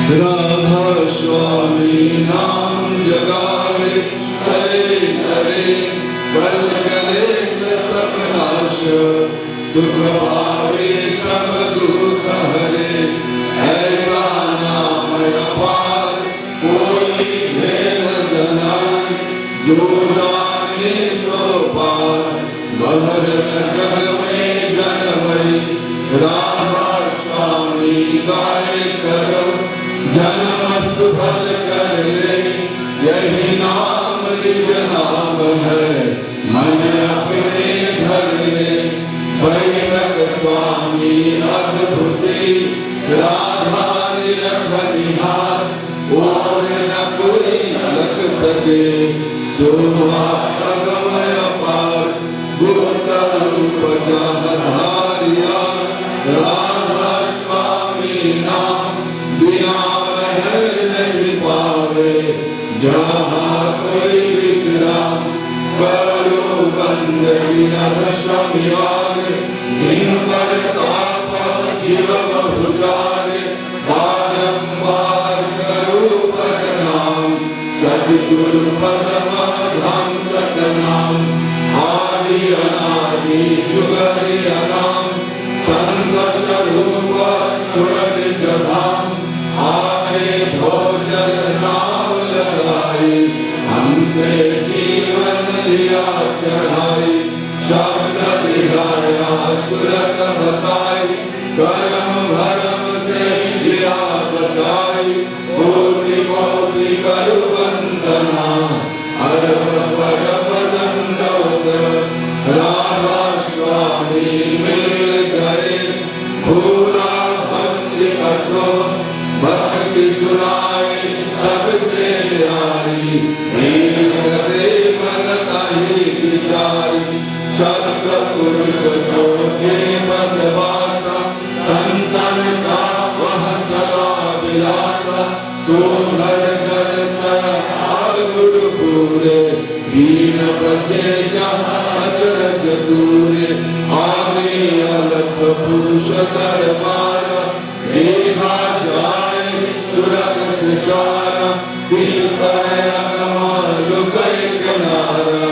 राधा स्वामी नाम जगावे सहे करे बल करे सब नाश सुख भावे सब दुख हरे ऐसा नाम अपार कोई भेद जनान जो जाने सो पार बहर जग में जनमई राधा स्वामी गाय करो जन्म सुफल कर ले यही नाम निज नाम है मन अपने धर ले बैठक स्वामी अद्भुति राधा निरख निहार और न कोई लग सके सोहा अगमय पार गुप्त रूप धारिया राधा स्वामी नाम बिना नहीं पावे जहाँ कोई विश्राम करो बंद विनद श्रमयाग जिन पर ताप जीव बहुजारे बारंबार करो प्रणाम सद्गुरु पदम धाम सतनाम आदि अनादि जुगरि अनाम संत स्वरूप सुरद जधाम भोजन नाम लगाई हमसे जीवन लिया चढ़ाई शब्द दिलाया सुरत बताई कर्म भरम से लिया बचाई कोटि कोटि करु वंदना अरब परब दंडोत राधा स्वामी मिल गए भूला बंदी असो भक्ति सुनाई सबसे न्यारी गदे मन ताही विचारी सत्य पुरुष चोखे पदवासा संतन का वह सदा विलासा सुंदर दर्शन गुरु पूरे दीन बचे जहाँ अचरज दूरे आगे अलख पुरुष दरबार देखा जाए सुरग सिसारा दिश पर अगमालु कई किनारा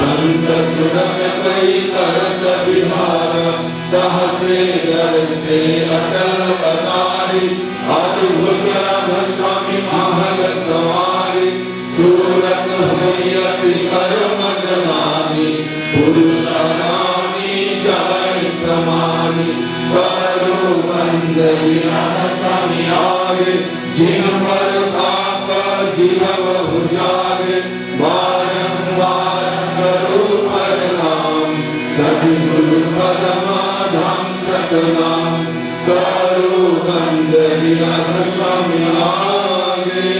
संत सुरग कई करत विहारा तह से दर से अटल अतारी अद्भुत राधा स्वामी महल सवारी सूरत हुई अति कर्म जनानी पुरुष रानी जय समानी करो बंद राधा स्वामी आगे जिन पर ताप जीव बहुजागे बारंबार करो प्रणाम सद्गुरु पदम धाम सतनाम करो बंद राधा स्वामी आगे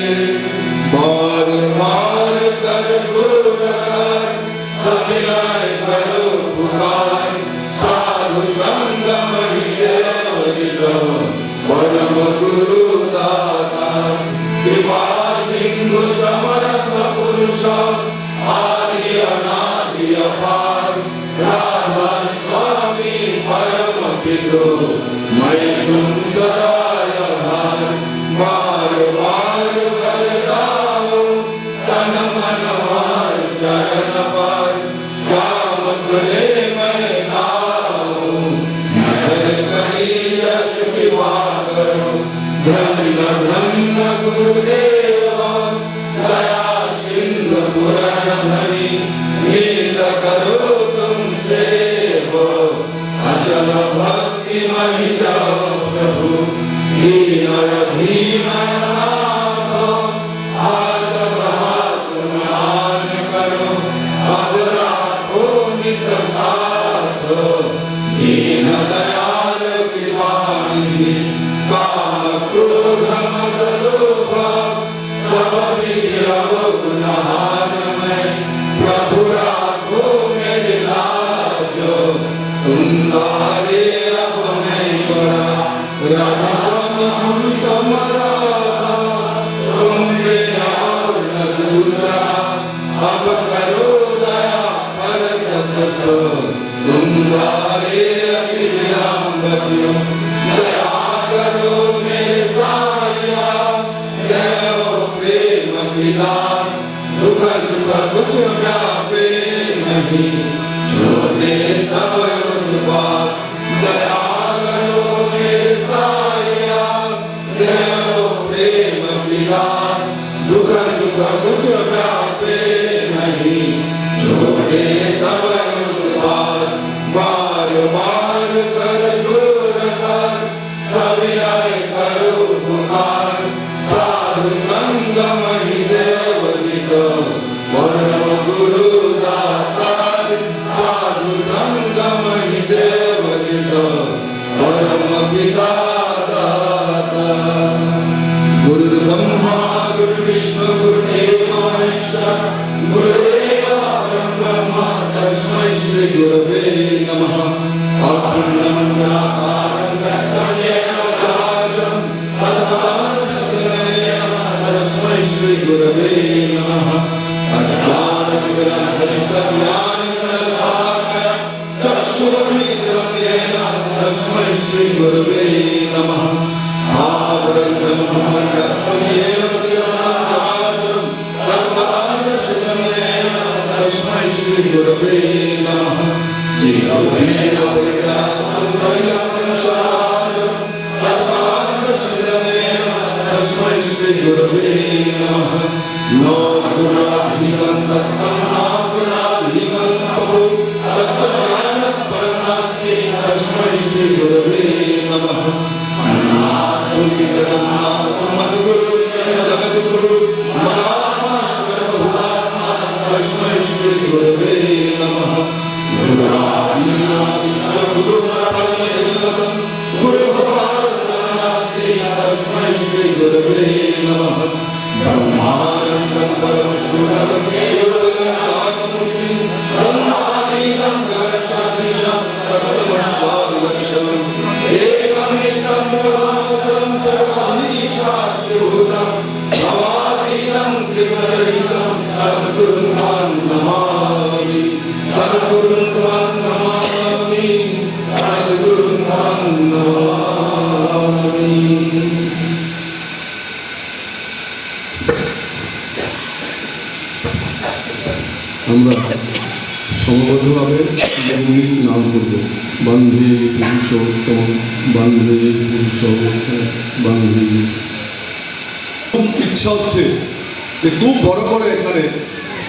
बार बार कर गुरु समिलाए करो पुकार साधु संगम परम गुरु दाता कृपा सिंधु समर्थ पुरुष आदि अनादि अपार राधा स्वामी परम पितो मैं तुम सदा आभार बार बार बरदाओ तन मन मार चरण पर काम करे मैं गाऊं नर करी यश विवाह करो धन्य धन्य गुरुदेव दया सिंधु पुरंधरी लील करो तुमसे वो अचल भक्ति महिला प्रभु दीन धीन दीन दयाल कृपानिधि काम क्रोध मद लोभ सब गुणहार में प्रभु राखो मेरे लाज तुम द्वारे अब मैं बड़ा राधा स्वामी हम समरा तुम बिना और न दूसरा अब करो दया पर तपस्व तुम द्वारे अभी विलंब क्यों दया करो मेरे साया मिला, दुख सुख कुछ व्यापे नहीं, छोड़े सब उत्पात, दया करो मेरे साया, देव प्रेम मिला, दुख सुख कुछ व्यापे नहीं, छोड़े सब उत्पात, बार बार कर जोर कर, सविनय करो पुकार, साधु संगम ही देव दित, परम गुरु दातार, साधु संगम ही देव दित, परम पिता दाता। गुरु ब्रह्मा गुरु विष्णु गुरुदेव महेश्वर, गुरुदेव परम ब्रह्म तस्मै श्री गुरवे नमः। अखंडमंडलाकारं व्याप्तं येन चराचरं तत्पदं सदनेन तस्मै श्री गुरवे नमः। अज्ञानतिमिरन्धस्य ज्ञानञ्जनशलाकया चक्षुरुन्मीलितं येन तस्मै श्री गुरवे नमः। स्थावरं ब्रह्मं व्याप्तं येन तस्मै चराचरं तत्पदं सदनेन तस्मै श्री गुरवे नमः। जीवनेन परिव्याप्तं त्रैलोक्यं सचराचरं तत्पदं सदनेन तस्मै श्री गुरवे नमः। न गुणाधिकं तत्त्वं न गुणाधिकं तपो तत्त्वज्ञानपरं नास्ति तस्मै श्री गुरवे नमः। मद्गुरु जगद्गुरु मदात्मा सर्वभूतात्मा तस्मै श्री गुरवे नमः। गुरुराधीनादिश्च गुरुपरमदैवतं गुरुभारतं नास्ति तस्मै श्री गुरवे नमः। ब्रह्मानन्दं परमशुद्धं योगज्ञानमूर्तिं ब्रह्मादीनं जगत्सदृशं तत्त्वमस्यादिलक्ष्यम् एकं नित्यं निर्वाचलं सर्वधीशाश्रिभूतं भवातीतं त्रिगुणरहितं सद्गुरुं त्वां नमामि, सद्गुरुं त्वां नमामि, सद्गुरुं त्वां नमामि। আমরা সমবদ্ধভাবে নাম করব। বন্ধে পুরুষোত্তম, বন্ধে পুরুষোত্তম, বন্ধে। খুব ইচ্ছা হচ্ছে যে খুব বড় করে এখানে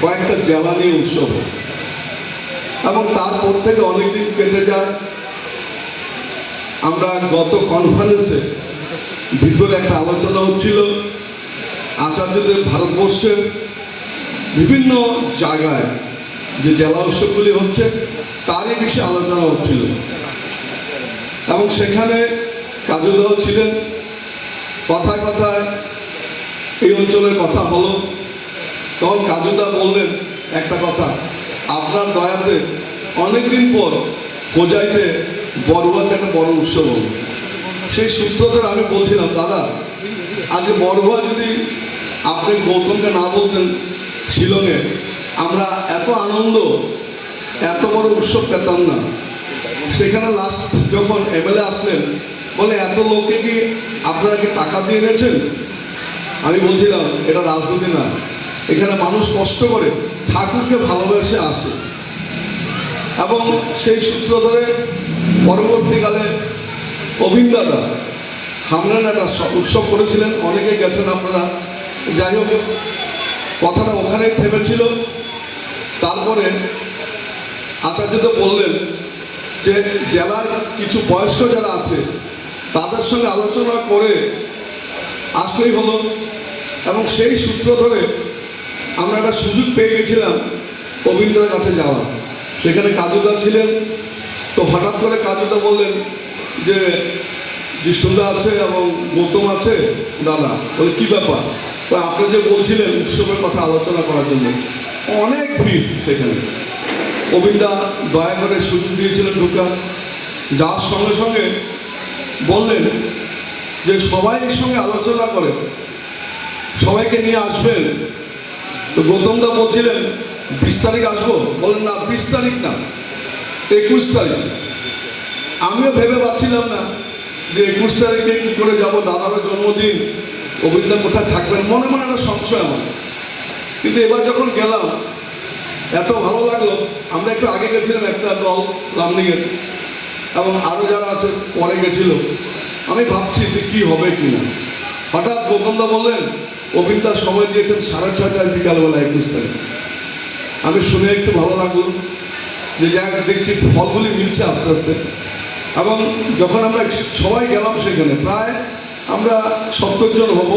কয়েকটা জ্বালানি উৎসব হয় এবং তারপর থেকে অনেকদিন কেটে যায়। আমরা গত কনফারেন্সে ভিতরে একটা আলোচনা হচ্ছিল আচার্যদের ভারতবর্ষের বিভিন্ন জায়গায় যে জেলা উৎসবগুলি হচ্ছে তারই বিষয়ে আলোচনা হচ্ছিল এবং সেখানে কাজুদাও ছিলেন। কথায় কথায় এই অঞ্চলের কথা হলো, তখন কাজুদা বললেন একটা কথা, আপনার দয়াতে অনেকদিন পর হোজাইতে বড়ুয়াতে একটা বড় উৎসব হলো। সেই সূত্র ধরে আমি বলছিলাম, দাদা আজকে বড়ুয়া যদি আপনি গৌতমকে না বলতেন শিলংয়ে, আমরা এত আনন্দ এত বড় উৎসব পেতাম না। সেখানে লাস্ট যখন এমএলএ আসলেন বলে, এত লোককে কি আপনারা কি টাকা দিয়ে গেছেন? আমি বলছিলাম এটা রাজনীতি না, এখানে মানুষ কষ্ট করে ঠাকুরকে ভালোবেসে আসে। এবং সেই সূত্র ধরে পরবর্তীকালে অভিন্দাদা হামরান একটা উৎসব করেছিলেন, অনেকে গেছেন আপনারা। যাই হোক, কথাটা ওখানেই থেমেছিল। তারপরে আচার্যদেব বললেন যে জেলার কিছু বয়স্ক যারা আছে তাদের সঙ্গে আলোচনা করে আসলেই হলো। এবং সেই সূত্র ধরে আমরা একটা সুযোগ পেয়ে গেছিলাম গোবিন্দের কাছে যাওয়ার। সেখানে কাজুদা ছিলেন। তো হঠাৎ করে কাজুদা বললেন যে জিষ্ণুদা আছে এবং গৌতম আছে। দাদা বলে কী ব্যাপার? আপনি যে বলছিলেন উৎসবের কথা আলোচনা করার জন্য, অনেক ভিড় সেখানে। গোবিন্দা দয়া করে সুযোগ দিয়েছিলেন ঢোকা। যার সঙ্গে সঙ্গে বললেন যে সবাই এর সঙ্গে আলোচনা করে সবাইকে নিয়ে আসবেন। তো গৌতমদা বলছিলেন 20 তারিখ আসবো। বলেন না, 20 তারিখ না, 21 তারিখ। আমিও ভেবে পাচ্ছিলাম না যে 21 তারিখে কী করে যাব, দাদারও জন্মদিন, গোবিন্দা কোথায় থাকবেন, মনে মনে একটা সংশয় আমার। কিন্তু এবার যখন গেলাম এত ভালো লাগলো। আমরা একটু আগে গেছিলাম একটা দল লামডিংয়ের, এবং আরও যারা আছে পরে গেছিল। আমি ভাবছি যে কী হবে কি না। হঠাৎ গৌতমদা বললেন অভিনদার সময় দিয়েছেন 6:30 বিকালবেলা 21 তারিখ। আমি শুনে একটু ভালো লাগলো যে যাক দেখছি ফলগুলি মিলছে আস্তে আস্তে। এবং যখন আমরা সবাই গেলাম সেখানে প্রায় আমরা 70 জন হব,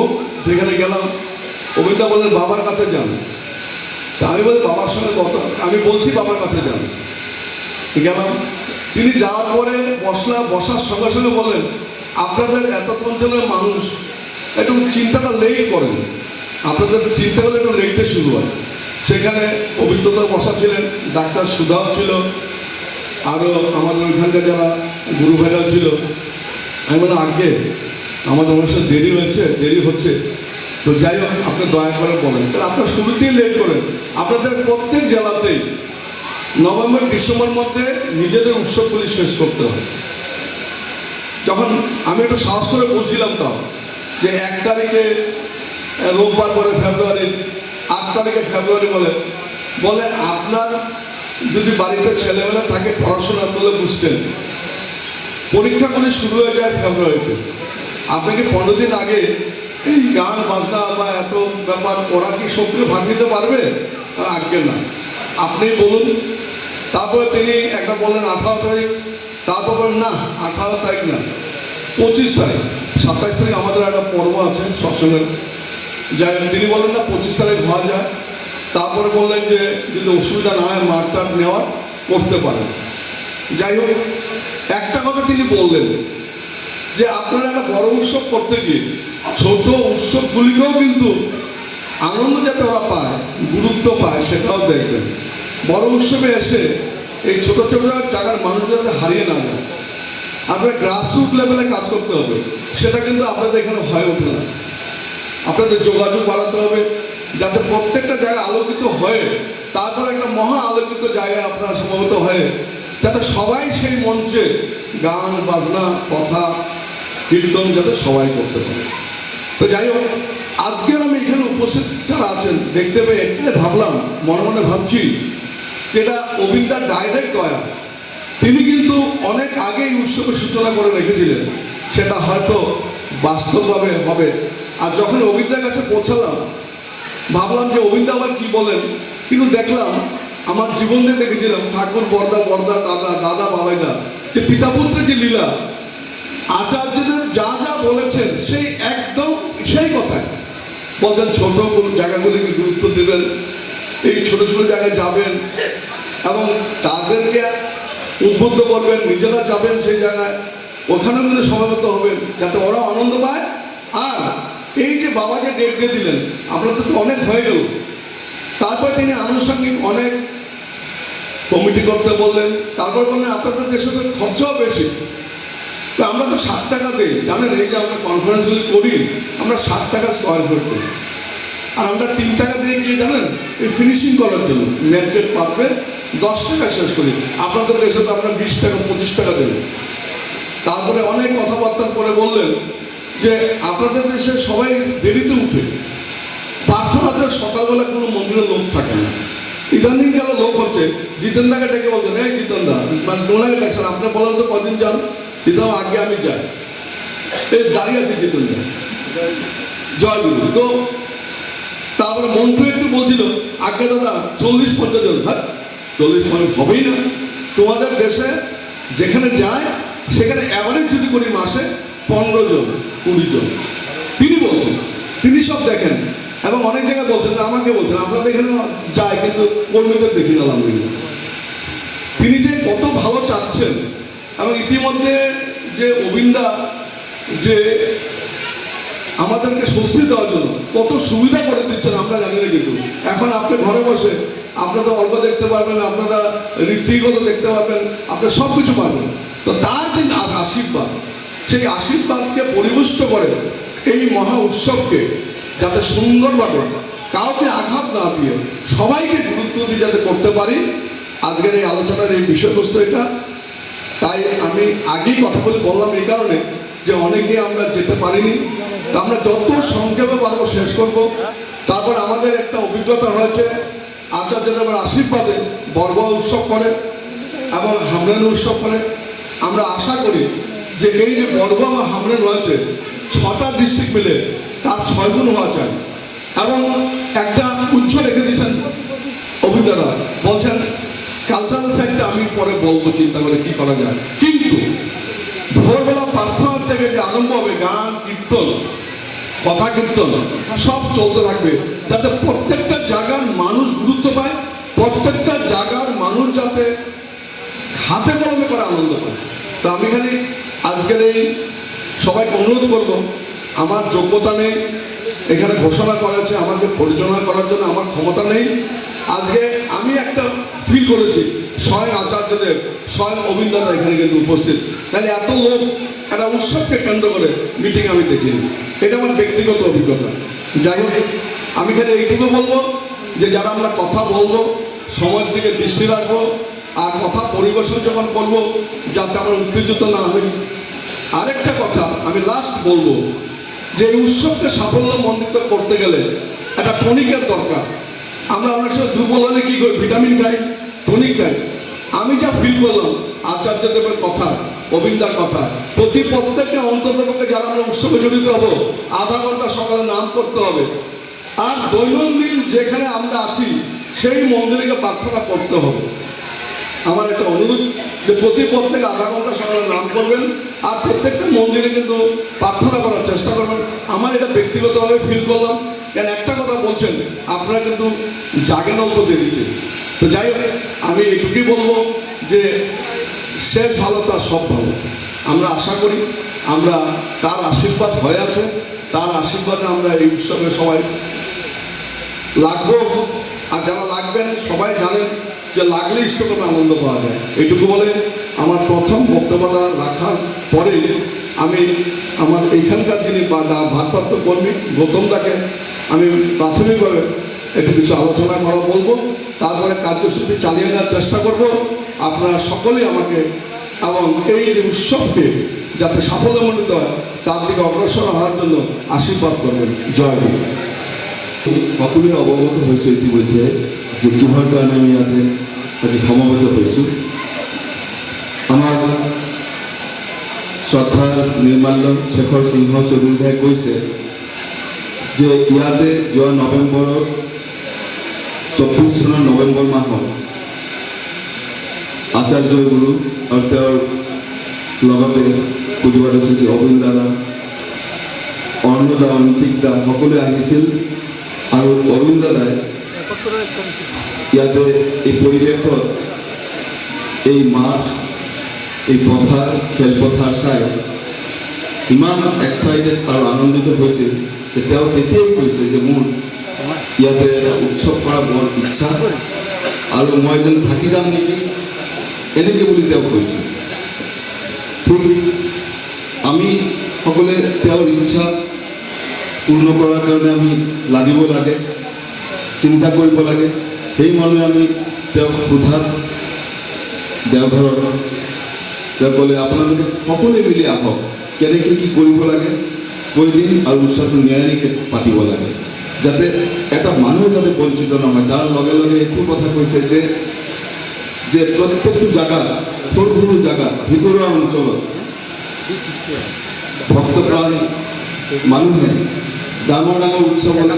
সেখানে গেলাম। অভিনদা বললেন বাবার কাছে যান। তা আমি বলি বাবার সঙ্গে আমি বলছি বাবার কাছে যান। গেলাম, তিনি যাওয়ার পরে বসার সঙ্গে সঙ্গে বললেন আপনাদের এত অঞ্চলের মানুষ একটু চিন্তাটা লেট করেন, আপনাদের চিন্তা করলে একটু লেটে শুরু হয়। সেখানে অভিজ্ঞতা বসা ছিলেন, ডাক্তার সুধাও ছিল, আরও আমাদের ওইখানকার যারা গুরু ভাইরা ছিল। আমি বললাম আগে আমাদের অনুষ্ঠান দেরি হচ্ছে, তো যাই হোক আপনি দয়া করে বলেন, কারণ আপনার শুরুতেই লেট করেন। আপনাদের প্রত্যেক জেলাতেই নভেম্বর ডিসেম্বর মধ্যে নিজেদের উৎসবগুলি শেষ করতে হবে। যখন আমি একটু সাহস করে বলছিলাম তাও যে 1 তারিখে রোববার পরে ফেব্রুয়ারি, 8 তারিখে ফেব্রুয়ারি বলে আপনার যদি বাড়িতে ছেলেমেলা থাকে পড়াশোনা করলে বুঝতেন পরীক্ষাগুলি শুরু হয়ে যায় ফেব্রুয়ারিতে। আপনাকে 15 দিন আগে এই গান বাজনা বা এত ব্যাপার ওরা কি সক্রিয় ভাগ নিতে পারবে? আজকে না, আপনি বলুন। তারপরে তিনি একটা বললেন 18 তারিখ, তারপর বলেন না 18 তারিখ না 25 তারিখ, 27 তারিখ আমাদের একটা পর্ব আছে সৎসঙ্গের। যাই তিনি বললেন না 25 তারিখ হওয়া যায়। তারপরে বললেন যে যদি অসুবিধা না হয় মাঠটা নেওয়ার করতে পারেন। যাই হোক, একটা কথা তিনি বললেন যে আপনারা একটা বড় উৎসব করতে গিয়ে ছোট উৎসবগুলিকেও কিন্তু আনন্দ যাতে ওরা পায়, গুরুত্ব পায় সেটাও দেখবেন। বড় উৎসবে এসে এই ছোট ছোট জায়গার মানুষ যাতে হারিয়ে না যায়। আপনার গ্রাসরুট লেভেলে কাজ করতে হবে, সেটা কিন্তু আপনাদের এখানে হয়ে ওঠে না। আপনাদের যোগাযোগ বাড়াতে হবে যাতে প্রত্যেকটা জায়গায় আলোকিত হয়ে তারপর একটা মহা আলোকিত জায়গায় আপনারা সমবেত হয়ে যাতে সবাই সেই মঞ্চে গান বাজনা কথা কীর্তন যাতে সবাই করতে পারে। তো যাই হোক, আজকের আমি এখানে উপস্থিত যারা আছেন দেখতে পেয়ে একটাই ভাবলাম, মনে মনে ভাবছি যেটা অভিনদার ডাইরেক্ট দয়া। তিনি কিন্তু অনেক আগেই উৎসবের সূচনা করে রেখেছিলেন, সেটা হয়তো বাস্তবভাবে হবে। আর যখন অভিনদার কাছে পৌঁছালাম ভাবলাম যে অভিনদা আবার কি বলেন, কিন্তু দেখলাম আমার জীবন দিয়ে দেখেছিলাম ঠাকুর বর্দা দাদা বাবাইদা যে পিতা পুত্রের যে লীলা, আচার্যদের যা যা বলেছেন সেই একদম সেই কথায় বলছেন। ছোট জায়গাগুলিকে গুরুত্ব দেবেন, এই ছোট ছোট জায়গায় যাবেন এবং তাদেরকে উদ্বুদ্ধ করবেন, নিজেরা যাবেন সেই জায়গায়, ওখানেও কিন্তু সমাবেত হবেন যাতে ওরা আনন্দ পায়। আর এই যে বাবাকে ডেট দিয়ে দিলেন, আপনাদের তো অনেক হয়ে গেল। তারপর তিনি আনুষঙ্গিক অনেক কমিটি করতে বললেন। তারপর বললেন আপনাদের দেশে তো খরচাও বেশি, তো আমরা তো 60 টাকা দিই। জানেন এই যে আমরা কনফারেন্সগুলি করি আমরা 60 টাকা স্কোয়ার ফুট করি, আর আমরা 3 টাকা দিয়ে গিয়ে জানেন এই ফিনিশিং করার জন্য ম্যাটকেট পাতবে 10 টাকা শেষ করি। আপনাদের দেশে তো আমরা 20 টাকা 25 টাকা দেবেন। তারপরে অনেক কথাবার্তার পরে বললেন যে আপনাদের দেশে সবাই দেরিতে উঠে, প্রার্থনাতে সকালবেলা কোনো মন্দিরের লোক থাকে না। ইদানিং গেল লোক হচ্ছে। জিতেনদাকে ডেকে বলছেন এই জিতেনদা, মানে ওনাকে দেখছেন আপনি বলেন তো কদিন যান? জিতেন আগে আমি যাই, এই দাঁড়িয়ে আছে জিতেনদা জয় গুরু। তো তারপরে মন্টু একটু বলছিল আগে দাদা 40-50 জন। হ্যাঁ 40 হবেই না। তোমাদের দেশে যেখানে যায় সেখানে অ্যাভারেজ যদি করি মাসে 15 জন 20 জন। তিনি বলছেন, তিনি সব দেখেন এবং অনেক জায়গায় বলছেন, আমাকে বলছেন আপনাদের এখানে যায় কিন্তু কর্মীদের দেখি না। তিনি যে কত ভালো চাচ্ছেন এবং ইতিমধ্যে যে অভিনদা যে আমাদেরকে স্বস্তি দেওয়ার জন্য কত সুবিধা করে দিচ্ছেন আমরা জানি না। কিন্তু এখন আপনি ঘরে বসে আপনাদের অল্প দেখতে পারবেন, আপনারা ঋত্বিকগত দেখতে পারবেন, আপনি সব কিছু পারবেন। তো তার যে আশীর্বাদ, সেই আশীর্বাদকে পরিপুষ্ট করে এই মহা উৎসবকে যাতে সুন্দরভাবে কাউকে আঘাত না দিয়ে সবাইকে গুরুত্ব দিয়ে যাতে করতে পারি, আজকের এই আলোচনার এই বিষয়বস্তু এটা। তাই আমি আগেই কথা বলে বললাম এই কারণে যে অনেকে আমরা যেতে পারিনি, আমরা যত সংক্ষেপে পারবো শেষ করব। তারপর আমাদের একটা অভিজ্ঞতা হয়েছে আচার্যদেবের আশীর্বাদে বরবা উৎসব করে এবং হামরেন উৎসব করে। আমরা আশা করি যে এই যে বরবা বা হামরেন হয়েছে 6টা ডিস্ট্রিক্ট মিলে তার 6 গুণ হওয়া চাই। এবং একটা উচ্চ রেখে দিয়েছেন অভিজ্ঞতা, বলছেন কালচারাল সাইডটা আমি পরে বলবো চিন্তা করে কি করা যায়, কিন্তু ভোরবেলা প্রার্থনা থেকে যে আরম্ভ হবে গান কীর্তন কথা কীর্তন সব চলতে থাকবে, যাতে প্রত্যেকটা জায়গার মানুষ গুরুত্ব পায়, প্রত্যেকটা জায়গার মানুষ যাতে হাতে কলমে করে আনন্দ পায়। তো আমি খালি আজকের এই সবাইকে অনুরোধ করব, আমার যোগ্যতা নেই, এখানে ঘোষণা করেছে আমাকে পরিচালনা করার জন্য আমার ক্ষমতা নেই। আজকে আমি একটা ফিল করেছি স্বয়ং আচার্যদেব স্বয়ং অবিন্দাদা এখানে কিন্তু উপস্থিত, তাহলে এত লোক একটা উৎসবকে কেন্দ্র করে মিটিং আমি দেখিনি, এটা আমার ব্যক্তিগত অভিজ্ঞতা। যাই হোক, আমি খালি এইটুকু বলবো যে যারা আমরা কথা বলবো সময়ের দিকে দৃষ্টি রাখবো, আর কথা পরিবেশন যখন করবো যাতে আমরা উত্তেজিত না হই। আরেকটা কথা আমি লাস্ট বলবো যে এই উৎসবকে সাফল্যমণ্ডিত করতে গেলে একটা টনিকের দরকার। আমরা অনেক সময় দুর্বল হলে কি করি, ভিটামিন খাই, টনিক খাই। আমি যা ফিল করলাম আচার্যদেবের কথা, অবিন্দার কথা, প্রত্যেককে অন্তত যারা আমরা উৎসবে জড়িত হবো আধা ঘন্টা সকালে নাম করতে হবে। আর দৈনন্দিন যেখানে আমরা আছি সেই মন্দিরকে প্রার্থনা করতে হবে। আমার একটা অনুরোধ যে প্রত্যেকে আধা ঘন্টা সকালে নাম করবেন আর প্রত্যেকটা মন্দিরে কিন্তু প্রার্থনা করার চেষ্টা করবেন। আমার এটা ব্যক্তিগতভাবে ফিল করলাম, কেন একটা কথা বলছেন আপনারা কিন্তু জাগেন অল্প দেরিতে। তো যাই হোক, আমি এটুকুই বলবো যে শেষ ভালো তার সব ভালো। আমরা আশা করি আমরা তার আশীর্বাদ হয়ে আছে, তার আশীর্বাদে আমরা এই উৎসবে সবাই লাগবো। আর যারা লাগবেন সবাই জানেন যে লাগলে ইষ্টকর্মে আনন্দ পাওয়া যায়। এইটুকু বলে আমার প্রথম বক্তব্যটা রাখার পরে আমি আমার এইখানকার যিনি ভারপ্রাপ্ত কর্মী গৌতমদাকে আমি প্রাথমিকভাবে একটু কিছু আলোচনা করা বলবো, তারপরে কার্যসূচি চালিয়ে নেওয়ার চেষ্টা করব। আপনারা সকলেই আমাকে এবং এই যে উৎসবকে যাতে সাফল্যমণ্ডিত হয় তার দিকে অগ্রসর হওয়ার জন্য আশীর্বাদ করবেন। জয় হিন্দ। সকলোৱে অৱগত হৈছে ইতিমধ্যে যে কিহৰ কাৰণে আমি ইয়াতে আজি সমবেত হৈছোঁ। আমাৰ শ্ৰদ্ধাৰ নিৰ্মাল্য শেখৰ সিংহ চৌধুৰীভাই কৈছে যে ইয়াতে যোৱা নৱেম্বৰৰ 24 চনৰ নৱেম্বৰ মাহত আচাৰ্য গুৰু আৰু তেওঁৰ লগতে পূজবাদ শ্ৰী অবিন্দ দাদা, অৰ্ণদা, অন্তিক দা সকলোৱে আহিছিল। আৰু অবিন্দ দাদাই ইয়াতে এই পৰিৱেশত এই মাঠ, এই পথাৰ, খেলপথাৰ চাই ইমান এক্সাইটেড আৰু আনন্দিত হৈছিল যে তেওঁ তেতিয়াই কৈছে যে মোৰ ইয়াতে উৎসৱ কৰা বৰ ইচ্ছা আৰু মই যেন থাকি যাম নেকি, এনেকৈ বুলি তেওঁ কৈছে। ঠিক আমি সকলোৱে তেওঁৰ ইচ্ছা পূৰ্ণ কৰাৰ কাৰণে আমি লাগিব লাগে, চিন্তা কৰিব লাগে। সেই মনে আমি তেওঁক সোধাত দেওঘৰত তেওঁ ক'লে আপোনালোকে সকলোৱে মিলি আহক, কেনেকৈ কি কৰিব লাগে কৈ দিম আৰু উৎসৱটো নিয়াৰিকৈ পাতিব লাগে, যাতে এটা মানুহ যাতে বঞ্চিত নহয়। তাৰ লগে লগে একো কথা কৈছে যে প্ৰত্যেকটো জাগাত, সৰু সৰু জাগাত, ভিতৰুৱা অঞ্চলত ভক্তপ্ৰাণ মানুহে ডাঙৰ ডাঙৰ উৎসৱ হ'লে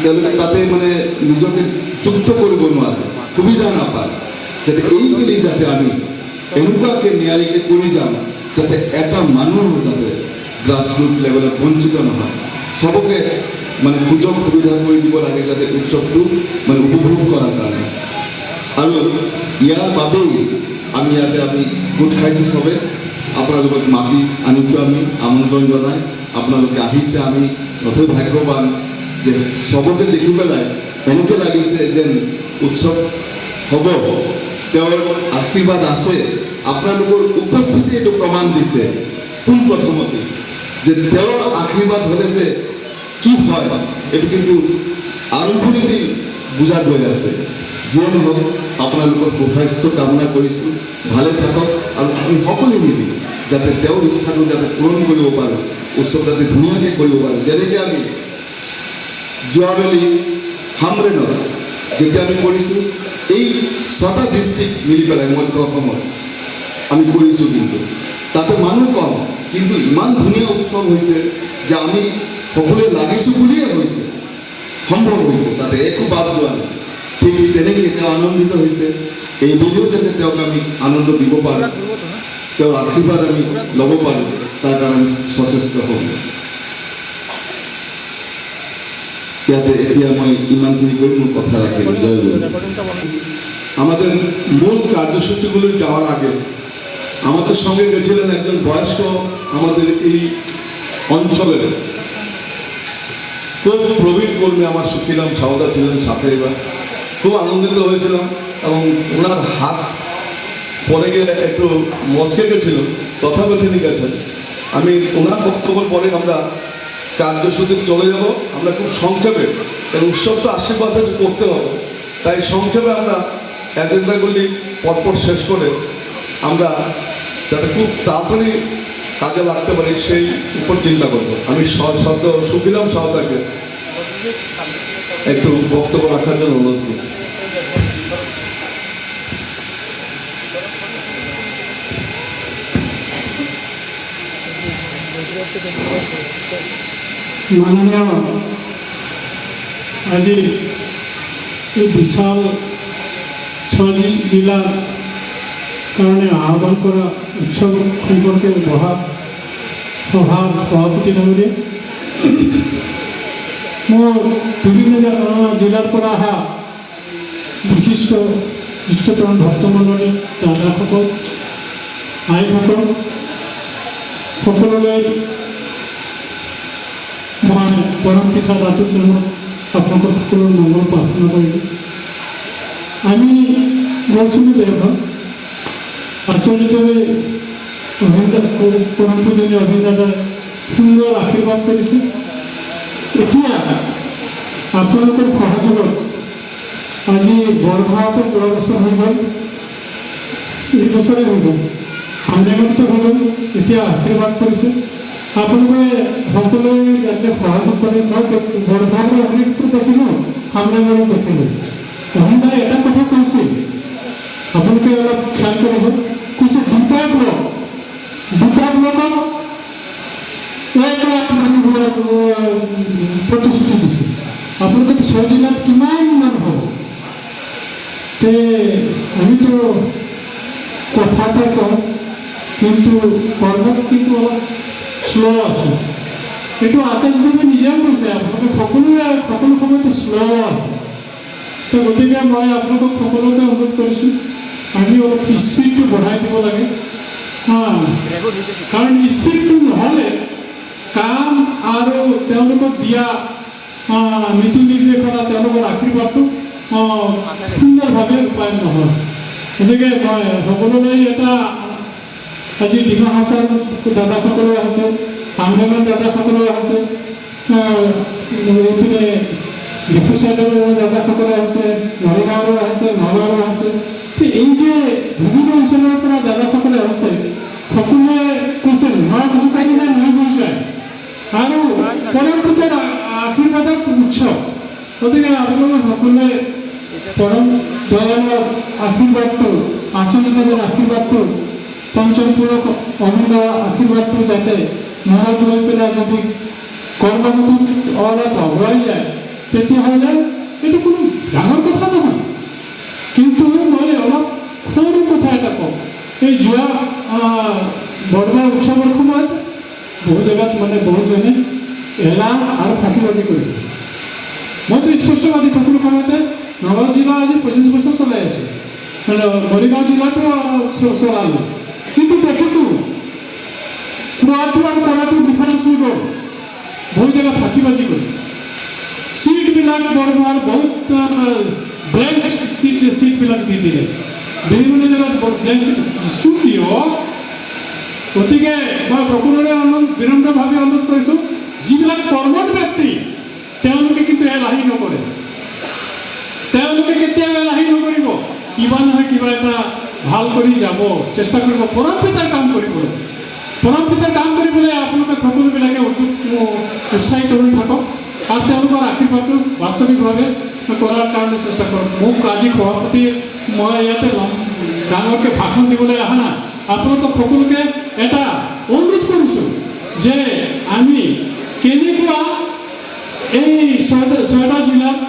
তেওঁলোকে তাতে নিজকে যুক্ত কৰিব নোৱাৰে, সুবিধা নাপায়। যাতে এইখিনি যাতে আমি এনেকুৱাকৈ নিয়াৰিকৈ কৰি যাম যাতে এটা মানুহ যাতে গ্ৰাছৰুট লেভেলত বঞ্চিত নহয়, চবকে সুযোগ সুবিধা কৰি দিব লাগে যাতে উৎসৱটো উপভোগ কৰাৰ কাৰণে। আৰু ইয়াৰ বাবেই আমি ইয়াতে গোট খাইছোঁ চবে, আপোনালোকক মাতি আনিছোঁ, আমি আমন্ত্ৰণ জনাই আপোনালোকে আহিছে। আমি নথৈ ভাগ্যৱান যে চবকে দেখি পেলাই এনেকৈ লাগিছে যেন উৎসৱ হ'ব, তেওঁৰ আশীৰ্বাদ আছে। আপোনালোকৰ উপস্থিতি এইটো প্ৰমাণ দিছে পোনপ্ৰথমতে যে তেওঁৰ আশীৰ্বাদ হ'লে যে কি হয় এইটো কিন্তু আৰম্ভণিতে বুজা গৈ আছে। যিয়ে নহওক আপোনালোকৰ সুস্বাস্থ্য কামনা কৰিছোঁ, ভালে থাকক আৰু আমি সকলোৱে মিলি যাতে তেওঁৰ ইচ্ছাটো যাতে পূৰণ কৰিব পাৰোঁ, উৎসৱ যাতে ধুনীয়াকৈ কৰিব পাৰোঁ। যেনেকৈ আমি যোৱাবেলি হামৰেনত যেতিয়া আমি কৰিছোঁ এই 6টা ডিষ্ট্ৰিক্ট মিলি পেলাই মধ্য অসমত আমি কৰিছোঁ, কিন্তু তাতে মানুহ কম, কিন্তু ইমান ধুনীয়া উৎসৱ হৈছে যে আমি সকলোৱে লাগিছোঁ বুলিয়ে হৈছে, সম্ভৱ হৈছে, তাতে একো বাদ যোৱা নাই। ঠিক তেনেকৈ তেওঁ আনন্দিত হৈছে, এইবুলিও যাতে তেওঁক আমি আনন্দ দিব পাৰোঁ, তেওঁৰ আশীৰ্বাদ আমি ল'ব পাৰোঁ, তাৰ কাৰণে আমি সচেষ্ট হ'ম। ইয়াতে এতিয়া মই ইমানখিনি কৈ মোৰ কথা রাখিলাম। জয় গুরু। আমাদের মূল কার্যসূচিগুলো যাওয়ার আগে আমাদের সঙ্গে গেছিলেন একজন বয়স্ক আমাদের এই অঞ্চলের খুব প্রবীণ কর্মী, আমার সুখিরাম সাউদা ছিলেন সাথে। এবার খুব আনন্দিত হয়েছিলাম এবং ওনার হাত পরে গিয়ে একটু মচকে গেছিল, তথাপি তিনি গেছেন। আমি ওনার বক্তব্যের পরে আমরা কার্যসূচি চলে যাব। আমরা খুব সংক্ষেপে, কারণ উৎসবটা আশীর্বাদ করতে হবে, তাই সংক্ষেপে আমরা এজেন্ডাগুলি পরপর শেষ করে আমরা যাতে খুব তাড়াতাড়ি কাজে লাগতে পারি সেই উপর চিন্তা করব। আমি সুখিরাম সাউদাকে একটু বক্তব্য রাখার জন্য অনুরোধ করছি। মাননীয় আজি এই বিশাল 6 জেলার কারণে আহ্বান করা উৎসব সম্পর্কে সভাপতি ডাঙৰীয়া, মোৰ বিভিন্ন জেলাৰ পৰা অহা বিশিষ্ট ইষ্টপ্ৰাণ ভক্তমণ্ডলী, দাদাসকল, আইসকল সকলোলৈ মই পৰম পিতা ৰাতুল চৰণত আপোনালোকৰ সকলোৰে মংগল প্ৰাৰ্থনা কৰিলোঁ। আমি গৈছিলোঁ দেওঘৰ, আচলতে পৰম পূজনীয় অভিন দাদাই সুন্দৰ আশীৰ্বাদ কৰিছে। এতিয়া আপোনালোকৰ সহযোগত আজি বৰভাৰতৰ 10 বছৰ হৈ গ'ল, এই বছৰে হৈ গ'ল, হামৰেঙত হৈ গ'ল, এতিয়া আশীৰ্বাদ কৰিছে। আপোনালোকে সকলোৱে যাতে সহযোগ কৰে। মই বৰভাৰৰ অভিনয়টো দেখিলোঁ, হামৰেঙৰো দেখিলোঁ। অভিনদাই এটা কথা কৈছিল, আপোনালোকে অলপ খেয়াল কৰিব, কৈছে দুটা ব্লকত 1 লাখ মানুহৰ প্ৰতিশ্ৰুতি দিছে। আপোনালোকে 6 জিলাত কিমান মানুহ হ'ব? তে আমিতো কথাতে কওঁ, কিন্তু কৰ্মত কিন্তু অলপ শ্ল' আছে। এইটো আচাৰ্যদেৱে নিজেও কৈছে, আপোনালোকে সকলো সময়তে শ্ল' আছে। তো গতিকে মই আপোনালোকক সকলোকে অনুৰোধ কৰিছোঁ, আমি অলপ স্পীডটো বঢ়াই দিব লাগে। কাৰণ স্পীডটো নহ'লে কাম আৰু তেওঁলোকক দিয়া নীতি নিৰ্দেশনা, তেওঁলোকৰ আশীৰ্বাদটো সুন্দৰভাৱে ৰূপায়ণ নহয়। গতিকে মই সকলোলৈ এটা আজি ডিমা হাছান দাদাসকলো আছে, হামৰেঙৰ দাদাসকলো আছে, এইপিনে ডিফু চাইডৰ দাদাসকলো আছে, নগাঁৱৰো আছে, নগাঁৱৰো আছে। এই যে বিভিন্ন অঞ্চলৰ পৰা দাদাসকলে আছে, সকলোৱে কৈছে নৈ জোকাৰি না নৈ বৈ যায়, আৰু পৰম পিতাৰ আশীৰ্বাদৰ উৎসৱ। গতিকে আপোনালোকে সকলোৱে পৰম দয়ালৰ আশীৰ্বাদটো, আচৰণদেৱৰ আশীৰ্বাদটো, পঞ্চম পুৰুষ অভিনয় আশীৰ্বাদটো যাতে মনত লৈ পেলাই যদি কৰ্মগতিত অলপ আগুৱাই যায়, তেতিয়াহ'লে এইটো কোনো ডাঙৰ কথা নহয়। কিন্তু মই অলপ সৰু কথা এটা কওঁ, এই যোৱা বৰদোৱা উৎসৱৰ সময়ত বহু জেগাত বহুতজনে এলাহ আৰু ফাঁকিবাজি কৰিছে। মইতো স্পষ্টবাদী সকলো সময়তে নগাঁও জিলা আজি 25 বছৰ চলাই আছোঁ, মৰিগাঁও জিলাতো চলালোঁ, কিন্তু দেখিছোঁ খোৱাটো আৰু কৰাটো ডিফাৰেঞ্চ হৈ গ'ল। বহু জেগাত ফাঁকিবাজি কৰিছে। চিটবিলাক বৰদোৱাৰ বহুত ব্লেংক চিটবিলাক দি দিলে, বিভিন্ন জেগাত ব্লেংক চিট কিছু দিয়ক। গতিকে মই সকলোৰে বিনম্ৰভাৱে অনুৰোধ কৰিছোঁ, যিবিলাক কৰ্মঠ ব্যক্তি তেওঁলোকে কিন্তু এলাহি নকৰে, তেওঁলোকে কেতিয়াও এলাহি নকৰিব, কিবা নহয় কিবা এটা ভাল কৰি যাব চেষ্টা কৰিব, পৰম পিতাৰ কাম কৰিবলৈ। পৰম পিতাৰ কাম কৰিবলৈ আপোনালোকে সকলোবিলাকে উৎসাহিত হৈ থাকক। আৰু তেওঁলোকৰ আশীৰ্বাদটো বাস্তৱিকভাৱে কৰাৰ কাৰণে চেষ্টা কৰক। মোক আজি সভাপতি মই ইয়াতে ডাঙৰকৈ ভাষণ দিবলৈ অহা নাই, আপোনালোকক সকলোকে এটা অনুৰোধ কৰিছোঁ যে আমি কেনেকুৱা এই ছয়টা জিলাত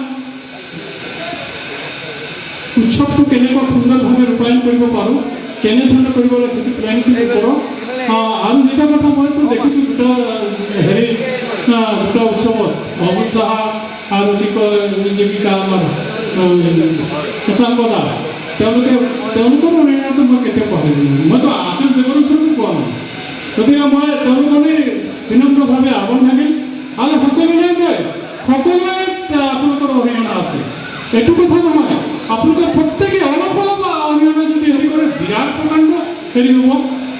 উৎসৱটো কেনেকুৱা সুন্দৰভাৱে ৰূপায়ণ কৰিব পাৰোঁ, কেনেধৰণে কৰিব লাগে সেইটো প্লেনিংটো কৰক। আৰু দুটা কথা মইতো দেখিছোঁ দুটা উৎসৱত মহম্মদ চাহা আৰু কি কয় জীৱিকা আমাৰ শশাংক দা তেওঁলোকৰ অৰিহণাটো মই কেতিয়াও পাহৰিব নোৱাৰোঁ। মইতো আচল দেৱৰ ওচৰতো পোৱা নাই, গতিকে মই তেওঁলোকলৈ বিনম্ৰভাৱে আহ্বান থাকিল। আৰু সকলোৱে আপোনালোকৰ অৰিহণা আছে, এইটো কথা নহয়। আপোনালোকে প্ৰত্যেকে অলপ অলপ অৰিহণা যদি হেৰি কৰে বিৰাট প্ৰকাণ্ড হেৰি হ'ব।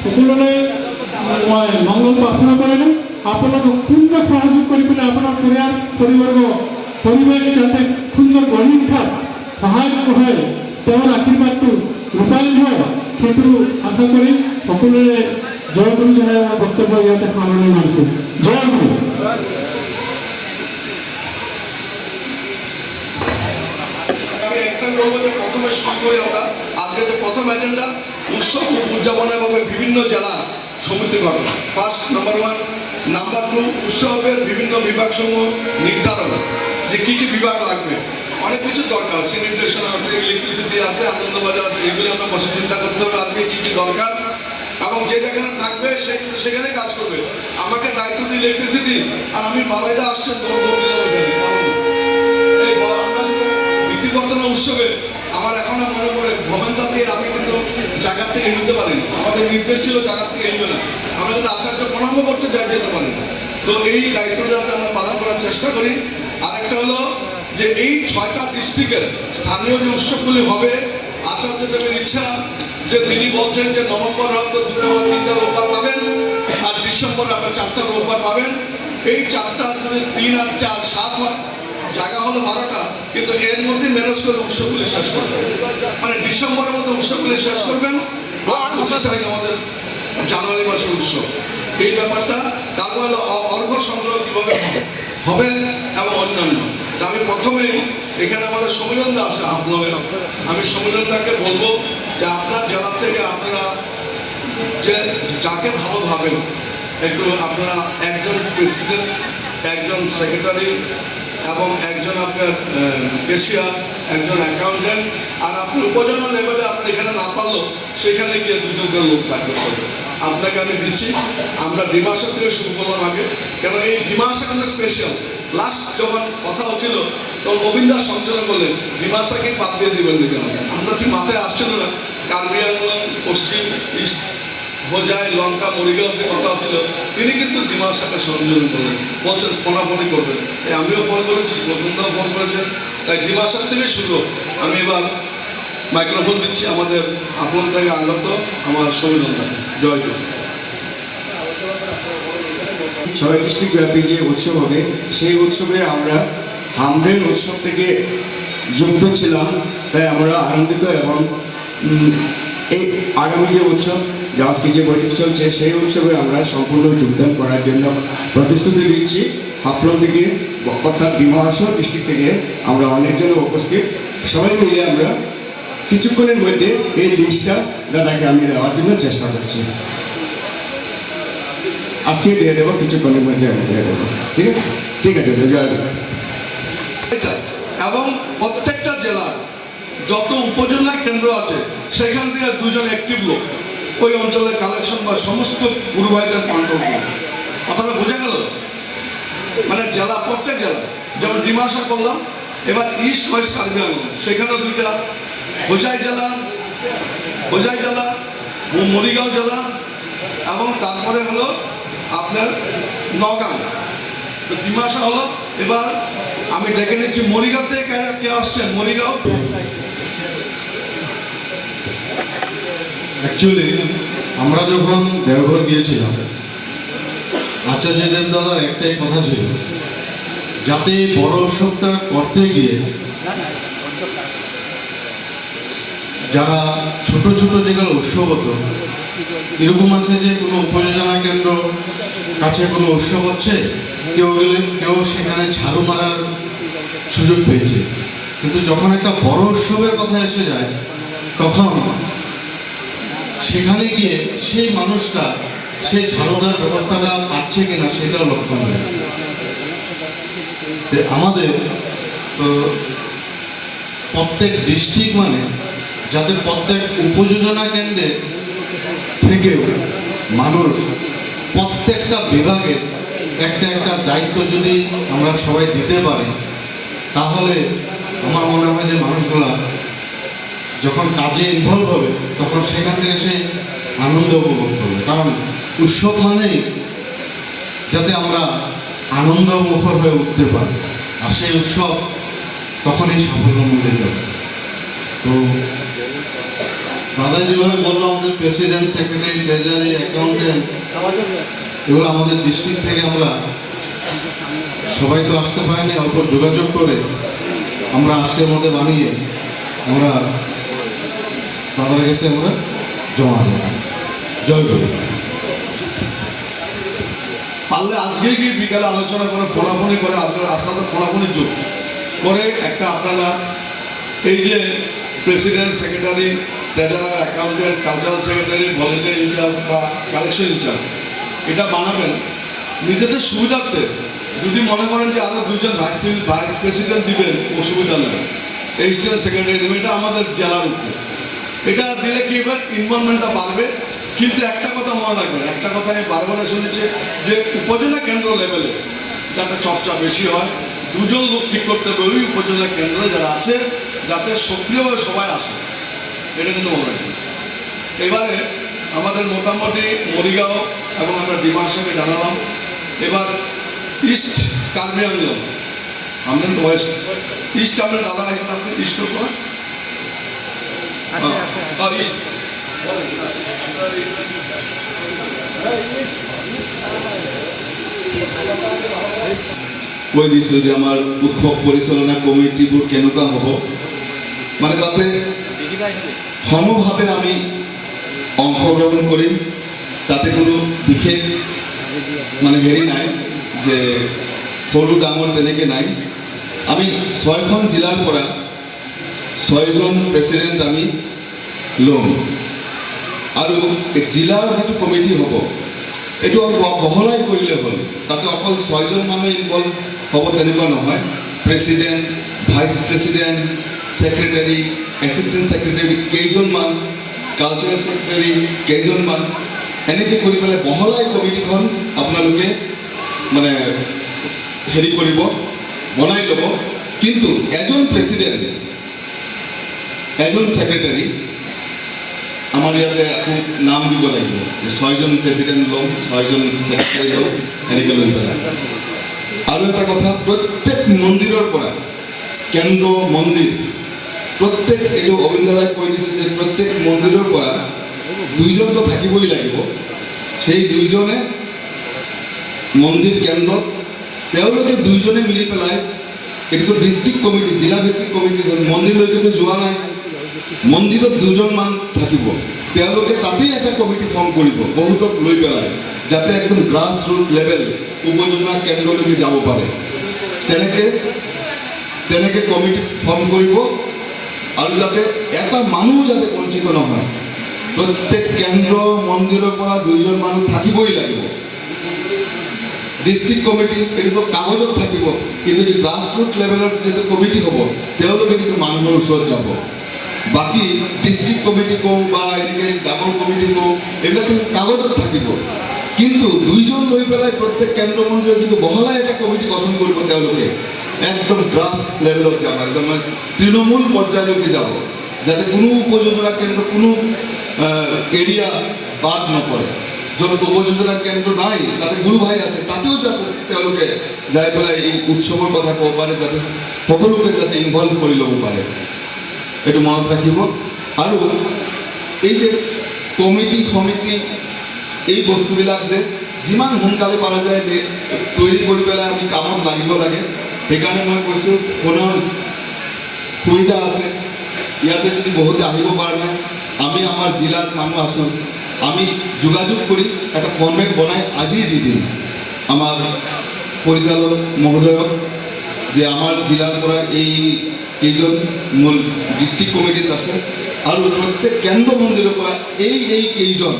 সকলোলৈ মই মংগল প্ৰাৰ্থনা কৰিলোঁ। আপোনালোকক পূৰ্ণ সহযোগ কৰি পেলাই আপোনাৰ পৰিৱেশ যাতে সুন্দৰ গঢ়ি উঠাত সহায় হয়, তেওঁৰ আশীৰ্বাদটো ৰূপায়ণ হয়, সেইটো আশা কৰি সকলোৰে জয় গুৰু জনাই মই বক্তব্য ইয়াতে সামৰণি মাৰিছোঁ। জয় গুৰু। আমি একটা বলবো যে প্রথমে শুরু করি আমরা আজকে যে প্রথম এজেন্ডা উৎসব উদযাপনের ভাবে বিভিন্ন জেলা সমিতি গঠন। ফার্স্ট নাম্বার 1, নাম্বার 2 উৎসবের বিভিন্ন বিভাগ সমূহ নির্ধারণ, যে কি কি বিভাগ লাগবে। অনেক কিছু দরকার, স্যানিটেশন আছে, ইলেকট্রিসিটি আছে, আনন্দবাজার আছে, এগুলো আমরা বসে চিন্তা করতে হবে আজকে কি কি দরকার, এবং যে যেখানে থাকবে সে কিন্তু সেখানে কাজ করবে। আমাকে দায়িত্ব দিই ইলেকট্রিসিটি, আর আমি বাবাইদা আসছেন এই আমরা বিধিবর্তনা উৎসবে আমার এখনো মনে পড়ে ভবেন্দ্রা দিয়ে আমি কিন্তু জায়গা থেকে হিলতে পারি না। আমাদের নির্দেশ ছিল জায়গা থেকে হিলবে না, আমরা কিন্তু আচার্য প্রণাম করতে যেতে পারি না। তো এই দায়িত্বটা আমরা পালন করার চেষ্টা করি। আরেকটা হলো যে এই 6টা ডিস্ট্রিক্টের স্থানীয় যে উৎসবগুলি হবে, আচার্যদেবের ইচ্ছা যে তিনি বলছেন যে নভেম্বর হয়তো 2টা বা 3টা রোববার পাবেন, আর ডিসেম্বর আপনার 4টা রোববার পাবেন। এই 4টা যদি 3 আর 4 7 হয়, জায়গা হলো 12টা, কিন্তু এর মধ্যে ম্যানেজ করে উৎসবগুলি শেষ করবেন, মানে ডিসেম্বরের মধ্যে উৎসবগুলি শেষ করবেন। 25 তারিখ আমাদের জানুয়ারি মাসের উৎসব, এই ব্যাপারটা। তারপর হলো অর্ঘ্য সংগ্রহ কিভাবে হবে এবং অন্যান্য। আমি প্রথমে এখানে আমাদের সমীরণদা আছে আপনাদের, আমি সমীরণদাকে বলবো যে আপনার জেলা থেকে আপনারা যে যাকে ভালো ভাবেন একটু আপনারা একজন প্রেসিডেন্ট, একজন সেক্রেটারি এবং একজন আপনার ক্যাশিয়ার, একজন অ্যাকাউন্টেন্ট, আর আপনি উপজেলা লেভেলে আপনি এখানে না পারলেও সেখানে গিয়ে 2-3 লোক থাকবে। আপনাকে আমি দিচ্ছি। আমরা ডিমাসা থেকে শুরু করলাম আগে, কেন এই ডিমাসা কিন্তু স্পেশাল। লাস্ট যখন কথা হচ্ছিল তখন গোবিন্দা সংযোজন করলেন ডিমাসাকে বাদ দিয়ে দেবেন না, কেন আমরা ঠিক মাথায় আসছিল না। কার্বি আংলং, পশ্চিম, ইস্ট, হোজাই, লঙ্কা, মরিগাঁও অব্দি কথা হচ্ছিল, তিনি কিন্তু ডিমাসাকে সংযোজন করলেন, বলছেন ফোনাফোনি করবেন। তাই আমিও ফোন করেছি, গোবিন্দাও ফোন করেছেন, তাই ডিমাসার থেকে শুরু। আমি এবার মাইক্রোফোন দিচ্ছি আমাদের আপন থেকে আগত আমার সমীরণদা। জয় গুরু। 6 ডিস্ট্রিক্ট ব্যাপী যে উৎসব হবে, সেই উৎসবে আমরা হামরেন উৎসব থেকে যুক্ত ছিলাম, তাই আমরা আনন্দিত। এবং এই আগামী যে উৎসব, আজকে যে বৈঠক চলছে, সেই উৎসবে আমরা সম্পূর্ণ যোগদান করার জন্য প্রতিশ্রুতি দিচ্ছি। হাফলং থেকে অর্থাৎ ডিমাহাসাও ডিস্ট্রিক্ট থেকে আমরা অনেকজন উপস্থিত, সবাই মিলে আমরা কিছুক্ষণের মধ্যে এই লিস্টটা দাদাকে আমি দেওয়ার জন্য চেষ্টা করছি। আজকে দিয়ে দেবো, কিছুক্ষণের মধ্যে আমি দিয়ে দেবো। ঠিক আছে, ঠিক আছে, জয় গুরু। এবং প্রত্যেকটা জেলার যত উপজেলা কেন্দ্র আছে সেখান থেকে 2জন অ্যাক্টিভ লোক ওই অঞ্চলের কালেকশন বা সমস্ত গুরু ভাইদের কন্ট্রোল করবে। কথাটা বোঝা গেল? মানে জেলা, প্রত্যেক জেলা, যেমন ডিমাসা করলাম, এবার ইস্ট ওয়েস্ট কার্বি আংলং, সেখানেও 2টা, হোজাই জেলা, মরিগাঁও জেলা, এবং তারপরে হলো আপনার নগাঁও। তো ডিমাসা হলো। এবার আমি ডেকে নিচ্ছি মরিগাঁও থেকে কে আসছেন? মরিগাঁও। অ্যাকচুয়ালি আমরা যখন দেওঘর গিয়েছিলাম, আচার্যদেব দাদার একটাই কথা ছিল, যাতে বড় উৎসবটা করতে গিয়ে যারা ছোট ছোট যেগুলো উৎসব হতো এরকম আছে যে কোনো উপযোজনা কেন্দ্র কাছে কোনো উৎসব হচ্ছে, কেউ সেখানে ঝাড়ু মারার সুযোগ পেয়েছে, কিন্তু যখন একটা বড় উৎসবের কথা এসে যায় তখন সেখানে গিয়ে সেই মানুষটা সেই ঝাড়ু দেওয়ার ব্যবস্থাটা পাচ্ছে কিনা সেটাও লক্ষ্য হয়। আমাদের প্রত্যেক ডিস্ট্রিক্ট মানে যাতে প্রত্যেক উপযোজনা কেন্দ্রে থেকেও মানুষ প্রত্যেকটা বিভাগে একটা একটা দায়িত্ব যদি আমরা সবাই দিতে পারি, তাহলে আমার মনে হয় যে মানুষগুলা যখন কাজে ইনভলভ হবে তখন সেখান থেকে সে আনন্দ উপভোগ করবে। কারণ উৎসব মানেই যাতে আমরা আনন্দ মুখর হয়ে উঠতে পারি, আর সেই উৎসব তখনই সাফল্যমণ্ডিত হবে। তো দাদা যেভাবে বললো, আমাদের প্রেসিডেন্ট, সেক্রেটারি, ট্রেজারি, অ্যাকাউন্টেন্ট, এগুলো আমাদের ডিস্ট্রিক্ট থেকে আমরা সবাই তো আসতে পারিনি, অল্প যোগাযোগ করে আমরা আজকের মধ্যে বানিয়ে আমরা দাদার কাছে আমরা জমা দেব। জয় গুরু। পারলে আজকে গিয়ে বিকালে আলোচনা করে ফোনাফোনি করে, আজকাল তো ফোনাফোনির যুগ করে একটা আপনারা এই যে president, secretary, treasurer, accountant, cultural secretary, volunteer incharge বা কালেকশন ইনচার্জ এটা বানাবেন নিজেদের সুবিধার্থে। যদি মনে করেন যে আরও দুজন ভাইস প্রেসিডেন্ট দিবেন, অসুবিধা নেই, এক্সিস্ট্যান্ট সেক্রেটারি দেবেন, এটা আমাদের জেলার উপরে। এটা দিলে কী হবে, ইনভলভমেন্টটা বাড়বে। কিন্তু একটা কথা মনে রাখবেন, একটা কথা আমি বারবার শুনেছি যে উপজেলা কেন্দ্র লেভেলে যাতে চর্চা বেশি হয়, দুজন লোক ঠিক করতে হবে ওই উপজেলা কেন্দ্রে যারা আছে, যাতে সক্রিয়ভাবে সবাই আসে, এটা কিন্তু মনে রাখবেন। এবারে আমাদের মোটামুটি মরিগাঁও এবং আমরা ডিমার সাহেবকে জানালাম। এবার ইস্ট কার্বি আংলং, আমাদের তো ওয়েস্ট ইস্ট, আপনার দাদা আসেন, আপনি ইস্ট করেন ইস্ট কৈ দিছোঁ যে আমাৰ উৎসৱ পৰিচালনা কমিটিবোৰ কেনেকুৱা হ'ব, মানে তাতে সমভাৱে আমি অংশগ্ৰহণ কৰিম। তাতে কোনো বিশেষ মানে হেৰি নাই যে সৰু ডাঙৰ তেনেকৈ নাই। আমি 6খন জিলাৰ পৰা 6জন প্ৰেচিডেণ্ট আমি ল'ম, আৰু জিলাৰ যিটো কমিটি হ'ব এইটো বহলাই কৰিলে হ'ল। তাতে অকল 6জন মানুহ ইনভলভ হ'ব তেনেকুৱা নহয়। President, vice president, secretary, assistant secretary কেইজনমান, কালচাৰেল ছেক্ৰেটাৰী কেইজনমান, এনেকৈ কৰি পেলাই বহলাই কমিটিখন আপোনালোকে মানে হেৰি কৰিব, বনাই ল'ব। কিন্তু এজন প্ৰেচিডেণ্ট, এজন ছেক্ৰেটাৰী, আমাৰ ইয়াতে আকৌ নাম দিব লাগিব যে 6জন প্ৰেচিডেণ্ট ল'ম, 6জন ছেক্ৰেটাৰী ল'ম, এনেকৈ লৈ পেলাই। আৰু এটা কথা, প্ৰত্যেক মন্দিৰৰ পৰা, কেন্দ্ৰ মন্দিৰ প্ৰত্যেক, এইটো অবিন্দাৰাই কৈ দিছে যে প্ৰত্যেক মন্দিৰৰ পৰা 2জনটো থাকিবই লাগিব। সেই 2জনে মন্দিৰ কেন্দ্ৰত, তেওঁলোকে 2জনে মিলি পেলাই, এইটো ডিষ্ট্ৰিক্ট কমিটি, জিলাভিত্তিক কমিটি, মন্দিৰলৈকেতো যোৱা নাই, মন্দিৰত 2জনমান থাকিব, তেওঁলোকে তাতেই এটা কমিটি ফৰ্ম কৰিব বহুতক লৈ পেলাই, যাতে একদম গ্ৰাছ ৰুট লেভেল উপযোজনা কেন্দ্ৰলৈকে যাব পাৰে। তেনেকৈ কমিটি ফৰ্ম কৰিব, আৰু যাতে এটা মানুহ যাতে বঞ্চিত নহয়। প্ৰত্যেক কেন্দ্ৰ মন্দিৰৰ পৰা 2জন মানুহ থাকিবই লাগিব। ডিষ্ট্ৰিক্ট কমিটি এইটো কাগজত থাকিব, কিন্তু যে গ্ৰাছ ৰুট লেভেলৰ যিটো কমিটি হ'ব, তেওঁলোকে কিন্তু মানুহৰ ওচৰত যাব। বাকী ডিষ্ট্ৰিক্ট কমিটি কওঁ বা এনেকৈ ডাঙৰ কমিটি কওঁ, এইবিলাক কাগজত থাকিব, কিন্তু 2জন লৈ পেলাই প্ৰত্যেক কেন্দ্ৰ মন্দিৰৰ যিটো বহলাই এটা কমিটি গঠন কৰিব, তেওঁলোকে একদম গ্ৰাছ লেভেলত যাব, একদম তৃণমূল পৰ্যায়লৈকে যাব, যাতে কোনো উপযোজনা কেন্দ্ৰ, কোনো এৰিয়া বাদ নপৰে। য'ত উপযোজনা কেন্দ্ৰ নাই, তাতে গুৰু ভাই আছে, তাতেও যাতে তেওঁলোকে যাই পেলাই এই উৎসৱৰ কথা ক'ব পাৰে, যাতে সকলোকে যাতে ইনভলভ কৰি ল'ব পাৰে, এইটো মনত ৰাখিব। আৰু এই যে কমিটি সমিতি, এই বস্তুবিলাক যে যিমান সোনকালে পৰা যায় তৈরি কৰি পেলাই আমি কামত লাগিব লাগে। সেইকাৰণে মই কৈছোঁ, ফোনৰ সুবিধা আছে, ইয়াতে যদি বহুতে আহিব পৰা নাই, আমি আমাৰ জিলাত মানুহ আছোঁ, আমি যোগাযোগ করি একটা ফর্মেট বনাই আজই দিয়ে দিন আমার পরিচালক মহোদয়ক যে আমার জিলার পৰা এই কেইজন মূল ডিস্ট্রিক্ট কমিটিত আছে আৰু প্ৰত্যেক কেন্দ্ৰ মন্দিৰৰ পৰা এই কেইজন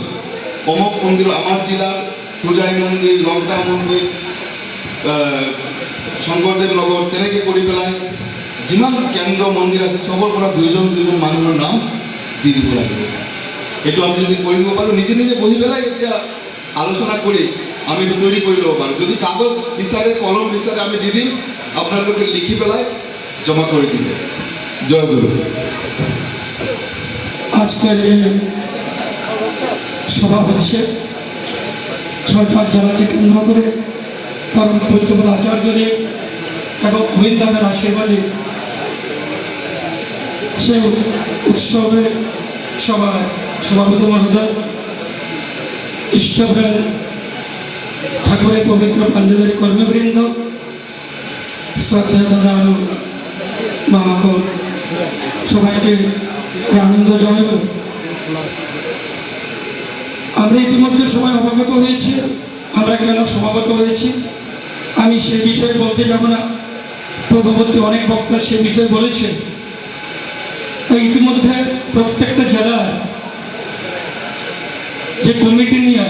অমুক মন্দিৰ আমাৰ জিলাৰ পূজাই মন্দিৰ লংকা মন্দিৰ শংকৰদেৱ নগৰ তেনেকৈ কৰি পেলাই যিমান কেন্দ্ৰ মন্দিৰ আছে চবৰ পৰা দুইজন মানুহৰ নাম দি দিব লাগিব। এইটো আমি যদি কৰি দিব পাৰোঁ নিজে নিজে বহি পেলাই এতিয়া আলোচনা কৰি আমি এইটো তৈরি কৰি ল'ব পাৰোঁ। যদি কাগজ বিচাৰে কলম বিচাৰে আমি দি দিম, আপোনালোকে লিখি পেলাই জমা করে দিবে। জয় গুরু। আজকের যে সভা হচ্ছে 6টা জেলাকে কেন্দ্র করে পরম পূজ্যপাদ আচার্যদেব এবং গোবিন্দাদের আশীর্বাদে সেই উৎসবে সভাপতি মহোদয় ঈশ্বরের ঠাকুরের পবিত্র পাঞ্জাদারি কর্মবৃন্দ শ্রদ্ধা দাদা মহাপৌর সবাইকে আনন্দ জানাবো। আমরা ইতিমধ্যে সবাই অবগত হয়েছি আমরা কেন সমাগত হয়েছি, আমি সে বিষয়ে বলতে যাব না, পূর্ববর্তী অনেক বক্তা সে বিষয়ে বলেছে। ইতিমধ্যে প্রত্যেকটা জেলার যে কমিটি নিয়ে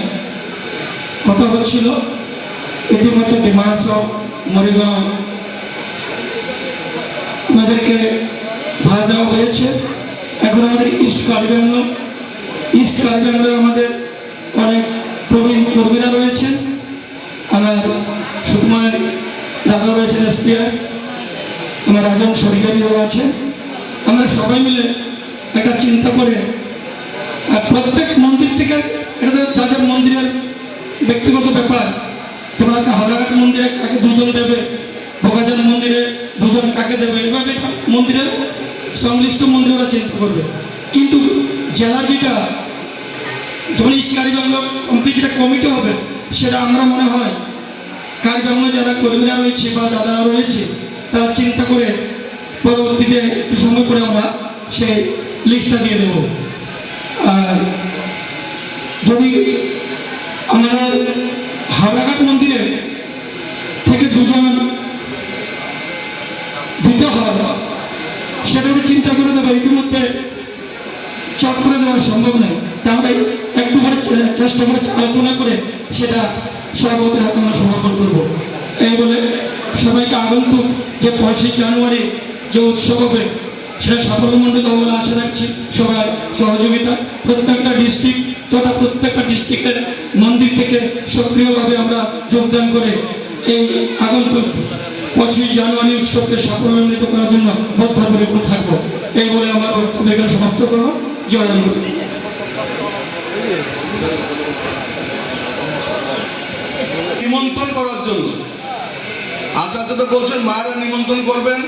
কথা হচ্ছিল, ইতিমধ্যে ডিমাহাসাও মরিগাঁও আমাদেরকে ভাড়া দেওয়া হয়েছে। এখন আমাদের ইস্ট কার্বি আংলর আমাদের অনেক প্রবীণ কর্মীরা রয়েছে, আমার সুকুমার দাদা রয়েছেন এসপিআর, আমার রাজন সরকারিও আছে। আমরা সবাই মিলে একটা চিন্তা করে প্রত্যেক মন্দির থেকে এটা তো যাদের মন্দিরের ব্যক্তিগত ব্যাপার, যেমন আজকে হাওড়াঘাট মন্দিরে কাকে 2 জন দেবে, ভোগাজান মন্দিরে 2 জন কাকে দেবে, এইভাবে মন্দিরের সংশ্লিষ্ট মন্দির ওরা চিন্তা করবে। কিন্তু জেলা যেটা যেমন ইস্ট কার্বি আংলর কমপ্লিট যেটা কমিটি হবে, সেটা আমরা মনে হয় কার্বি আংলর যারা কর্মীরা রয়েছে বা দাদারা রয়েছে তারা চিন্তা করে পরবর্তীতে একটু সময় করে আমরা সেই লিস্টটা দিয়ে দেব। আর যদি আমরা হাওড়াঘাট মন্দিরে থেকে 2 জন দিতে হয়, সেটা চিন্তা করে দেবো। ইতিমধ্যে চট করে দেওয়া সম্ভব নয়, তা আমরা একটু করে চেষ্টা করে আলোচনা করে সেটা সভাপতির হাতে আমরা সমাপন করবো। এই বলে সবাইকে আগন্তুক যে 5 জানুয়ারি যে উৎসব হবে সেটা সাফল্যমণ্ডিত হবে বলে আশা রাখছি। সবার সহযোগিতা প্রত্যেকটা ডিস্ট্রিক্ট তথা প্রত্যেকটা ডিস্ট্রিক্টের মন্দির থেকে সক্রিয়ভাবে আমরা যোগদান করে এই আগন্তুক 25 জানুয়ারি উৎসবকে সাফল্যমণ্ডিত করার জন্য বদ্ধপরিকর থাকবো। এই বলে আমার বক্তব্য এখানে সমাপ্ত করবো। জয় গুরু। নিমন্ত্রণ করার জন্য আচার্য তো বলছেন মায়েরা নিমন্ত্রণ করবেন,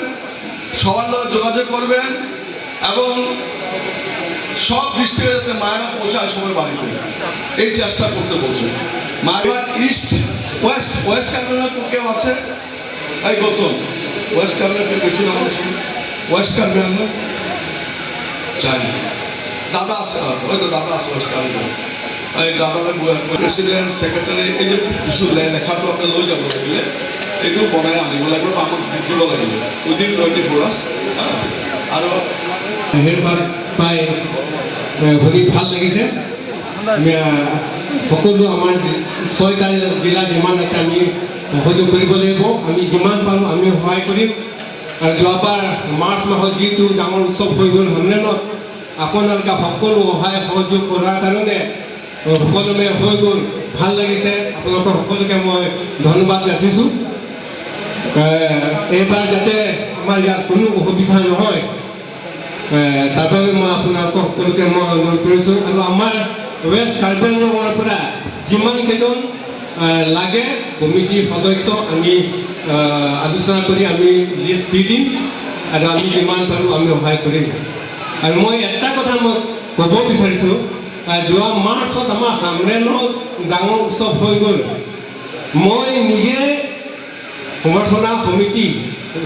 সবার দ্বারা যোগাযোগ করবেন এবং সব ডিস্ট্রিক্টে যাতে মায়েরা পৌঁছায় সবার বাড়িতে, এই চেষ্টা করতে বলছেন। মায়েরা ইস্ট ওয়েস্ট কার্বিআংলর কেউ আছে? এই গৌতম ওয়েস্ট কার্বিআংলর কেউ গেছিল? ওয়েস্ট কার্বিআংলর চাই দাদা আছে, ওই তো দাদা আছে ওয়েস্ট কার্বিআংলর। এই দাদারা প্রেসিডেন্ট সেক্রেটারি এই যে কিছু লেখাটো আপুনি লৈ যাব লাগিলে এইটো বনাই আনিব লাগিব, আমাক দিব লাগিব উইদিন 24 hours। আৰু হেৰবাৰ পাই শুনি ভাল লাগিছে। সকলো আমাৰ 6টা জিলা যিমান আছে আমি সহযোগ কৰিব লাগিব, আমি যিমান পাৰোঁ আমি সহায় কৰিম। আৰু যোৱাবাৰ মাৰ্চ মাহত যিটো ডাঙৰ উৎসৱ হৈ গ'ল সন্মিলনত, আপোনালোকে সকলো সহায় সহযোগ কৰাৰ কাৰণে সকলোৱে হৈ গ'ল, ভাল লাগিছে। আপোনালোকৰ সকলোকে মই ধন্যবাদ যাচিছোঁ। এইবাৰ যাতে আমাৰ ইয়াত কোনো অসুবিধা নহয় তাৰ বাবে মই আপোনালোকক সকলোকে মই অনুৰোধ কৰিছোঁ। আৰু আমাৰ ৱেষ্ট কাৰ্বি আংলৰৰ পৰা যিমান কেইজন লাগে কমিটিৰ সদস্য আমি আলোচনা কৰি আমি লিষ্ট দি দিম আৰু আমি যিমান পাৰোঁ আমি সহায় কৰিম। আৰু মই এটা কথা মই ক'ব বিচাৰিছোঁ, যোৱা মাৰ্চত আমাৰ হামৰেনত ডাঙৰ উৎসৱ হৈ গ'ল। মই নিজে সমৰ্থনা সমিতি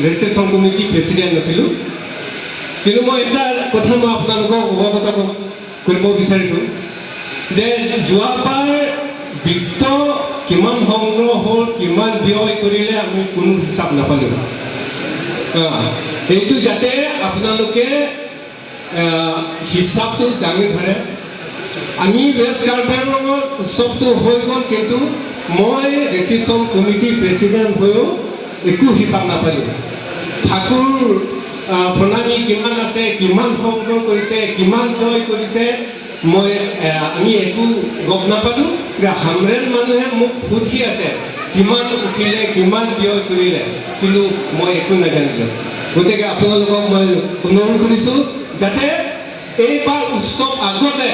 ৰেজিষ্ট্ৰেশ্যন কমিটি প্ৰেচিডেণ্ট আছিলোঁ, কিন্তু মই এটা কথা মই আপোনালোকক অৱগত কৰিব বিচাৰিছোঁ। যে যোৱাবাৰ বিত্ত কিমান সংগ্ৰহ হ'ল, কিমান ব্যয় কৰিলে আমি কোনো হিচাপ নাপালোঁ। এইটো যাতে আপোনালোকে হিচাপটো দাঙি ধৰে। আমি ৱেষ্ট কাৰ্বি আংলঙৰ উৎসৱটো হৈ গ'ল, কিন্তু মই ৰিচিপশ্যন কমিটিৰ প্ৰেচিডেণ্ট হৈও একো হিচাপ নাপালোঁ। ঠাকুৰ প্ৰণামী কিমান আছে, কিমান সংগ্ৰহ কৰিছে, কিমান ব্যয় কৰিছে, আমি একো গম নাপালোঁ। হামৰেল মানুহে মোক সুধি আছে কিমান উঠিলে, কিমান ব্যয় কৰিলে, কিন্তু মই একো নাজানিলোঁ। গতিকে আপোনালোকক মই অনুৰোধ কৰিছোঁ যাতে এইবাৰ উৎসৱ আগতে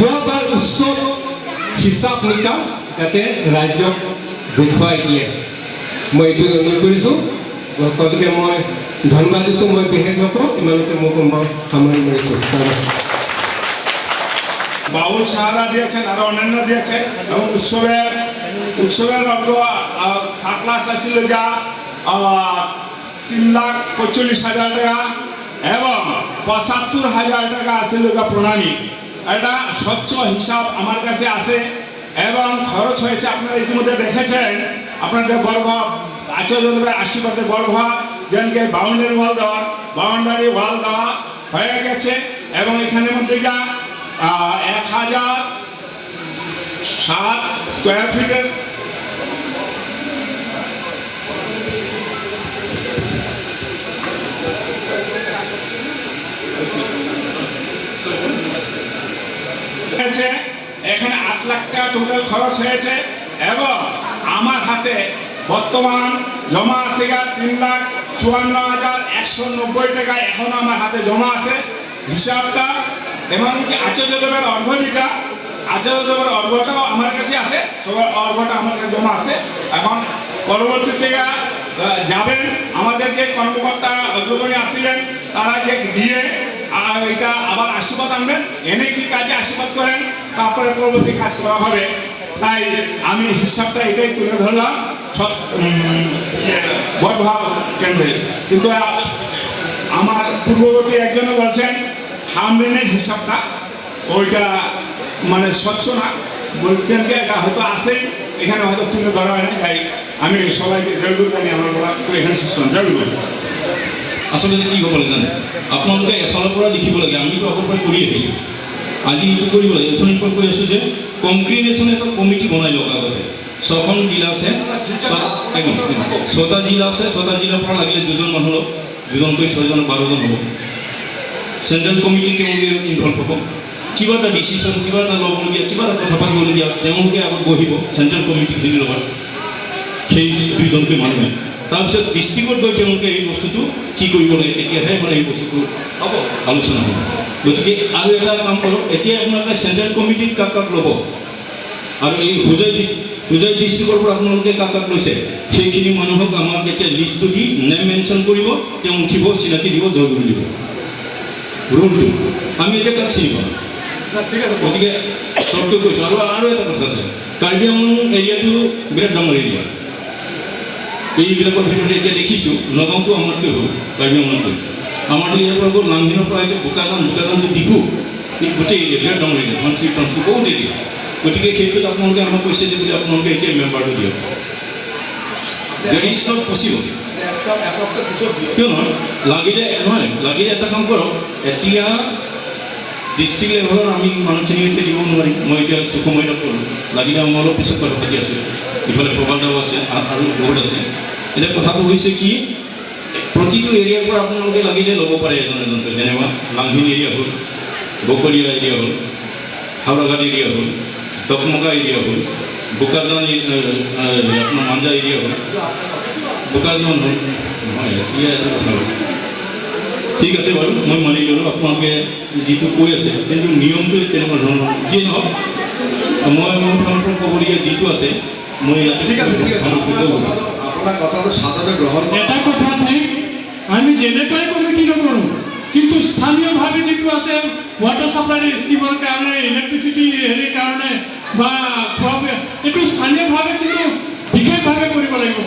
যোৱাবাৰ উৎসৱ হিচাপ নিকাচ যাতে ৰাজ্যক দেখুৱাই দিয়ে, মই এইটো অনুৰোধ কৰিছোঁ। গতিকে মই ধন্যবাদ দিছোঁ। মই বিশেষ নকওঁ, ইমানতে মোক সামৰণি মাৰিছোঁ। বাউল সাহারা দিয়েছেন, আরো অন্যান্য দিয়েছেন। এবং উৎসবের অর্ঘ সারপ্লাস আসছিল যা 3,45,000 টাকা এবং 75,000 টাকা আসছিল প্রণামী। এটা স্বচ্ছ হিসাব আমার কাছে আছে এবং খরচ হয়েছে আপনারা ইতিমধ্যে দেখেছেন। আপনাদের বড় আচার্যদেবের আশীর্বাদে বড় জনকে বাউন্ডারি ওয়াল দেওয়া হয়ে গেছে এবং এখানের মধ্যে যা 1,007 স্কোয়ার ফিটের এখানে 8 লাখ টাকা টোটাল খরচ হয়েছে এবং আমার হাতে বর্তমান জমা আছে 3,54,190 টাকা এখন আমার হাতে জমা আছে। হিসাবটা এবং আচার্যদেবের অর্ঘ যেটা, আচার্যদেবের অর্ঘটাও আমার কাছে আছে, সবার অর্ঘটা আমার কাছে জমা আছে। এখন পরবর্তীতে যাবেন আমাদের যে কর্মকর্তা অগ্রগণী আসছিলেন তারা যে দিয়ে এটা আবার আশীর্বাদ আনবেন, এনে কি কাজে আশীর্বাদ করেন, তারপরে পরবর্তী কাজ করা হবে। তাই আমি হিসাবটা এটাই তুলে ধরলাম সব বড়ভাব কেন্দ্রে। কিন্তু আমার পূর্ববর্তী একজনে বলছেন হামরিনের হিসাবটা ওইটা মানে স্বচ্ছ না, বলতেন যে এটা হয়তো আছে, এখানে হয়তো তুলে ধরা হয় না। তাই আমি সবাইকে জয়গুরু জানি আমার বলা এখানে শেষ করলাম। জয়গুরু। আচলতে কি ক'বলৈ জানে, আপোনালোকে এফালৰ পৰা লিখিব লাগে। আমিতো আগৰ পৰাই কৰি আহিছোঁ, আজি এইটো কৰিব লাগে। অথনিৰ পৰা কৈ আছোঁ যে কংগ্ৰিগেশ্যন এটা কমিটি বনাই লওক আগতে। 6খন জিলা আছে, 6টা জিলা আছে, 6টা জিলাৰ পৰা লাগিলে 2জন মানুহ লওক, 2জনকৈ 6জন 12জন হ'ব। চেণ্ট্ৰেল কমিটি তেওঁলোকে ইনভলভ হ'ব। কিবা এটা ডিচিশ্যন, কিবা এটা ল'বলগীয়া, কিবা এটা কথা পাতিবলগীয়া তেওঁলোকে আগত বহিব চেণ্ট্ৰেল কমিটিখিনিৰ লগত, সেই 2জনকৈ মানুহে। তাৰপিছত ডিষ্ট্ৰিক্টত গৈ তেওঁলোকে এই বস্তুটো কি কৰিব লাগে, তেতিয়াহে মানে এই বস্তুটো হ'ব আলোচনা হ'ব। গতিকে আৰু এটা কাম কৰক, এতিয়া আপোনালোকে চেণ্ট্ৰেল কমিটিত কাক কাক ল'ব আৰু এই হোজাই ডিষ্ট্ৰিক্টৰ পৰা আপোনালোকে কাক কাক লৈছে সেইখিনি মানুহক আমাক এতিয়া লিষ্টটো দি নেম মেনশ্যন কৰিব, তেওঁ উঠিব, চিনাকি দিব, জয়গুৰু দিব। ৰুলটো আমি এতিয়া কাক চিনি পাওঁ। গতিকে চবটো কৈছোঁ। আৰু এটা কথা আছে, কাৰ্বি আংলং এৰিয়াটো বিৰাট ডাঙৰ এৰিয়া। এইবিলাকৰ ভিতৰত এতিয়া দেখিছোঁ নগাঁওটো আমাতকৈ হ'ল, কাৰ্বি আংলংটো আমাৰতো ইয়াৰ পৰা গ'ল লাংহিনৰ পৰা এতিয়া বোকাজানটো ডিফু, এই গোটেই এৰিয়া বিৰাট ডাঙৰ এৰিয়া, ধনশিৰি বহুত এৰিয়া। গতিকে সেইটোত আপোনালোকে আমাক কৈছে যে বুলি আপোনালোকে এতিয়া মেম্বাৰটো দিয়ক। That is not possible. কিয় নহয়, লাগিলে এটা কাম কৰক, এতিয়া ডিষ্ট্ৰিক্ট লেভেলত আমি মানুহখিনি এতিয়া দিব নোৱাৰিম। মই এতিয়া সময় নকৰোঁ, লাগিলে মই অলপ পিছত কথা পাতি আছোঁ। ইফালে প্ৰবালদাও আছে আৰু বহুত আছে। এতিয়া কথাটো হৈছে কি, প্ৰতিটো এৰিয়াৰ পৰা আপোনালোকে লাগিলে ল'ব পাৰে এজনকৈ। যেনেকুৱা লাংহিন এৰিয়া হ'ল, বকলীয়া এৰিয়া হ'ল, হাওৰাঘাট এৰিয়া হ'ল, টকমকা এৰিয়া হ'ল, বোকাজান আপোনাৰ মাঞ্জা এৰিয়া হ'ল, বোকাজান হ'ল। নহয় এতিয়া এটা কথা হ'ল, ঠিক আছে বাৰু, মই মানি ল'লোঁ আপোনালোকে যিটো কৈ আছে, কিন্তু নিয়মটো তেনেকুৱা ধৰণৰ যিয়ে নহওক, মই মোৰ ফালৰ পৰা ক'বলগীয়া যিটো আছে মই ঠিক আছে আপোনাৰ কথাটো সাদরে গ্রহণ এটা কথা ঠিক, আমি যেনেকৈ কমিটি নকৰোঁ, কিন্তু স্থানীয়ভাৱে যিটো আছে ৱাটাৰ ছাপ্লাই স্কিমৰ কাৰণে, ইলেক্ট্ৰিচিটি হেৰিৰ কাৰণে বা এইটো স্থানীয়ভাৱে কিন্তু বিশেষভাৱে কৰিব লাগিব।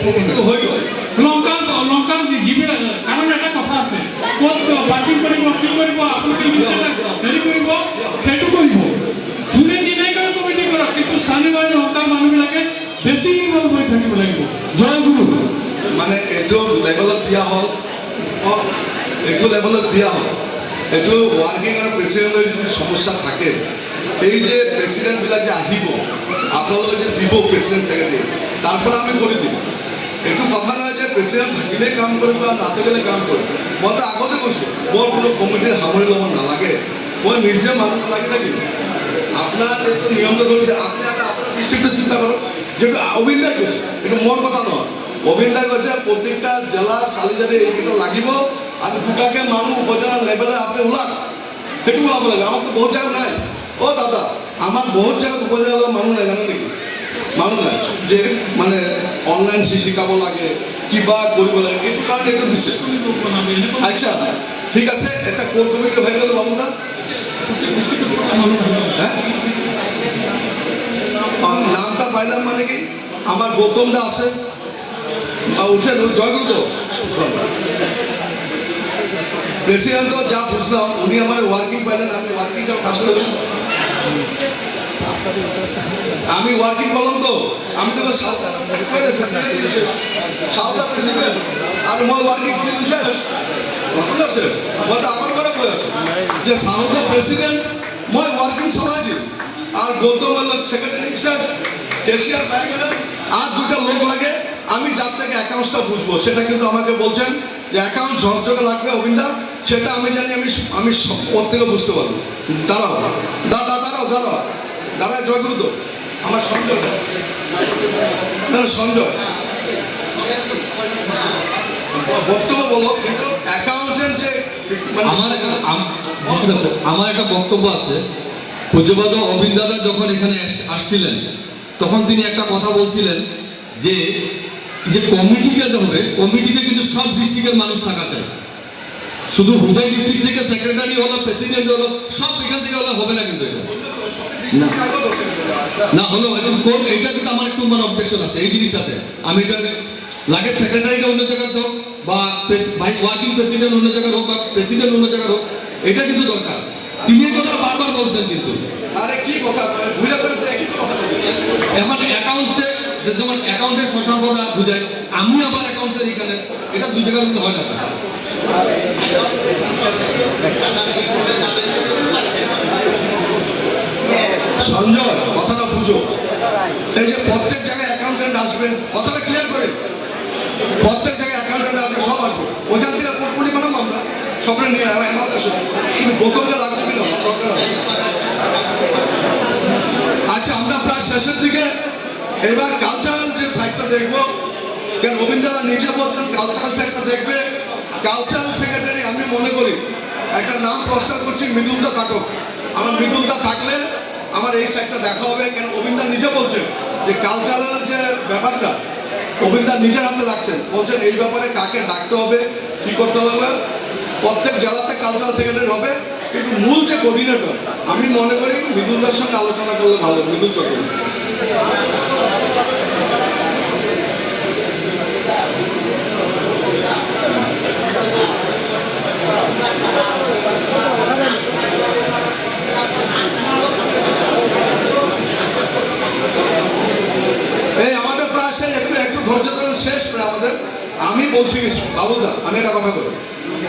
লংকাৰ যিবিলাক, কাৰণ এটা কথা আছে, ক'ত পাৰ্কিং কৰিব, কি কৰিব, আপোনালোকে হেৰি কৰিব, সেইটো কৰিব। লাগিব জয় গুৰু মানে এইটো লেভেলত দিয়া হ'ল এইটো লেভেলত দিয়া হ'ল এইটো ৱাৰ্কিং আৰু প্ৰেচিডেণ্টৰ যদি সমস্যা থাকে এই যে প্ৰেচিডেণ্টবিলাক যে আহিব আপোনালোকে যে দিব প্ৰেচিডেণ্ট ছেক্ৰেটাৰী তাৰ পৰা আমি কৰি দিম এইটো কথা নহয় যে প্ৰেচিডেণ্ট থাকিলে কাম কৰিব বা নাথাকিলে কাম কৰিব মইতো আগতে কৈছোঁ মোৰ কোনো কমিটিত সামৰি ল'ব নালাগে মই নিজে মানুহ লাগি থাকিম আপোনাৰ এইটো নিয়মটো কৰিছে আপুনি আপোনাৰ ডিষ্ট্ৰিক্টটো চিন্তা কৰক যেটো অবিন্দাই কৈছে এইটো মোৰ কথা নহয় অবিন্দাই কৈছে প্ৰত্যেকটা জিলা চালিজাৰি এইকেইটা লাগিব আৰু দুটাকে মানুহ উপজেলা লেভেলে আপুনি ওলাক সেইটো ওলাব লাগে আমাৰতো বহুত জেগা নাই অ' দাদা আমাৰ বহুত জেগাত উপজেলা মানুহ নাই জানে নেকি মানুহ নাই যে মানে অনলাইন শিকাব লাগে কিবা কৰিব লাগে এইটো কাৰণে এইটো দিছে আচ্ছা ঠিক আছে এটা কোৰ কমিটি ভাবি গ'লো বাবুদা নামটা পাইলাম মানে কি আমার গৌতম দা আছে উঠে জয় গুরু তো প্রেসিডেন্ট তো যা বুঝলাম উনি আমার ওয়ার্কিং পাইলেন আমি ওয়ার্কিং কাজ করলাম আমি ওয়ার্কিং করলাম তো আমি তো সাউথ প্রেসিডেন্ট আর মই ওয়ার্কিং করে শেষ ঘটনা শেষ মই তো আমার করে কৈ আছো যে সাউথ প্রেসিডেন্ট মই ওয়ার্কিং চলাই দিম আর গৌতম হল সেক্রেটারি শেষ কেশিয়ার বাইরে গেল আর দুটো লোক লাগে আমি যার থেকে অ্যাকাউন্টসটা বুঝবো সেটা কিন্তু আমাকে বলছেন যে অ্যাকাউন্ট ঝকঝকে লাগবে অবিন্দা সেটা আমি জানি আমি ওর থেকে বুঝতে পারবো দাঁড়াও দাঁড়ায় জয়গুরু তো আমার সঞ্জয় না সঞ্জয় বক্তব্য বলো কিন্তু অ্যাকাউন্টের যে আমার একটা বক্তব্য আছে পূজ্যপাদ অবিন্দ দাদা যখন এখানে আসছিলেন তখন তিনি একটা কথা বলছিলেন যে কমিটিটা হবে কমিটিতে কিন্তু সব ডিস্ট্রিক্টের মানুষ থাকা চাই শুধু হুজাই ডিস্ট্রিক্ট থেকে সেক্রেটারি হলো প্রেসিডেন্ট হলো সব এখান থেকে হলে হবে না কিন্তু এটা না হলো এটা কিন্তু আমার একটু মানে অবজেকশন আছে এই জিনিসটাতে আমি এটা লাগে সেক্রেটারিটা অন্য জায়গায় হোক বা ওয়ার্কিং প্রেসিডেন্ট অন্য জায়গায় হোক বা প্রেসিডেন্ট অন্য জায়গায় হোক এটা কিন্তু দরকার তিনি এই কথা বারবার বলছেন কিন্তু আরে কি কথা ভুলে করে তো একই তো কথা এখন অ্যাকাউন্টসে যেমন অ্যাকাউন্টের সসম্পদা বুঝায় আমি আবার অ্যাকাউন্টসের এখানে এটা দুই জায়গার মধ্যে হয় না সঞ্জয় কথাটা বুঝো এই যে প্রত্যেক জায়গায় অ্যাকাউন্টেন্ট আসবে কথাটা ক্লিয়ার করে প্রত্যেক জায়গায় অ্যাকাউন্টেন্ট আসবে সব আসবে ওইখান থেকে পোর্টফোলি বানাবো আমরা সবরে নিয়ে আমার কাছে তুমি গৌতমকে লাগবে কিনা দরকার আচ্ছা আমরা প্রায় শেষের দিকে এবার কালচারাল যে সাইডটা দেখবো কারণ রবীন্দ্রদা নিজে বলছেন কালচারাল সাইডটা দেখবে কালচারাল সেক্রেটারি আমি মনে করি একটা নাম প্রস্তাব করছি মৃদুলদা থাকুক আমার মৃদুলদা থাকলে আমার এই সাইডটা দেখা হবে কেন রবীন্দ্র নিজে বলছেন যে কালচারাল যে ব্যাপারটা রবীন্দ্র নিজের হাতে রাখছেন বলছেন এই ব্যাপারে কাকে ডাকতে হবে কি করতে হবে প্রত্যেক জেলাতে কালচারাল সেক্রেটারি হবে কিন্তু মূল যে কোঅর্ডিনেটর আমি মনে করি মৃদুলদার সঙ্গে আলোচনা করলে ভালো মৃদুল চক্রবর্তী এই আমাদের প্রায় শেষ একটু ধৈর্য ধরে শেষ প্রায় আমাদের আমি বলছি বাবুদা আমি একটা কথা বলি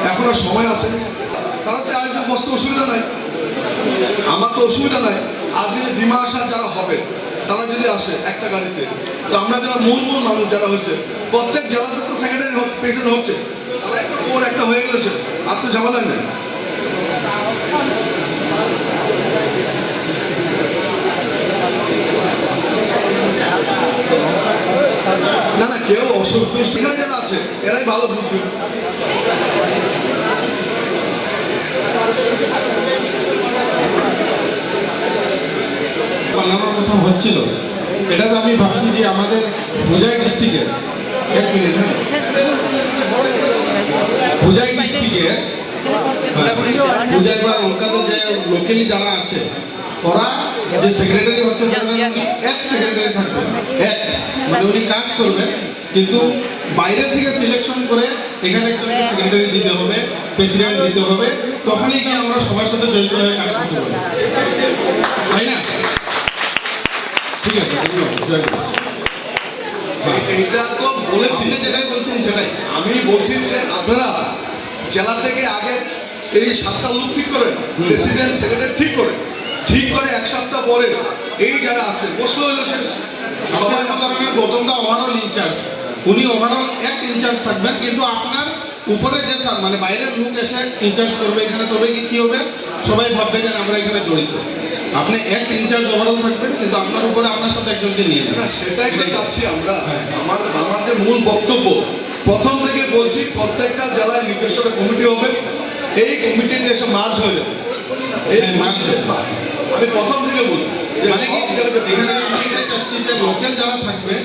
এখনো সময় আছে তারাতে আয়োজন বসতে অসুবিধা নাই আমার তো অসুবিধা নাই আজকে যে বিমা আসা যারা হবে তারা যদি আসে একটা গাড়িতে তো আমরা যারা মূল মানুষ যারা হচ্ছে প্রত্যেক জেলাতে তো সেক্রেটারি পেশেন্ট হচ্ছে তারা একটা ওর একটা হয়ে গেছে আর তো ঝামেলা নেই না না কেউ অসন্তুষ্ট এখানে যারা আছে এরাই ভালো বুঝবে বানানোর কথা হচ্ছিল এটা তো আমি ভাবছি যে আমাদের হুজাই ডিস্ট্রিক্টের এক মিনিট হুজাই ডিস্ট্রিক্টের হুজাই বা লঙ্কাতে যে লোকালি যারা আছে ওরা যে সেক্রেটারি হচ্ছে এক সেক্রেটারি থাকবে এক মানে উনি কাজ করবেন কিন্তু বাইরে থেকে সিলেকশন করে এখানে একজনকে সেক্রেটারি দিতে হবে প্রেসিডেন্ট দিতে হবে তখনই কি আমরা সবার সাথে জড়িত হয়ে কাজ করতে পারি তাই না ঠিক আছে জয় গুরু। এইটা তো বলেছি, যেটাই বলছেন সেটাই আমি বলছি যে আপনারা জেলা থেকে আগে এই 7টা লোক ঠিক করেন, প্রেসিডেন্ট সেক্রেটারি ঠিক করে 1 সপ্তাহ পরে এই যারা আছে বসলো হইলো শেষ। সবাই গৌতমদা ওভারঅল ইনচার্জ, উনি ওভারঅল এক ইনচার্জ থাকবেন, কিন্তু আপনার উপরে যে মানে বাইরের লোক এসে ইনচার্জ করবে এখানে, তবে কি হবে সবাই ভাববে যে আমরা এখানে জড়িত। আপনি এক ইনচার্জ ওভারঅল থাকবেন, কিন্তু আপনার উপরে আপনার সাথে একজনকে নিয়ে না সেটাই তো চাচ্ছি আমরা। আমার যে মূল বক্তব্য প্রথম থেকে বলছি, প্রত্যেকটা জেলায় নিজস্ব কমিটি হবে, এই কমিটিতে এসে মার্চ হয়ে যাবে। এই মার্চের মার্চ আমি প্রথম থেকে বলছি যে মানে কি এখানে আমি এটাই চাচ্ছি যে লোকাল যারা থাকবে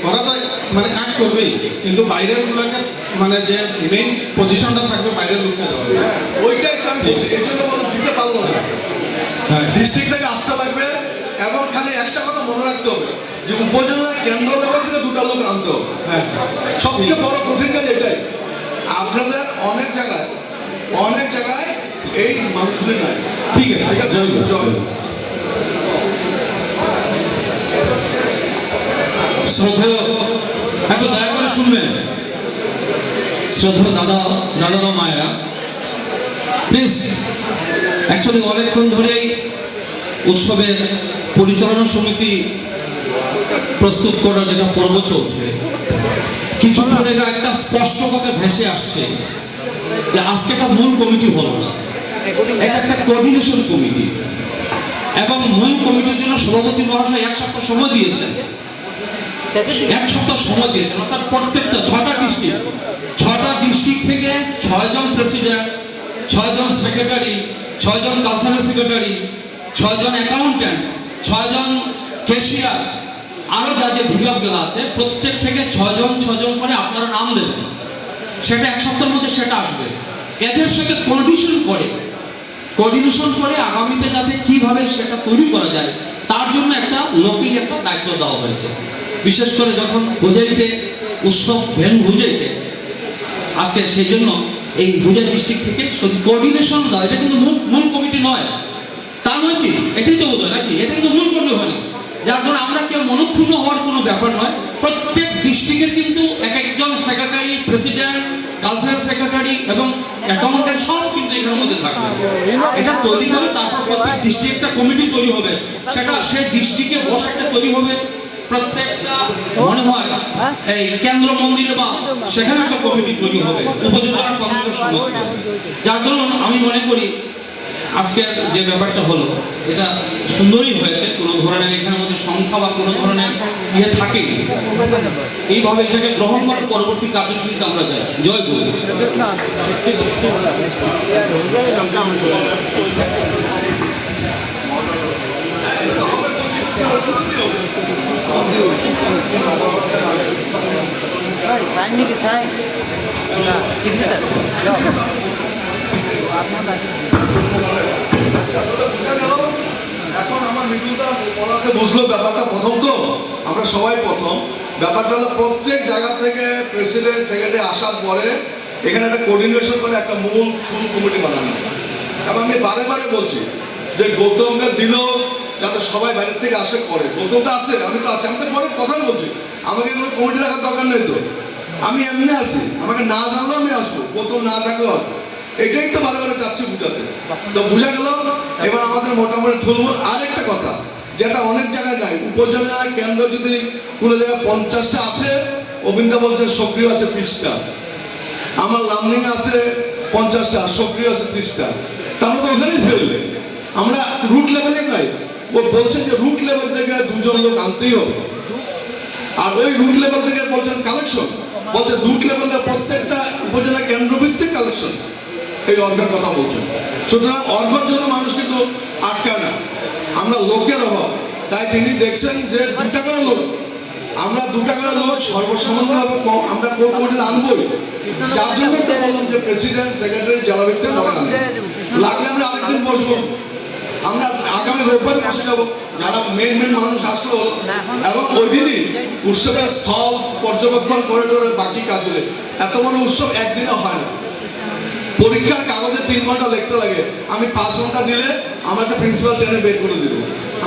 ওরা তো মানে কাজ করবেই, কিন্তু বাইরের গুলোকে মানে যে মেইন পজিশনটা থাকবে বাইরের লোককে দেওয়া হবে। হ্যাঁ ওইটাই তো আমি বলছি, এই জন্য বলে দিতে পারলো না। হ্যাঁ ডিস্ট্রিক্ট থেকে আসতে লাগবে, এবং খালি একটা কথা মনে রাখতে হবে যে উপজেলা কেন্দ্র লেভেল থেকে 2টা লোক আনতে হবে। হ্যাঁ সবচেয়ে বড় কঠিন কাজ এটাই। আপনাদের অনেক জায়গায় এই মানুষগুলি নাই। ঠিক আছে, ঠিক আছে, জয়। শ্রদ্ধেয় একটু দয়া করে শুনবেন, শ্রদ্ধেয় দাদারা মায়েরা প্লিজ। অ্যাকচুয়ালি অনেকক্ষণ ধরেই উৎসবের পরিচালনা সমিতি প্রস্তুত করা যেটা পর্ব চলছে, কিছুক্ষণ আগে একটা স্পষ্ট কথা ভেসে আসছে যে আজকে একটা মূল কমিটি হলো না, এটা একটা কোঅর্ডিনেশন কমিটি, এবং মূল কমিটির জন্য সভাপতি মহাশয় 1 সপ্তাহ সময় দিয়েছেন। 1 সপ্তাহ সময় দিয়েছেন, অর্থাৎ প্রত্যেকটা 6টা ডিস্ট্রিক্ট থেকে 6 জন প্রেসিডেন্ট, 6 জন সেক্রেটারি, 6 জন কালচারাল সেক্রেটারি, 6 জন অ্যাকাউন্ট্যান্ট, 6 জন ক্যাশিয়ার, আরো যা যে বিভাগগুলো আছে প্রত্যেক থেকে 6 জন করে আপনারা নাম দেবেন। সেটা 1 সপ্তাহের মধ্যে সেটা আসবে। এদের সাথে কোঅর্ডিনেশন করে আগামীতে যাতে কিভাবে সেটা তৈরি করা যায় তার জন্য একটা লোকের একটা দায়িত্ব দেওয়া হয়েছে। বিশেষ করে যখন হুজাইতে উৎসব হুজাইতে আজকে, সেই জন্য এই হুজাই ডিস্ট্রিক্ট থেকে কোঅর্ডিনেশন দেওয়া, এটা কিন্তু মূল কমিটি নয়, তা নয় কি? এটাই তো বোধ হয় নাকি? এটা কিন্তু মূল কমিটি হয়নি, যার জন্য আমরা কেউ মনক্ষুণ্ণ হওয়ার কোনো ব্যাপার নয়। প্রত্যেক ডিস্ট্রিক্টের কিন্তু একজন সেক্রেটারি, প্রেসিডেন্ট, কালচারাল সেক্রেটারি এবং অ্যাকাউন্ট্যান্ট সব কিন্তু এখানের মধ্যে থাকবে। এটা তৈরি করে তারপর প্রত্যেক ডিস্ট্রিক্ট একটা কমিটি তৈরি হবে, সেটা সেই ডিস্ট্রিক্টে বসে একটা তৈরি হবে। প্রত্যেকটা মনে হয় এই কেন্দ্র মন্দিরে বা সেখানে একটা কমিটি তৈরি হবে উপজেলার কমিটির সঙ্গে। যার জন্য আমি মনে করি আজকে যে ব্যাপারটা হলো এটা সুন্দরই হয়েছে, কোনো ধরনের এখানের মধ্যে সংখ্যা বা কোনো ধরনের ইয়ে থাকেনি। এইভাবে এটাকে গ্রহণ করে পরবর্তী কার্যসূচিতে আমরা যাই। জয় গুরু। এখন আমার মিটুলটা পড়াতে বুঝলো ব্যাপারটা। প্রথম তো আমরা সবাই প্রথম ব্যাপারটা হলো প্রত্যেক জায়গা থেকে প্রেসিডেন্ট সেক্রেটারি আসার পরে এখানে একটা কোঅর্ডিনেশন করে একটা মূল ফুল কমিটি বানানো। এবং আমি বারে বলছি যে গৌতমকে দিল যাতে সবাই বাইরের থেকে আসে করে। গৌতমটা আসে, আমি তো আসি, আমি তো পরে কথাই বলছি, আমাকে কোনো কমিটি রাখার দরকার নেই তো, আমি এমনি আসি, আমাকে না জানলেও আমি আসবো, গৌতম না থাকলেও আসবো। এটাই তো বারে চাচ্ছি বুঝাতে। তো বোঝা গেল এবার আমাদের মোটামুটি থুলমূল। আরেকটা কথা যেটা অনেক জায়গায় নাই, উপজেলা কেন্দ্র যদি কোনো জায়গায় 50টা আছে, অবিন্দা বলছে সক্রিয় আছে 30টা, আমার লামনিং আছে 50টা, সক্রিয় আছে 30টা, তাহলে তো ওখানেই ফেলবে। আমরা রুট লেভেলে নাই, ও বলছে যে রুট লেভেল থেকে 2 জন লোক আনতেই হবে। আর ওই রুট লেভেল থেকে বলছেন কালেকশন, বলছে রুট লেভেলে প্রত্যেকটা উপজেলা কেন্দ্র ভিত্তিক কালেকশন, এই অর্ঘের কথা বলছেন। সুতরাং অর্ঘের জন্য মানুষ কিন্তু আটকায় না, আমরা লোকের অভাব। তাই তিনি দেখছেন যে 2 টাকার লোক, আমরা 2 টাকার লোক সর্বসামান্যভাবে আমরা কোর্ট আনবই। যার জন্য তো বললাম যে প্রেসিডেন্ট সেক্রেটারি জেলা ভিত্তিক করে আনবে। লাগলে আমরা আরেকদিন বসবো, আমরা আগামী রোববার বসে যাবো, যারা মেন মানুষ আসলো, এবং ওই দিনই উৎসবের স্থল পর্যবেক্ষণ করে বাকি কাজ হলে। এত বড় উৎসব একদিনও হয় না। পরীক্ষার কাগজে 3 ঘন্টা লিখতে লাগে, আমি 5 ঘন্টা দিলে আমাকে প্রিন্সিপাল টেনে বের করে দিল।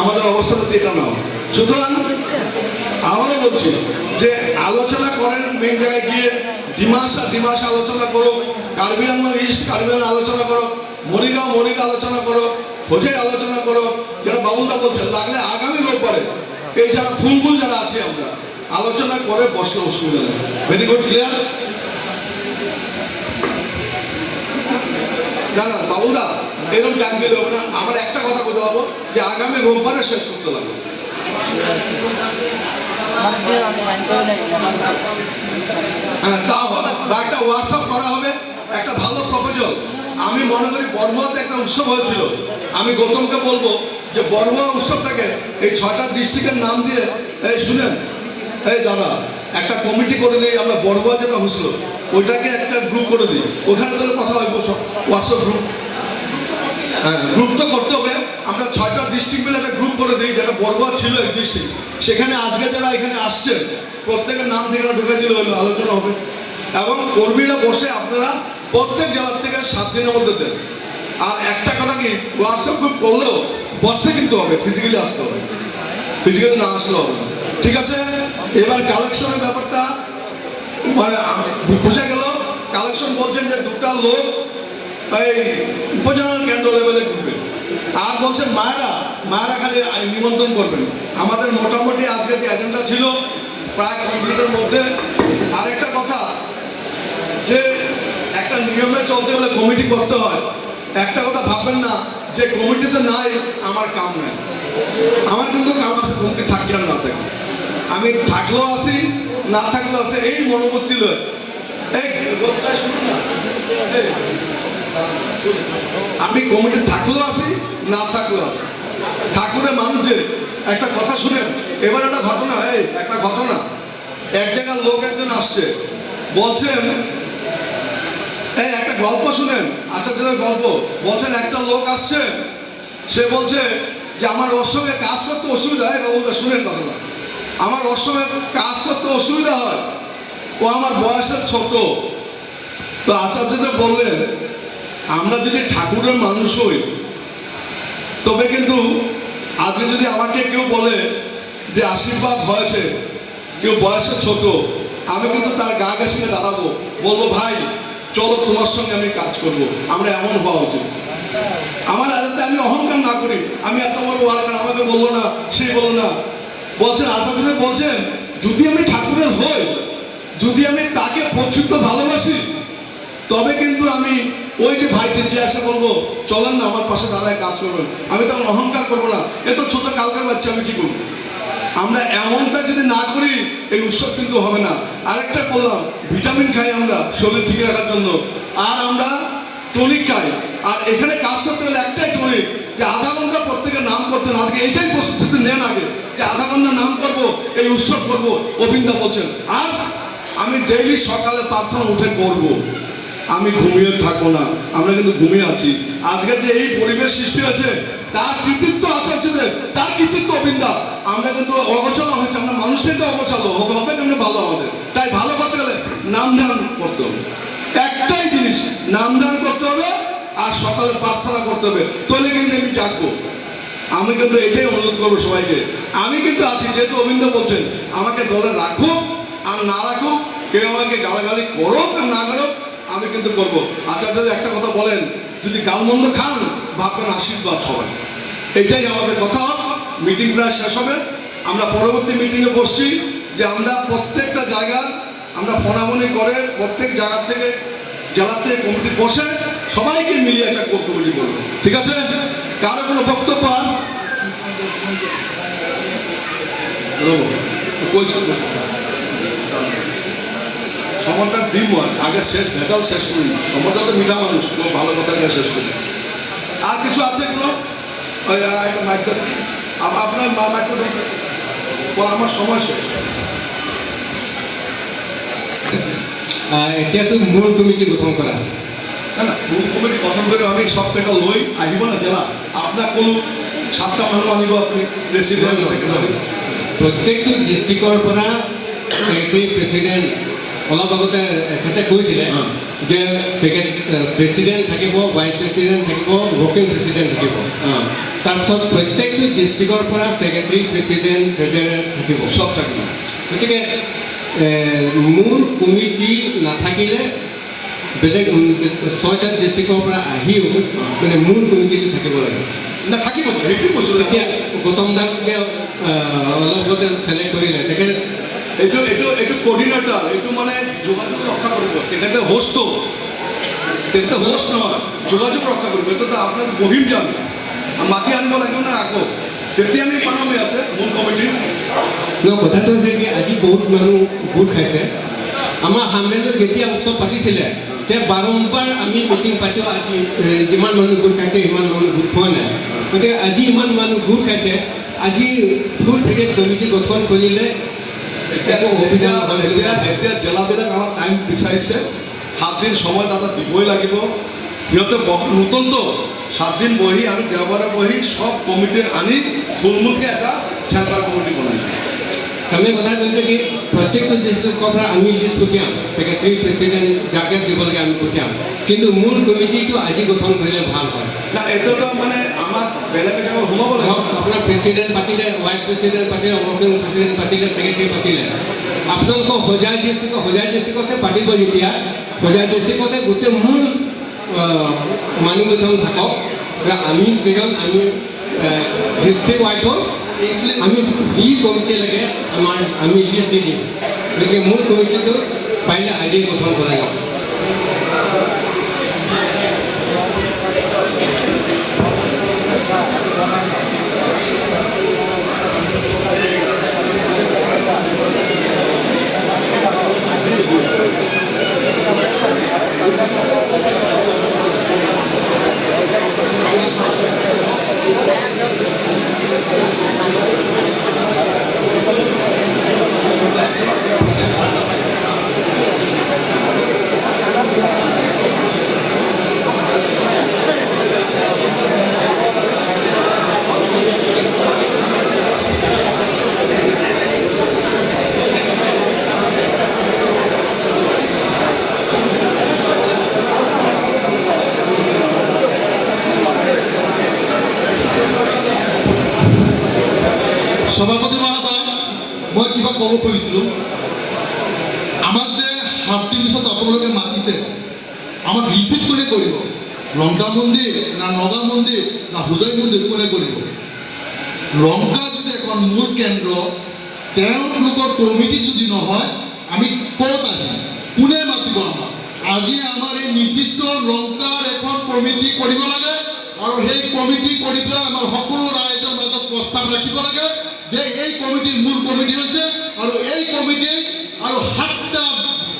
আমাদের অবস্থাটা তো এটা না। সুতরাং আবারও বলছি যে আলোচনা করেন মেন জায়গায় গিয়ে, ডিমাস আলোচনা করো, কার্বি আংলং ইস্ট কার্বি আংলং আলোচনা করো, মরিগাঁও আলোচনা করো, হোজাই আলোচনা করো, যারা বাবুদা বলছেন লাগলে আগামী রোববারে এই যারা ফুলফুল যারা আছে আমরা আলোচনা করে বসলে অসুবিধা নেই। Very good, clear? না বাবুদা এরকম টাইম দিলে হবে না। আমার একটা কথা বলতে পারবো যে আগামী রোববারে শেষ করতে লাগবে। হ্যাঁ তা হবে, বা একটা ওয়ার্কশপ করা হবে, একটা ভালো প্রপোজাল। আমি মনে করি বড়ুয়াতে একটা উৎসব হয়েছিল, আমি গৌতমকে বলবো যে বড়ুয়া উৎসবটাকে এই 6টা ডিস্ট্রিক্টের নাম দিয়ে, এই শুনেন এই দাদা একটা কমিটি করে দিই আমরা, বড়ুয়া যেটা হয়েছিল ওইটাকে একটা গ্রুপ করে দিই, ওখানে তাহলে কথা হইব সব হোয়াটসঅ্যাপ গ্রুপ। হ্যাঁ গ্রুপ তো করতে হবে, আমরা 6টা ডিস্ট্রিক্ট মিলে একটা গ্রুপ করে দিই, যেটা বড়ুয়া ছিল এক ডিস্ট্রিক্ট, সেখানে আজকে যারা এখানে আসছেন প্রত্যেকের নাম ঠিকানা ঢুকে দিলে হলো, আলোচনা হবে। এবং কর্মীরা বসে আপনারা প্রত্যেক জেলার থেকে 7 দিনের মধ্যে দেন। আর একটা কথা কি, হোয়াটসঅ্যাপ গ্রুপ করলেও বসতে কিন্তু হবে, ফিজিক্যালি আসতে হবে, ফিজিক্যালি না আসলে হবে না। ঠিক আছে, এবার কালেকশনের ব্যাপারটা মানে বোঝা গেল। কালেকশন বলছেন যে 2টা লোক এই উপজেলার কেন্দ্র লেভেলে ঘুরবে, আর বলছেন মায়েরা খালি নিমন্ত্রণ করবেন। আমাদের মোটামুটি আজকে যে এজেন্ডা ছিল প্রায় কমপ্লিটের মধ্যে। আরেকটা কথা যে একটা নিয়মে চলতে হলে কমিটি করতে হয়। একটা কথা ভাববেন না যে কমিটিতে নাই আমার কাম নাই, আমার কিন্তু কাম আছে, কমিটি থাকি আর না থাকি, আমি থাকলেও আসি না থাকলেও আছে, এই মনোবর্তী লয়। এই শুনুন না, আমি কমিটি থাকলেও আসি না থাকলেও আসি, ঠাকুরের মানুষের একটা কথা শুনেন। এবার একটা ঘটনা, এক জায়গার লোক একজন আসছে, বলছেন এই একটা গল্প শুনেন, আচার্যের গল্প। বলছেন একটা লোক আসছে, সে বলছে যে আমার ওর সঙ্গে কাজ করতে অসুবিধা হয়। বাবুদা শুনেন কথাটা, আমার ওর সঙ্গে কাজ করতে অসুবিধা হয়, ও আমার বয়সের ছোট। তো আচার্যদেব বললেন আমরা যদি ঠাকুরের মানুষ হই তবে কিন্তু আজকে যদি আমাকে কেউ বলে যে আশীর্বাদ হয়েছে, কেউ বয়সে ছোট, আমি কিন্তু তার গা ঘেঁষে দাঁড়াবো, বলবো ভাই চলো তোমার সঙ্গে আমি কাজ করব। আমরা এমন হওয়া উচিত। আমার যাতে আমি অহংকার না করি, আমি এত বড় ওয়ার্কার, আমাকে বললো না, সেই বললো না। বলছেন আচার্যদেব বলছেন যদি আমি ঠাকুরের হই, যদি আমি তাকে প্রকৃত ভালোবাসি, তবে কিন্তু আমি ওই যে ভাইকে যে আসে বলবো চলেন না আমার পাশে দাঁড়ায় কাজ করবেন, আমি তখন অহংকার করবো না, এত ছোট কালকার বাচ্চা আমি কি করবো। আমরা এমনটা যদি না করি এই উৎসব কিন্তু হবে না। আরেকটা বললাম, ভিটামিন খাই আমরা শরীর ঠিক রাখার জন্য, আর আমরা টনিক খাই। আর এখানে কাজ করতে হলে একটাই টনিক, যে আধা ঘন্টা প্রত্যেকের নাম করতে না, আজকে এইটাই প্রস্তুতি নেন আগে যে আধা ঘন্টা নাম করবো, এই উৎসব করবো, অবিন্দা বলছেন। আর আমি ডেইলি সকালে প্রার্থনা উঠে করবো, আমি ঘুমিয়ে থাকবো না। আমরা কিন্তু ঘুমিয়ে আছি। আজকে যে এই পরিবেশ সৃষ্টি হয়েছে তার কৃতিত্ব আচার্যদের, তার কৃতিত্ব অবিন্দা। আমরা কিন্তু অগোচর হয়েছে, আমরা মানুষদের তো অগোচর হবে কেমনি ভালো আমাদের। তাই ভালো করতে গেলে নামধান করতে হবে, একটাই জিনিস, নামধান করতে হবে আর সকালে প্রার্থনা করতে হবে, তাহলে কিন্তু আমি জাগবো। আমি কিন্তু এটাই অনুরোধ করবো সবাইকে। আমি কিন্তু আছি, যেহেতু অবিন্দা বলছেন আমাকে দলে রাখুক আর না রাখুক, কেউ আমাকে গালাগালি করুক আর না করুক, আমি কিন্তু করবো। আচার্য একটা কথা বলেন, যদি গালমন্দ খান ভাববেন আশীর্বাদ সবাই। এটাই আমাদের কথা। মিটিং প্রায় শেষ হবে, আমরা পরবর্তী মিটিংয়ে বসছি যে আমরা প্রত্যেকটা জায়গার আমরা ফোনাফোনি করে প্রত্যেক জায়গা থেকে জেলার থেকে কমিটি বসে সবাইকে মিলিয়ে একটা কোর কমিটি করবো। ঠিক আছে, কারো কোনো বক্তব্য আর সমরটা দিন আগে শেষ, ভেজাল শেষ করি। সমরটা তো মিঠা মানুষ, খুব ভালো কথা শেষ করি। আর কিছু আছে এগুলো আপনার আমার সময় শেষ। এতিয়াতো মূল কমিটি গঠন কৰা না না, মূল কমিটি গঠন করে আমি সব পেটা লই আহিব না জেলা। আপনার কোনো 7টা মানুষ আনিব, আপনি প্রেসিডেন্ট সেক্রেটারি প্ৰত্যেকটো ডিষ্ট্ৰিক্টৰ পৰা টেৰিটৰী প্ৰেচিডেণ্ট অলপ আগতে এখেতে কৈছিলে যে প্ৰেচিডেণ্ট থাকিব, ভাইচ প্ৰেচিডেণ্ট থাকিব, ৱৰ্কিং প্ৰেচিডেণ্ট থাকিব। তাৰপিছত প্ৰত্যেকটো ডিষ্ট্ৰিক্টৰ পৰা ছেক্ৰেটাৰী প্ৰেচিডেণ্ট ট্ৰেজাৰাৰ থাকিব সব থাকিব। গতিকে মূল কমিটি নাথাকিলে বেলেগ 6টা ডিষ্ট্ৰিক্টৰ পৰা আহিও মানে মূল কমিটিটো থাকিব লাগে। না থাকিব, সেইটো কৈছো। এতিয়া গৌতম দাকে অলপতে চেলেক্ট কৰিলে তেখেতে এইটো কোঅৰ্ডিনেটৰ, এইটো মানে যোগাযোগ ৰক্ষা কৰিব। তেখেতে হোষ্ট নহয়, যোগাযোগ ৰক্ষা কৰিব। এইটোতো আপোনাক বহিম যে আমি মাতি আনিব লাগিব না আকৌ, তেতিয়া আমি পাম ইয়াতে মূল কমিটি। কথাটো হৈছে কি আজি বহুত মানুহ গোট খাইছে। আমাৰ হামৰেলত যেতিয়া উৎসৱ পাতিছিলে তেতিয়া বাৰম্বাৰ আমি মিটিং পাতিও আজি যিমান মানুহ গোট খাইছে সিমান মানুহ গোট খোৱা নাই। গতিকে আজি ইমান মানুহ গোট খাইছে, আজি ফুল ফেডেড কমিটি গঠন কৰিলে একো অসুবিধা নহয়। এতিয়া জেলাবিলাক আমাৰ টাইম বিচাৰিছে, 7 দিন সময় তাতে দিবই লাগিব। সিহঁতে নতুনটো 7 দিন বহি আমি দেওবাৰে বহি সব কমিটি আনি থুলমূলকৈ এটা চেণ্ট্ৰেল কমিটি বনাই। তাৰমানে কথাটো হৈছে কি প্ৰত্যেকটো ডিষ্ট্ৰিক্টৰ পৰা আমি লিষ্ট পঠিয়াম, ছেক্ৰেটাৰী প্ৰেচিডেণ্ট যাকে দিব লাগে আমি পঠিয়াম, কিন্তু মূল কমিটিটো আজি গঠন কৰিলে ভাল হয়। না এইটোতো মানে আমাক বেলেগ জেগা সোমাব লাগিব। আপোনাৰ প্ৰেচিডেণ্ট পাতিলে, ভাইচ প্ৰেচিডেণ্ট পাতিলে, অৱৰ্কিং প্ৰেচিডেণ্ট পাতিলে, ছেক্ৰেটাৰী পাতিলে, আপোনালোকৰ সজাই ডিষ্ট্ৰিক্টতে পাতিব। যেতিয়া সজাই ডিষ্ট্ৰিক্টতে গোটেই মূল মানুহ কেইজন থাকক, আমি কেইজন আমি ডিষ্ট্ৰিক্ট ৱাইজ আমি যি কমিটি লাগে আমি লিষ্ট দি দিম। গতিকে মূল কমিটিটো পাৰিলে আজি গঠন কৰা যাওক। সভাপতি মহোদয়, মই কিবা ক'ব খুজিছিলোঁ। আমাক যে 7 দিন পিছত আপোনালোকে মাতিছে, আমাক ৰিচিভ কোনে কৰিব? লংকা মন্দিৰ না নগা মন্দিৰ না হোজাই মন্দিৰ কোনে কৰিব? লংকা যদি এখন মূল কেন্দ্ৰ, তেওঁলোকৰ কমিটি যদি নহয় আমি ক'ত আহিম? কোনে মাতিব আমাক? আজি আমাৰ এই নিৰ্দিষ্ট লংকাৰ এখন কমিটি কৰিব লাগে আৰু সেই কমিটি কৰি পেলাই আমাৰ সকলো ৰাইজৰ মাজত প্ৰস্তাৱ ৰাখিব লাগে যে এই কমিটিৰ মূল কমিটি হৈছে আৰু এই কমিটি আৰু 7টা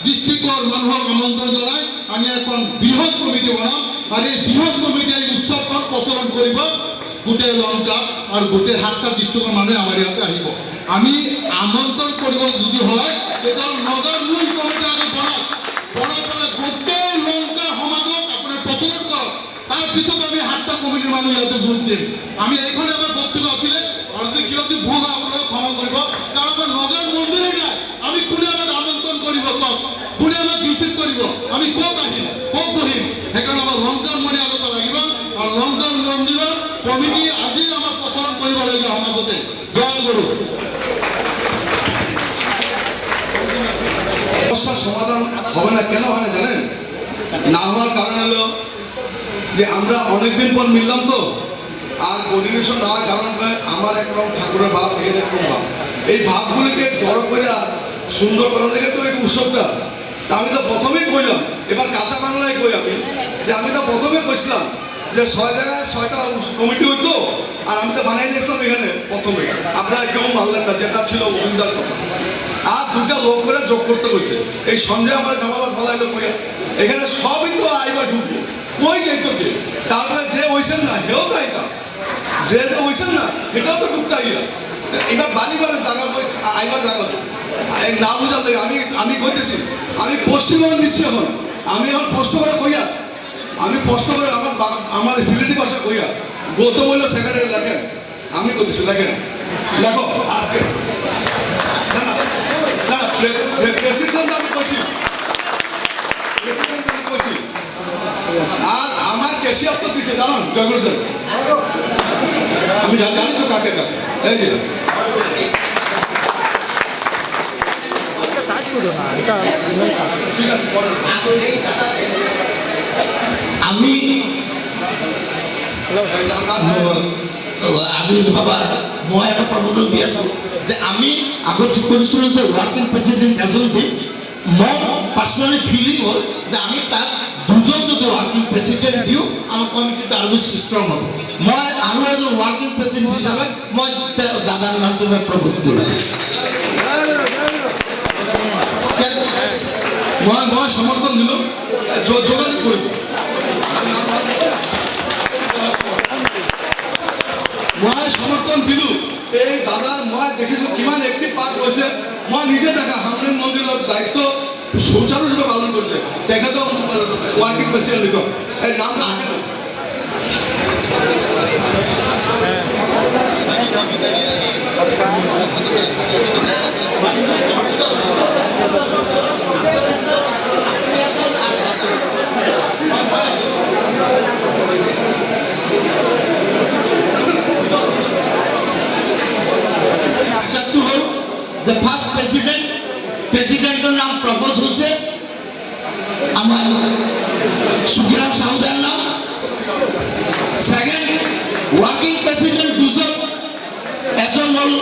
ডিষ্ট্ৰিক্টৰ মানুহক আমন্ত্ৰণ জনাই আমি এখন বৃহৎ কমিটি বনাম আৰু এই বৃহৎ কমিটিয়ে এই উৎসৱখন প্ৰচলন কৰিব গোটেই লংকা আৰু গোটেই 7টা ডিষ্ট্ৰিক্টৰ মানুহে আমাৰ ইয়াতে আহিব। আমি আমন্ত্ৰণ কৰিব যদি হয় তেতিয়া নগৰ মূল কমিটি আমি বনাই পেলাই গোটেই লংকা সমাজক আপোনাৰ প্ৰচলন কৰক। তাৰপিছত আমি 7টা কমিটিৰ মানুহ ইয়াতে যোগ দিম। আমি এইখন আমাৰ বক্তব্য আছিলে আৰু যদি কিবা যদি ভুল হয় আপোনালোকে ক্ষমা কৰিব, কাৰণ আমাৰ নগৰ মন্দিৰে নাই। আমি কোনে আমাক আমন্ত্ৰণ কৰিব কওক? কোনে আমাক ৰিচিভ কৰিব? আমি ক'ত আহিম, ক'ত বহিম? সেইকাৰণে আমাৰ লংকাৰ মনে আগতে লাগিব আৰু লংকাৰ মন্দিৰৰ কমিটি আজি আমাক প্ৰচলন কৰিব লাগিব সমাজতে। জয় গুৰু। সমস্যার সমাধান হবে না, কেন হয় না জানেন? না হওয়ার কারণ হলো যে আমরা অনেকদিন পর মিললাম তো, আর কোঅর্ডিনেশন না হওয়ার কারণ আমার একরকম ঠাকুরের ভাব, এর একরকম ভাব। এই ভাবগুলিকে জড়ো করে সুন্দর করা লাগে তো এই উৎসবটা। তা আমি তো প্রথমেই কইলাম, এবার কাঁচা বাংলায় কই আমি, যে আমি তো প্রথমে কইছিলাম যে 6 জায়গায় 6টা কমিটি হইতো, আর আমি তো বানাই নিয়েছিলাম এখানে প্রথমে। আপনারা কেউ মানলেন না, যেটা ছিল অভিনদার কথা। আর 2টা লোক করে যোগ করতে কইছে। এই সন্ধ্যে আমার জামালা ফালাইলো কইয়া এখানে সবই তো আইবা ঢুকবো, কই যাইতো কে? তারপরে যে হইছেন না হেও তাইতা, যে হইছেন না এটাও তো ঢুকতাইয়া। এবার বাড়ি বাড়ি জায়গা কই আইবার জায়গা না বুঝার লাগে আমি কইতেছি, আমি পশ্চিমবঙ্গ দিচ্ছি এখন। আমি এখন প্রশ্ন করে কইয়া, আমি প্রশ্ন করে আমার সিলেটি ভাষা কইয়া গৌতম হইল সেক্রেটারি লেখেন, আমি করতেছি লেখেন, লেখো আজকে। না না না প্রেসিডেন্ট আমি কইছি, প্রেসিডেন্ট আমি কইছি। আর আমার ক্যাশিয়ার তো দিছে জানান জয়গুরুদেব। আমি জানি তো কাকে কাকে। এই যে আমি আবির্ভাবার মই একটা প্রপোজাল দি আছো যে আমি আগত ঠিক কৰিছিলোঁ যে ৱাৰ্কিং প্ৰেচিডেণ্ট এজন দিম। মই পাৰ্চনেলি ফিলিং হ'ল যে আমি তাত দুজন যদি ৱাৰ্কিং প্ৰেচিডেণ্ট দিওঁ আমাৰ কমিটিটো আৰু বেছি ষ্ট্ৰং হ'ব। মই আৰু এজন ৱাৰ্কিং প্ৰেচিডেণ্ট হিচাপে মই দাদাৰ নামটো মই প্ৰপোজ কৰিলোঁ। মই সমৰ্থন দিলোঁ, যোগাযোগ কৰিব। মই সমৰ্থন দিলোঁ। এই দাদাৰ মই দেখিছোঁ কিমান এক্টিভ পাৰ্ট লৈছে। মই নিজে দেখা হামলিং মন্দিৰৰ দায়িত্ব সুচাৰুৰূপে পালন কৰিছে। তেখেতক ৱাৰ্কিং প্ৰেচিডেণ্ট লিখক, এই নামটো আহে নাই। The first প্রেসিডেন্টের নাম প্রপোজ হচ্ছে আমার সুখিরাম সাহুদার নাম। সেকেন্ড ওয়ার্কিং প্রেসিডেন্ট দুজন, একজন হল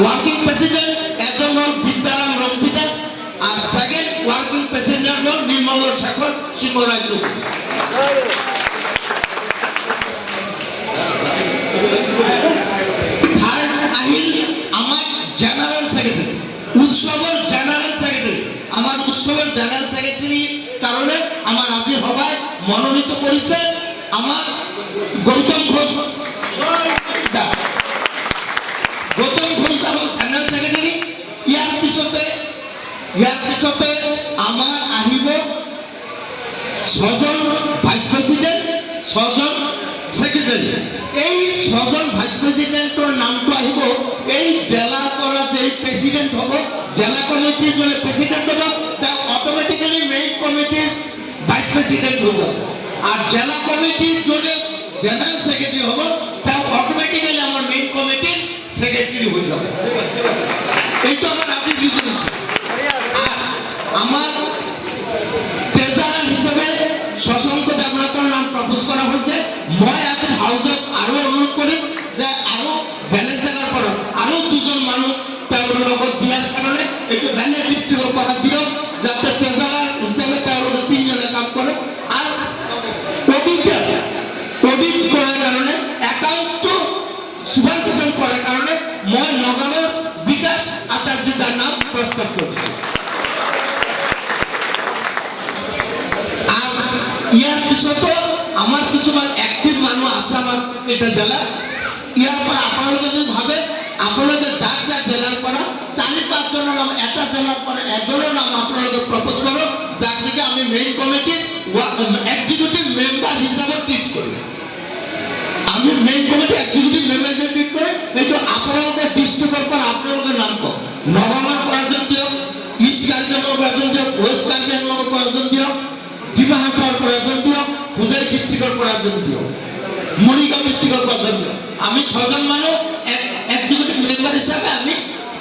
ওয়ার্কিং প্রেসিডেন্ট একজন হল বিদ্যারাম রঙ্কিতা, আর সেকেন্ড ওয়ার্কিং প্রেসিডেন্ট হল নির্মল শেখর সিংহ রায় চৌধুরী। থার্ড আহিল আমার জেনারেল সেক্রেটারি, উৎসবের জেনারেল সেক্রেটারি। আমার উৎসবের জেনারেল সেক্রেটারি কারণে আমার আজি সভায় মনোনীত করেছে আমার গৌতম ঘোষ। গৌতম ঘোষ আমার জেনারেল সেক্রেটারি। ইয়ার পিছতে আমার আহিব 6 জন ভাইস প্রেসিডেন্ট, 6 জন সেক্রেটারি। এই 6 জন ভাইস প্রেসিডেন্টর নামটো আহিব এই জেলার পৰা যে প্রেসিডেন্ট হব, জেলা কমিটির জন্য প্রেসিডেন্ট হব, তা অটোমেটিক্যালি মেইন কমিটির ভাইস প্রেসিডেন্ট হয়ে যাবে। আর জেলা কমিটির জন্য জেনারেল সেক্রেটারি হব, তা অটোমেটিক্যালি আমার মেইন কমিটির সেক্রেটারি হয়ে যাবে। এইটা আমার আদি রিজনেশন। আর আমার ট্রেজারার হিসেবে শশাঙ্ক দেবনাথের নাম প্রপোজ করা হয়েছে। মই এখন হাউসত আরো অনুরোধ করি যে আরো বেলেগ জায়গার পর আরো 2 জন মানুষ তেওঁলোকৰ লগত দিয়ার কারণে একটু বেলেগ ডিস্ট্রিক্টের পৰা দিয়ক, যাতে ট্রেজারার হিসেবে তেওঁলোকে 3 জনে কাম করে। আর অডিট করার কারণে অ্যাকাউন্টসটো সুপারভিশন করার কারণে মই নগাঁৱৰ বিকাশ আচার্যদার নাম প্রস্তাব করছি। আর ইয়ার পিছত আমার কিছুমান অ্যাক্টিভ মানুষ আছে আমার এটা জেলা। ইয়ার পর আপনারা যদি ভাবে আপনাদের যার যার জেলার পরা 4-5 জনের নাম, একটা জেলার পরে একজনের নাম আপনারা প্রপোজ করো, যার থেকে আমি মেইন কমিটির এক্সিকিউটিভ মেম্বার হিসাবে ট্রিট করি। আমি মেইন কমিটি এক্সিকিউটিভ মেম্বার হিসাবে ট্রিট করে এইটো আপনাদের ডিস্ট্রিক্টের পর আপনাদের নাম কম। নগাঁৱৰ পৰাজন দিয়ক, ইষ্ট কাৰ্বিআংলঙৰ পৰাজন দিয়ক, ওয়েস্ট কাৰ্বিআংলঙৰ পৰাজন দিয়ক, ডিমা হাছাওৰ পৰাজন দিয়ক, হুজাই ডিস্ট্রিক্টের পরাজন দিয়ক, মৰিগাঁও ডিস্ট্রিক্টের পরাজন দিয়ক। আমি 6 জন মানুষ এক্সিকিউটিভ মেম্বার হিসাবে আমি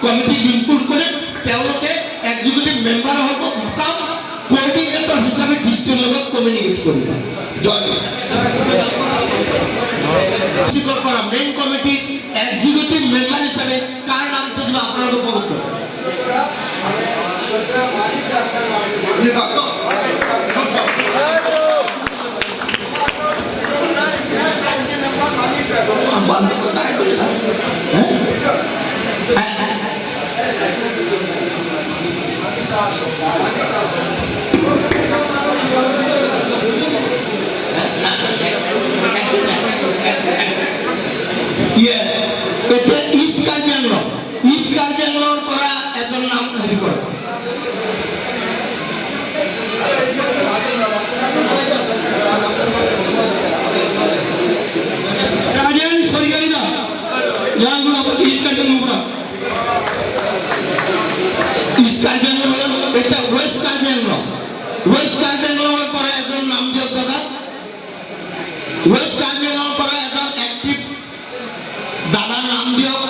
কমিটি ইনপুট করে তেওঁলোকে এক্সিকিউটিভ মেম্বার হব, কাম কোঅর্ডিনেটর হিসাবে ডিস্ট্রিক্টের লগত কমিউনিকেট কৰিব। জয় ডিস্ট্রিক্টের পৰা মেইন কমিটি এক্সিকিউটিভ মেম্বার হিসাবে কার নাম তো আপনারা প্রপোজ করেন। ৱেষ্ট কাৰ্বি আংলঙৰ পৰা এজন এক্টিভ দাদাৰ নাম দিয়ক।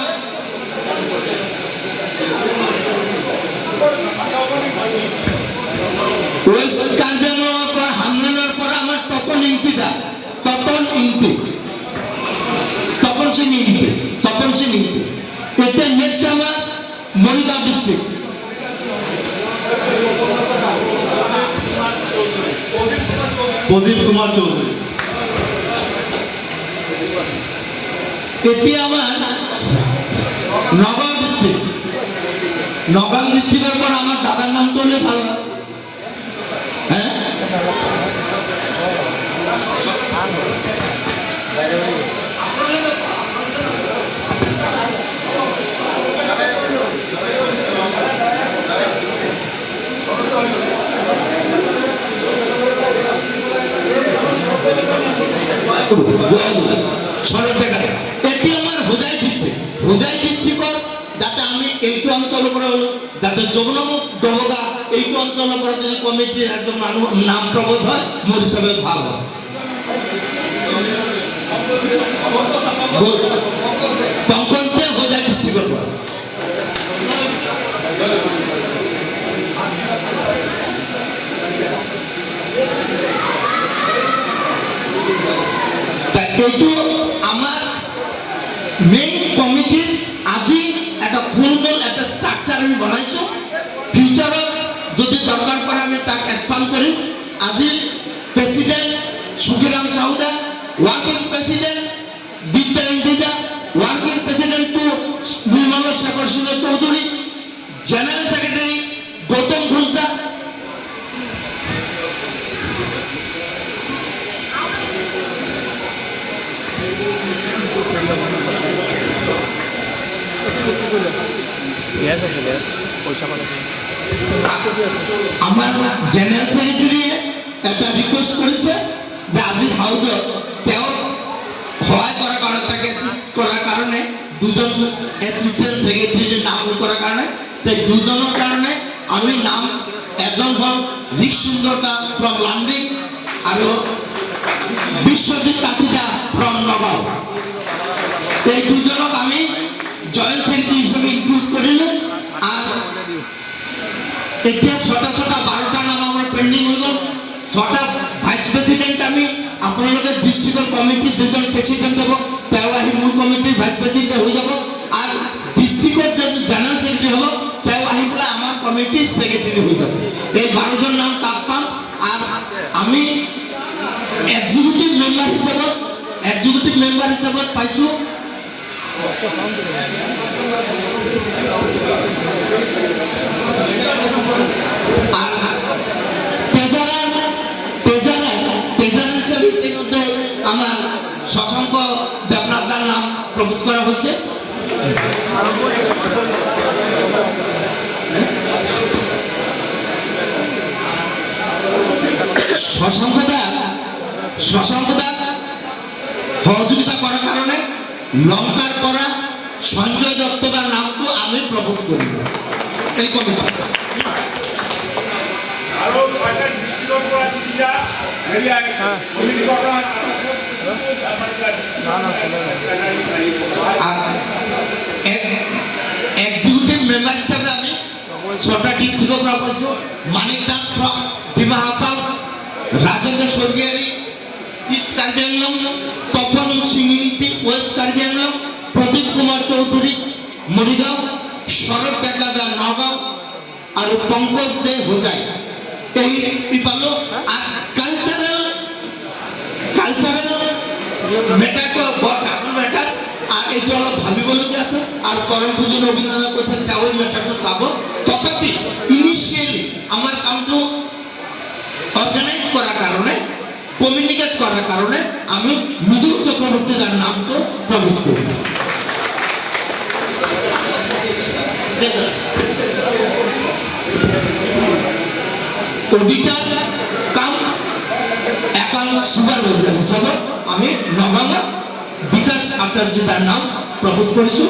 ৱেষ্ট কাৰ্বি আংলঙৰ পৰা হামলানৰ পৰা আমাৰ তপন ইংতি দা, তপন ইংতি, তপন সিং ইংতি, তপন সিং ইংতি। এতিয়া নেক্সট আমাৰ মৰিগাঁও ডিষ্ট্ৰিক্ট। প্রদীপ কুমার চৌধুরী। এতিয়া আমাৰ নগাঁও ডিষ্ট্রিক্ট। নগাঁও ডিস্ট্রিক্টের পর আমার দাদার নাম করলে ভালো হয়। হ্যাঁ, শরৎ বেকার। এটি আমার হোজাই ডিস্ট্রিক্ট। হোজাই ডিস্ট্রিক্টর যাতে আমি এইটো অঞ্চলৰ পৰা যাতে যমুনামুখ দহগা এইটো অঞ্চলৰ পৰা যদি কমিটিৰ একজন মানুহ নাম প্ৰবোধ হয় মোৰ হিচাপে ভাল হয়। পংকজ দে হোজাই ডিস্ট্রিক্টৰ পৰা। এইটো আমার মেইন কমিটির আজি একটা ফুলবল একটা স্ট্রাকচার আমি বনাইছো। ফিউচারত যদি দরকার পড়ে আমি তাক এক্সপান্ড করিম। আজি প্রেসিডেন্ট সুখিরাম সাহুদা, ওয়ার্কিং প্রেসিডেন্ট বিদ্যা ইন্দিদা, working president two Nirmal Shekhar Singha Chowdhury, general secretary Gautam ঘোষদা। আমার জেনারেল সেক্রেটারি একটা রিকোয়েস্ট করেছে যে আজিজ হাউজত তেওঁ সহায় করার কারণে তাকে অ্যাসিস্ট করার কারণে দুজন অ্যাসিস্ট্যান্ট সেক্রেটারি নাম করার কারণে তাই দুজনের কারণে আমি নাম একজন হল রিক সুন্দরতা ফ্রম লান্ডিং আর বিশ্বজিৎ কাঠিদা ফ্রম নগাঁও। এই দুজনক আমি জয়েন্ট সেক্রেটারি হিসেবে ইনক্লুড করিল। আর এতিয়া ছটা 12টা নাম আমার পেন্ডিং হয়ে গেল। 6টা ভাইস প্রেসিডেন্ট আমি আপনাদের ডিস্ট্রিক্টের কমিটির যেজন প্রেসিডেন্ট হব তেও আহি মূল কমিটির ভাইস প্রেসিডেন্ট হয়ে যাব। আর ডিস্ট্রিক্টের যে জেনারেল সেক্রেটারি হব তেও আহি বলে আমার কমিটির সেক্রেটারি হয়ে যাব। এই 12 জন নাম তাক পাম। আর আমি এক্সিকিউটিভ মেম্বার হিসাবে পাইছো আর তেজারার হিসাবে ইতিমধ্যে আমার শশাঙ্ক দেবনাথদার নাম প্রপোজ করা হচ্ছে। শশাঙ্কদা সহযোগিতা করার কারণে লঙ্কার করা সঞ্জয় দত্তদার নামটো আমি প্রপোজ করি এই কমিটি। আরো 6টা ডিস্ট্রিক্টের পর দুইটা এরিয়া কমিটি গঠন আর এক্সিকিউটিভ মেম্বার হিসাবে আমি 6টা ডিস্ট্রিক্টের পর পাইছো। Manik Das from Dima Hasao, Rajendra Swargiary east Karbi Anglong, Tapan Singh Ingti west Karbi Anglong, Pradip Kumar Chowdhury Morigaon, Sarat বেকাদা নগাঁও আর পঙ্কজ দে হোজাই। এই পালো। আর কালচারাল মেটারটো বড় ডাঙর মেটার। আর এইটো অলপ ভাবিবলগীয়া আছে। আর পরম পূজন রবীন্দ্রনাথ কৈছে তেওঁ এই মেটারটো চাব। তথাপি ইনিশিয়ালি আমার কামটো অর্গানাইজ করার কারণে কমিউনিকেট করার কারণে আমি মৃদুল চক্রবর্তী তার নামটো প্রবেশ করি। অডিটার কাম অ্যাকাউন্ট সুপারভাইজার হিসাবে আমি নগাঁও বিকাশ আচার্যদার নাম প্রপোজ করেছি।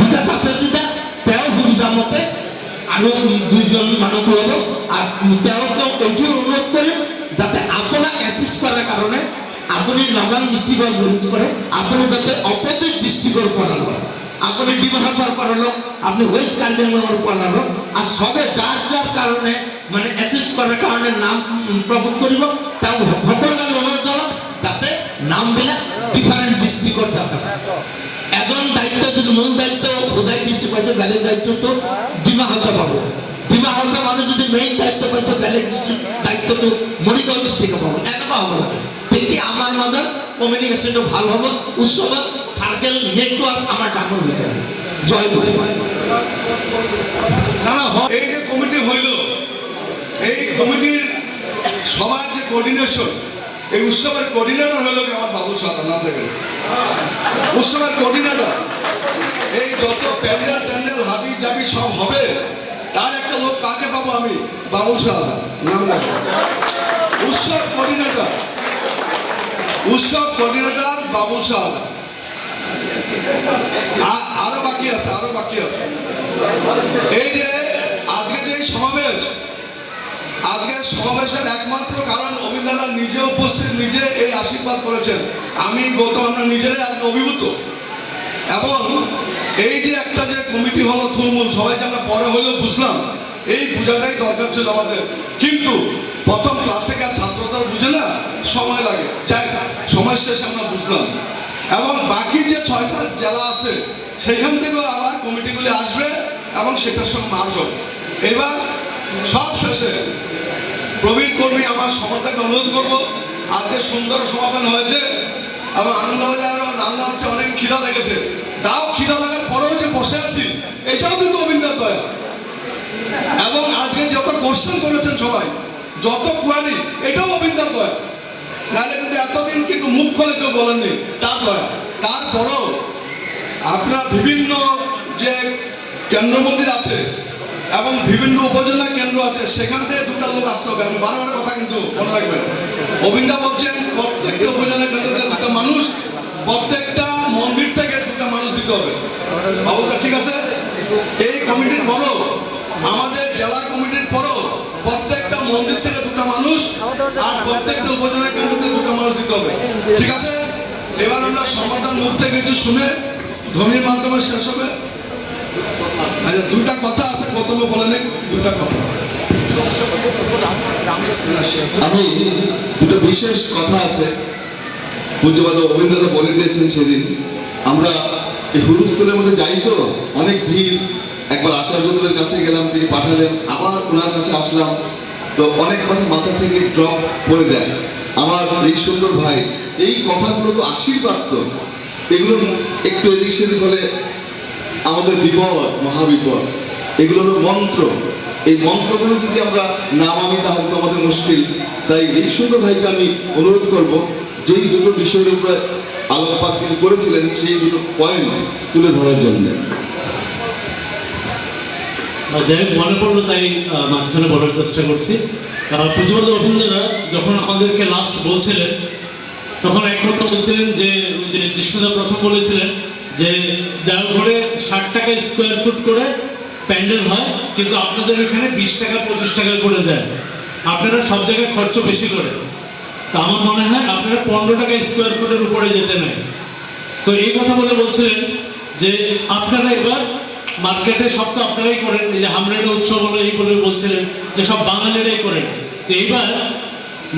বিকাশ আচার্যদা তেও সুবিধা মতে আরো 2 জন মানুষ হল। আর তেও এইটি অনুরোধ করি যাতে আপনার অ্যাসিস্ট করার কারণে আপনি নগাঁও ডিস্ট্রিক্টর গ্রহণ করে আপনি যাতে অপোজিট ডিস্ট্রিক্টর করালো, আপনি ডিমাহাসার করালো, আপনি ওয়েস্ট কার্বি আংলং করালো, আর সবে যার যার কারণে মানে অ্যাসিস্ট করার কারণে নাম প্রপোজ করিব, তাও সকলের আমি অনুরোধ জানাব যাতে নামবিলাক ডিফারেন্ট ডিস্ট্রিক্টর যাতে এজন দায়িত্ব যদি মূল দায়িত্ব হোজাই ডিস্ট্রিক্ট পাইছে, বেলেগ দায়িত্ব তো ডিমাহাসা পাবো, ডিমাহাসা মানুষ যদি মেইন দায়িত্ব পাইছে বেলেগ ডিস্ট্রিক্ট দায়িত্বটো মৰিগাঁও ডিস্ট্রিক্টে পাবো, এনেকুৱা হ'ব লাগে। তেতিয়া আমাৰ মাজত কমিউনিকেশ্যনটো ভাল হ'ব, উৎসৱত চাৰ্কেল নেটৱৰ্ক আমাৰ ডাঙৰ হৈ যাব। জয় গুৰু। না না এই যে কমিটি হইল, এই কমিটির সবার যে কোঅর্ডিনেশন, এই উৎসবের কোঅর্ডিনেটর হইল কি আমার বাবু সাদা নাম দেখেন, উৎসবের কোঅর্ডিনেটর। এই যত প্যান্ডেল ট্যান্ডেল হাবি জাবি সব হবে, তার একটা লোক কাকে পাবো আমি, বাবু সাদা নাম দেখেন, উৎসব কোঅর্ডিনেটর, উৎসব কোঅর্ডিনেটর বাবু সাদা। আরো বাকি আছে, আরো বাকি আছে। এই যে আজকে যে সমাবেশ, আজকের সমাবেশের একমাত্র কারণ অমিত দাদা নিজে উপস্থিত, নিজে এই আশীর্বাদ করেছেন। আমি গৌতম আমরা নিজেরাই আজকে অভিভূত। এবং এই যে একটা যে কমিটি হলো থুলমূল, সবাইকে আমরা পরে হলেও বুঝলাম, এই বোঝাটাই দরকার ছিল আমাদের। কিন্তু প্রথম ক্লাসে গিয়ে ছাত্ররা বুঝে না, সময় লাগে, যাই সময় শেষে আমরা বুঝলাম। এবং বাকি যে 6টা জেলা আছে সেখান থেকেও আবার কমিটিগুলি আসবে এবং সেটার সঙ্গে মার্চ হবে। এবার সব শেষে প্রবীণ কর্মী আমার সমর্থককে অনুরোধ করবো, আজকে সুন্দর সমাপন হয়েছে এবং আনন্দবাজারও রান্না হচ্ছে, অনেক খিদা লেগেছে, তাও খিদা লাগার পরেও যে বসে আছি এটাও কিন্তু অভিনন্দন দয়া। এবং আজকে যত কোশ্চেন করেছেন সবাই, যত কোয়ারি, এটাও অভিনন্দন দয়া। নাহলে কিন্তু এতদিন কিন্তু মুখ খোলে কেউ বলেননি, তার দয়া। তারপরেও আপনারা বিভিন্ন যে কেন্দ্র মন্দির আছে এবং বিভিন্ন উপজেলা কেন্দ্র আছে, সেখান থেকে 2টা লোক আসতে হবে। আমি বারবার কথা কিন্তু মনে রাখবেন, অভিনন্দন বলছেন প্রত্যেকটা উপজেলা কেন্দ্র থেকে 2টা মানুষ, প্রত্যেকটা মন্দির থেকে 2টা মানুষ দিতে হবে। বাবুটা ঠিক আছে? এই কমিটির বড়, আমাদের জেলা কমিটির বড়, প্রত্যেকটা মন্দির থেকে 2টা মানুষ আর প্রত্যেকটা উপজেলা কেন্দ্র থেকে 2টা মানুষ দিতে হবে, ঠিক আছে? এবার আমরা সমাধান মুখ থেকে কিছু শুনে ধ্বনির মাধ্যমে শেষ হবে। আচ্ছা, 2টা কথা আছে, প্রথমে বলে নেই 2টা কথা। আমি 2টা বিশেষ কথা আছে, পূজ্যপাদ অরবিন্দ দাদা বলে দিয়েছেন সেদিন। আমরা এই হুলস্থুলের মধ্যে যাই তো, অনেক ভিড়। একবার আচার্যদের কাছে গেলাম, তিনি পাঠালেন, আবার ওনার কাছে আসলাম, তো অনেক কথা মাথা থেকে ড্রপ পড়ে যায়। আমার এই সুন্দর ভাই, এই কথাগুলো তো আশীর্বাদ, তো এগুলো একটু এদিক সেদিক হলে আমাদের বিপদ, মহাবিপদ। এগুলো হলো মন্ত্র, এই মন্ত্রগুলো যদি আমরা না মানি তাহলে তো আমাদের মুশকিল। তাই এই সুন্দর ভাইকে আমি অনুরোধ করব, যেই 2টো বিষয়ের উপরে আলোকপাত তিনি করেছিলেন, সেই 2টো পয়েন্ট তুলে ধরার জন্য। যাই হোক, মনে পড়লো তাই মাঝখানে বলার চেষ্টা করছি। পূজ্যপাদ অভিনন্দরা যখন আমাদেরকে লাস্ট বলছিলেন, তখন এক কথা বলছিলেন যে জিষ্ণুদা প্রথম বলেছিলেন যে দেওঘরে 60 টাকা স্কোয়ার ফুট করে প্যান্ডেল হয়, কিন্তু আপনাদের ওখানে 20 টাকা 25 টাকা করে দেয়, আপনারা সব জায়গায় খরচ বেশি করে। তা আমার মনে হয় আপনারা 15 টাকা স্কোয়ার ফুটের উপরে যেতে নেই। তো এই কথা বলে বলছিলেন যে আপনারা এবার মার্কেটে সব তো আপনারাই করেন, এই যে হামরেডা উৎসব হলো এই বলে বলছিলেন যে সব বাঙালিরাই করেন। তো এইবার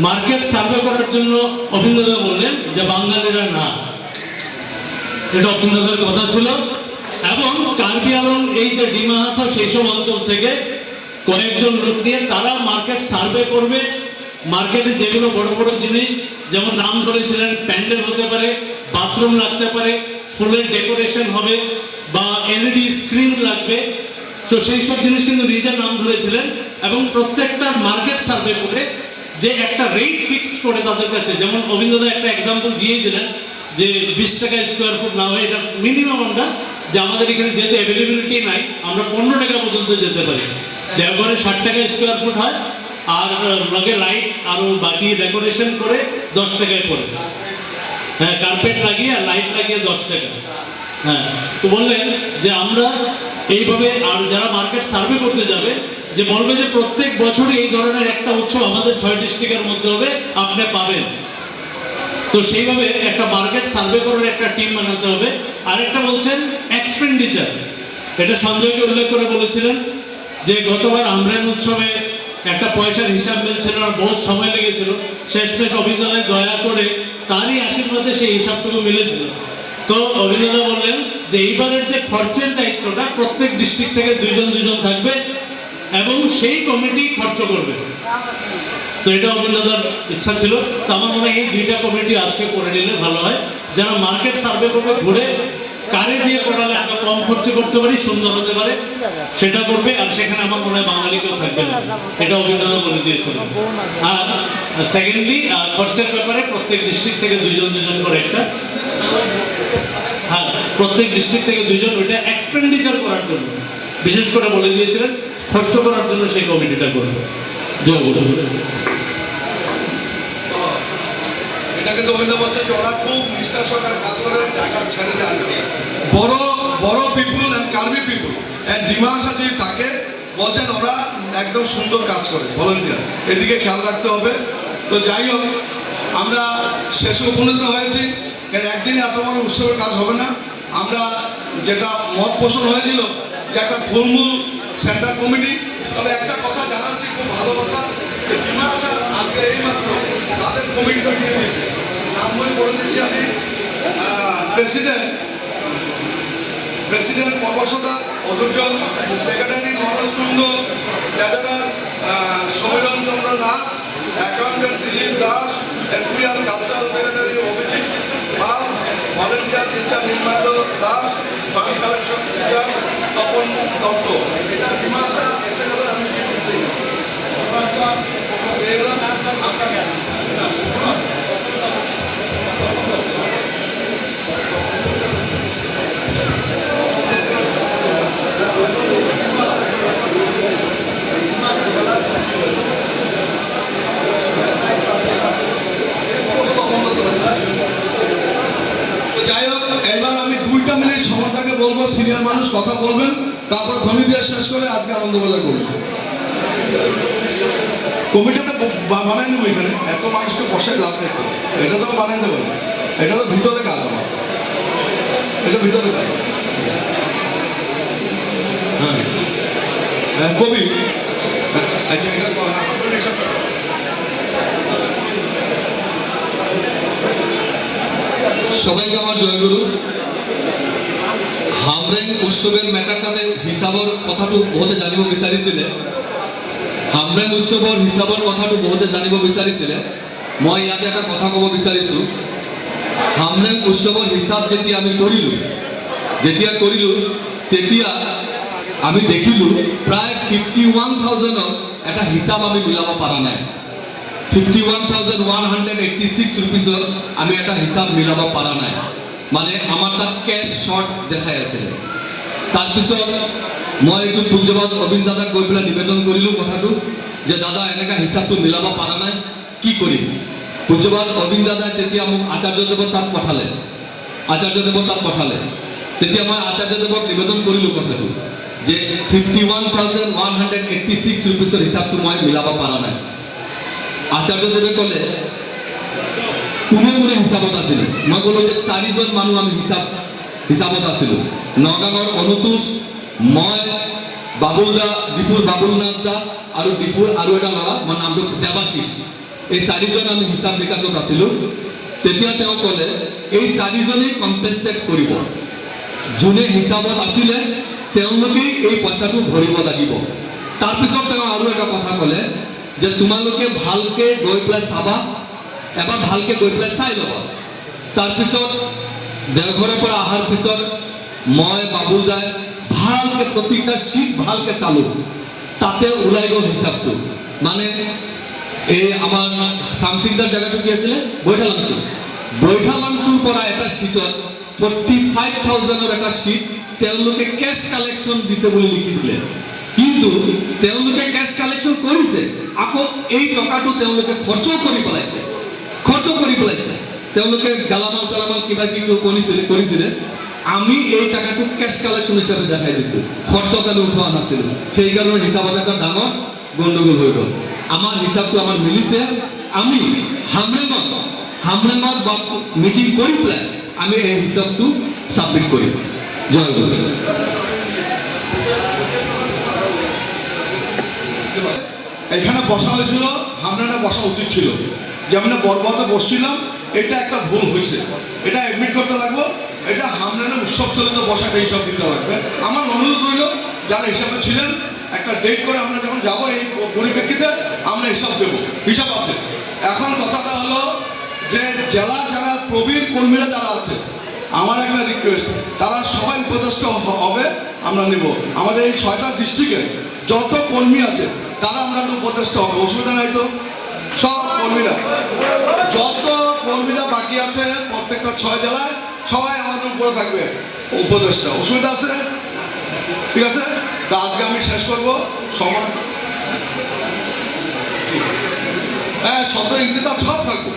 মার্কেট সার্ভে করার জন্য অভিনন্দন বললেন যে বাঙালিরা না, এটা অভিনন্দনের কথা ছিল। এবং কার্বি আংলং এই যে ডিমাহাসা সেই সব অঞ্চল থেকে কয়েকজন লোক নিয়ে তারা মার্কেট সার্ভে করবে। মার্কেটে যেগুলো বড় বড় জিনিস, যেমন নাম ধরেছিলেন প্যান্ডেল হতে পারে, বাথরুম লাগতে পারে, ফুলের ডেকোরেশন হবে বা এলইডি স্ক্রিন লাগবে, তো সেই সব জিনিস কিন্তু নিজের নাম ধরেছিলেন। এবং প্রত্যেকটা মার্কেট সার্ভে করে যে একটা রেট ফিক্সড করে তাদের কাছে, যেমন অভিনন্দন একটা এক্সাম্পল দিয়েই দিলেন যে 20 টাকা স্কোয়ার ফুট না হয়, এটা মিনিমাম আমরা যে আমাদের এখানে যেহেতু অ্যাভেলেবিলিটি নাই, আমরা 15 টাকা পর্যন্ত যেতে পারি। দেওঘরে 60 টাকা স্কোয়ার ফুট হয়, আর লগে লাইট আরো বাকি ডেকোরেশন করে 10 টাকায় পড়ে। হ্যাঁ, কার্পেট লাগিয়ে আর লাইট লাগিয়ে 10 টাকা। হ্যাঁ, তো বললেন যে আমরা এইভাবে, আর যারা মার্কেট সার্ভে করতে যাবে যে বলবে যে প্রত্যেক বছরই এই ধরনের একটা উৎসব আমাদের 6 ডিস্ট্রিক্টের মধ্যে হবে, আপনি পাবেন। তো সেইভাবে একটা মার্কেট সার্ভে করার একটা টিম বানাতে হবে। আরেকটা বলছেন এক্সপেন্ডিচার, এটা সঞ্জয়কে উল্লেখ করে বলেছিলেন যে গতবার আমরান উৎসবে একটা পয়সার হিসাব মিলছিল না, বহুত সময় লেগেছিল, শেষমেশ অভিজ্ঞতায় দয়া করে তারই আশীর্বাদে সেই হিসাবটুকু মিলেছিল। তো অভিনেতা বললেন যে এইবারের যে খরচের দায়িত্বটা প্রত্যেক ডিস্ট্রিক্ট থেকে দুজন থাকবে এবং সেই কমিটি খরচ করবে। তো এটা অভিনেতার ইচ্ছা ছিল। তো আমার মনে হয় এই দুইটা কমিটি আজকে করে নিলে ভালো হয়, যারা মার্কেট সার্ভে করবে, ঘুরে কারে দিয়ে করালে আমরা কম খরচে করতে পারি, সুন্দর হতে পারে, সেটা করবে। আর সেখানে আমার মনে হয় বাঙালি কেউ থাকবে না, এটা অভিনেতা বলে দিয়েছিল। আর সেকেন্ডলি খরচের ব্যাপারে প্রত্যেক ডিস্ট্রিক্ট থেকে দুজন করে একটা, হ্যাঁ প্রত্যেক ডিস্ট্রিক্ট থেকে দুজন, ওইটা এক্সপেন্ডিচার করার জন্য বিশেষ করে বলে দিয়েছিলেন, খরচ করার জন্য সেই কমিটিটা করবে। জয় গুরু। এটা কিন্তু অভিনব বলছে যে ওরা খুব নিষ্ঠা সহকারে কাজ করে, জায়গা ছেড়ে যায় না। Bodo people and Karbi people and ডিমান্ডসা যদি থাকে, বলছেন ওরা একদম সুন্দর কাজ করে, ভলেন্টিয়ার, এদিকে খেয়াল রাখতে হবে। তো যাই হোক, আমরা শেষে উপনীত হয়েছি, কারণ একদিনে এত বড় উৎসবের কাজ হবে না। আমরা যেটা মত পোষণ হয়েছিল যে একটা থুলমূল সেন্টার কমিটি, তবে একটা কথা জানাচ্ছি, খুব ভালো কথা, যে ডিমান্ডসা আজকে এইমাত্র তাদের কমিটিটা নিয়ে দিয়েছে। নাম বলে বলে দিচ্ছি আমি, প্রেসিডেন্ট পর্বসদা অধুর্জন, secretary Manoj Kundu, treasurer Samiran Chandra Nath, accountant Dilip Das, SPR cultural secretary Abhijit Pal, volunteer teacher নির্মাত Das, fund collection teacher Tapan Dutta. এটা ডিমান্ডসা এসে গেলে আমি দিচ্ছি। যাই হোক, এবার আমি 2 মিনিট সমতাকে বলবো, সিনিয়র মানুষ কথা বলবেন, তারপর ধ্বনি দিয়ে শেষ করে আজকে আনন্দবেলা করবো। কমিটিটা বানাই নেবো, এখানে এত মানুষকে বসায় লাভ নেই, এটা তো বানাই নেবো, এটা তো ভিতরে কাজ আমার, এটা ভিতরে কাজ। হ্যাঁ কবি, আচ্ছা এটা সবাইকে আমার জয়গুরু। হামৰেং উৎসৱৰ মেটাৰটাতে হিচাপৰ কথাটো বহুতে জানিব বিচাৰিছিলে, হামৰেং উৎসৱৰ হিচাপৰ কথাটো বহুতে জানিব বিচাৰিছিলে। মই ইয়াতে এটা কথা ক'ব বিচাৰিছোঁ, হামৰেং উৎসৱৰ হিচাপ যেতিয়া আমি কৰিলোঁ, তেতিয়া আমি দেখিলোঁ প্ৰায় 51,000ৰ এটা হিচাপ আমি মিলাব পৰা নাই। 51,186 ৰুপিজৰ আমি এটা হিচাপ মিলাব পৰা নাই, মানে আমাৰ তাত কেছ শ্বৰ্ট দেখাই আছিলে। তাৰপিছত মই এইটো পূজ্যপাত অবিন দাদাক গৈ পেলাই নিবেদন কৰিলোঁ কথাটো, যে দাদা এনেকুৱা হিচাপটো মিলাব পৰা নাই, কি কৰিম? পূজ্যপাত অবিন দাদাই তেতিয়া মোক আচাৰ্যদেৱৰ তাত পঠালে। তেতিয়া মই আচাৰ্যদেৱক নিবেদন কৰিলোঁ কথাটো, যে 51,186 ৰুপিজৰ হিচাপটো মই মিলাব পৰা নাই। আচাৰ্যদেৱে ক'লে কোনে হিচাপত আছিলে? মই ক'লোঁ যে 4জন মানুহ আমি হিচাপত আছিলোঁ, নগাঁৱৰ অনুতোষ, মই, বাবুল দা, ডিফুৰ বাবুলনাথ দা আৰু ডিফুৰ আৰু এটা ল'ৰা, মই নামটো দেৱাশিষ, এই 4জন আমি হিচাপ নিকাচত আছিলোঁ। তেতিয়া তেওঁ ক'লে এই 4জনেই কম্পেনচেট কৰিব, যোনে হিচাপত আছিলে তেওঁলোকেই এই পইচাটো ভৰিব লাগিব। তাৰপিছত তেওঁ আৰু এটা কথা ক'লে যে তোমালোকে ভালকে গৈ পেলাই চাবা, এবাৰ ভালকে গৈ পেলাই চাই ল'বা। তাৰপিছত দেওঘৰৰ পৰা অহাৰ পিছত মই, বাবুল দাই ভালকে প্ৰতিটা চিট ভালকে চালোঁ, তাতে ওলাই গ'ল হিচাপটো। মানে এই আমাৰ চামচিংদাৰ জেগাটো কি আছিলে? বৈঠালাংচুৰ পৰা এটা চিটত 45,000ৰ এটা চিট তেওঁলোকে কেছ কালেকশ্যন দিছে বুলি লিখি দিলে। কিন্তু তেওঁলোকে কেছ কালেকশ্যন কৰিছে, আকৌ এই টকাটো তেওঁলোকে খৰচ কৰি পেলাইছে। তেওঁলোকে গালামাল চালামাল কিবা কিবি কৰিছিলে, আমি এই টাকাটো কেছ কালেকশ্যন হিচাপে দেখাই দিছোঁ, খৰচ কাৰণে উঠোৱা নাছিলোঁ। সেইকাৰণে হিচাপত এটা ডাঙৰ গণ্ডগোল হৈ গ'ল। আমাৰ হিচাপটো আমাৰ মিলিছে। আমি হামরেঙত বা মিটিং কৰি পেলাই আমি এই হিচাপটো ছাবমিট কৰিম। জয় গুৰু। এখানে বসা হয়েছিল হামরানা বসা উচিত ছিল, যে আমরা বরবাদে বসছিলাম, এটা একটা ভুল হয়েছে, এটা অ্যাডমিট করতে লাগবে। এটা হামরানা উৎসব চলিত বসাটা হিসাব দিতে লাগবে। আমার অনুরোধ রইল যারা হিসাবে ছিলেন একটা ডেট করে আমরা যখন যাব এই পরিপ্রেক্ষিতে আমরা হিসাব দেব, হিসাব আছে। এখন কথাটা হলো যে জেলার যারা প্রবীণ কর্মীরা যারা আছে, আমার একটা রিকোয়েস্ট, তারা সবাই উপদেষ্টা হবে, আমরা নেব। আমাদের এই 6টা ডিস্ট্রিক্টে যত কর্মী আছে তারা আমরা উপদেষ্টা হবে, অসুবিধা নাই তো? সব কর্মীরা, যত কর্মীরা বাকি আছে প্রত্যেকটা 6 জেলায় সবাই আমাদের উপরে থাকবে উপদেষ্টা, অসুবিধা আছে? ঠিক আছে, তা আজকে আমি শেষ করবো। হ্যাঁ, শব্দ ইংরেজি সব থাকবো,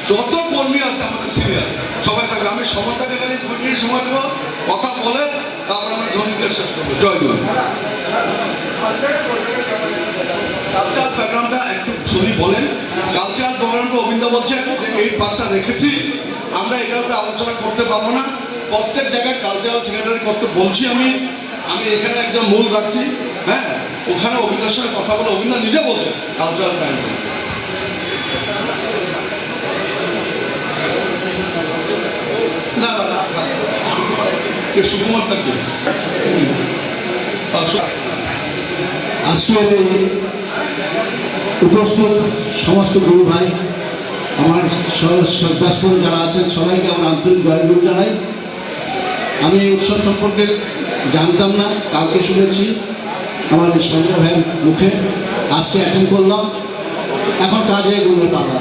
যত কর্মী আছে আমাদের সিনিয়র সবাই থাকবে। আমি সমর্থকে খালি 2 মিনিট সময় দেবো, কথা বলে তারপর আমরা ধনীদের শেষ করবো। জয় গুরু। কালচারাল ব্যাকগ্রাউন্ডটা একটু শুনি বলেন। কালচারাল প্রোগ্রামটা অবিন্দা বলছেন যে এই পার্টটা রেখেছি, আমরা এটার উপরে আলোচনা করতে পারবো না। প্রত্যেক জায়গায় কালচারাল সেক্রেটারি করতে বলছি আমি এখানে একদম মূল রাখছি। হ্যাঁ, ওখানে অবিন্দার সঙ্গে কথা বলে অবিন্দা নিজে বলছে কালচারাল টাইম না সুকুমার থাকবে। আজকের এই উপস্থিত সমস্ত গুরু ভাই, আমার শ্রদ্ধাস্পদ যারা আছেন সবাইকে আমার আন্তরিক জয়গুরু জানাই। আমি এই উৎসব সম্পর্কে জানতাম না, কালকে শুনেছি আমার সঞ্জয় ভাইয়ের মুখে, আজকে অ্যাটেন্ড করলাম। এখন কাজে গুরুর পালা।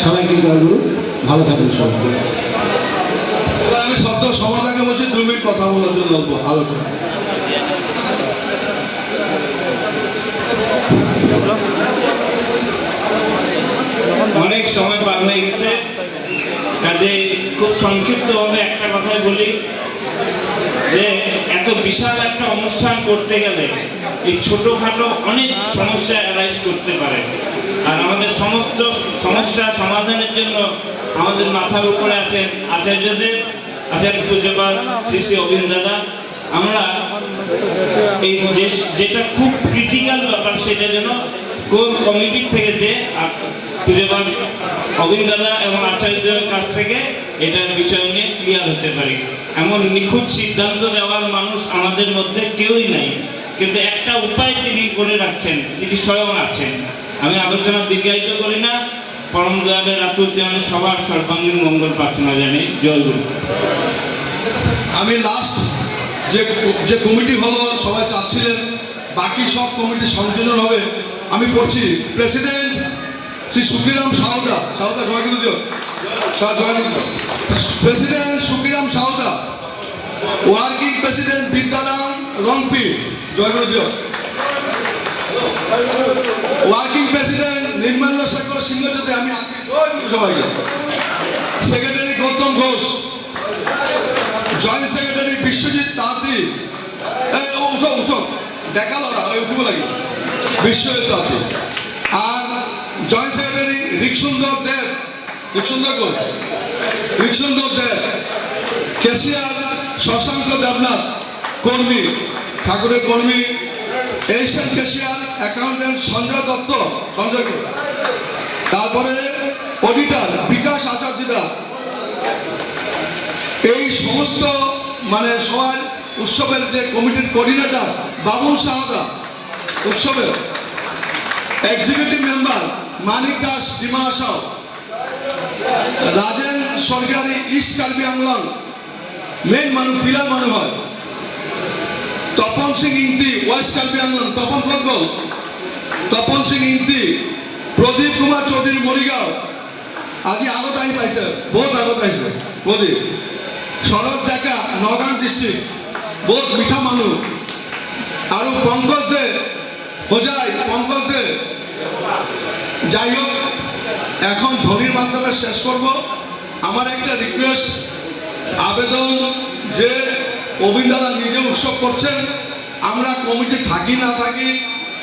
সবাইকে জয়গুরু, ভালো থাকুন সবাই। এবার আমি শব্দ সমাধাকে বলছি 2 মিনিট কথা বলার জন্য আলোচনা। অনেক সময় পার হয়ে গেছে, কাজে খুব সংক্ষিপ্তভাবে একটা কথাই বলি যে এত বিশাল একটা অনুষ্ঠান করতে গেলে এই ছোটখাটো অনেক সমস্যা অ্যারাইজ করতে পারে। আর আমাদের সমস্ত সমস্যা সমাধানের জন্য আমাদের মাথার উপরে আছেন আচার্যদেব, আচার্য পূজ্যপাল শ্রী শ্রী অবিন্দ দাদা। আমরা এই যেটা খুব ক্রিটিক্যাল ব্যাপার, সেটা যেন কোর কমিটির থেকে যে পূজ্যপাল অবিন্দ দাদা এবং আচার্যদের কাছ থেকে এটার বিষয় নিয়ে ক্লিয়ার হতে পারি। এমন নিখুঁত সিদ্ধান্ত দেওয়ার মানুষ আমাদের মধ্যে কেউই নাই, কিন্তু একটা উপায় তিনি করে রাখছেন, তিনি স্বয়ং আছেন। আমি আলোচনা দীর্ঘায়িত করি না, পরম দয়ালের রাতুজ্জামানের সবার সর্বাঙ্গীন মঙ্গল প্রার্থনা জানাই। জয় গুরু। আমি লাস্ট যে কমিটি হলো সবাই চাচ্ছিলেন বাকি সব কমিটি সংযোজন হবে, আমি পড়ছি। প্রেসিডেন্ট শ্রী সুখিরাম সাউদা, জয়গুরু দিও, president Sukhiram Sawda, working president বিদ্যারাম রংপি, জয়গুরু দিও, ওয়ার্কিং প্রেসিডেন্ট নির্মলা শেখর সিংহ, যদি আমি আছি সবাইকে, secretary Gautam Ghosh, joint secretary Biswajit তাঁতি, উঠো দেখালোরা ওই উঠিব লাগে, বিশ্বজিৎ তাঁতি। আর জয়েন্ট সেক্রেটারি রিকসুন্দর দেব, রিকসুন্দর দেব, কেশিয়ার শশাঙ্ক দেবনাথ কর্মী, ঠাকুরের কর্মী, Asian cashier accountant Sanjay Dutta, তারপরে অডিটর বিকাশ আচার্যদা। এই সমস্ত মানে সবাই উৎসবের যে কমিটির কোঅর্ডিনেটর বাবুল সাহাদা, উৎসবের এক্সিকিউটিভ মেম্বার মানিক দাস ডিমা আসাও, রাজেন সরকারি ইস্ট কার্বি আংলং মেন মানুষ, পিলার মানুষ হয়, তপন সিং ইংতি ওয়েস্ট কার্বি আংলং, তপন সিং ইংতি, প্রদীপ কুমার চৌধুরী মরিগাঁও, আজি আগত আহি পাইছে, বহুত আগত আহিছে প্রদীপ। শরৎ ডেকা নগাঁও ডিস্ট্রিক্ট, বহুত মিঠা মানুষ। আর পঙ্কজ দে হোজাই, পঙ্কজ দে। যাই হোক, এখন ধ্বনির মাধ্যমে শেষ করব। আমার একটা রিকোয়েস্ট, আবেদন, যে অবিন্দ দাদা নিজে উৎসব করছেন, আমরা কমিটি থাকি না থাকি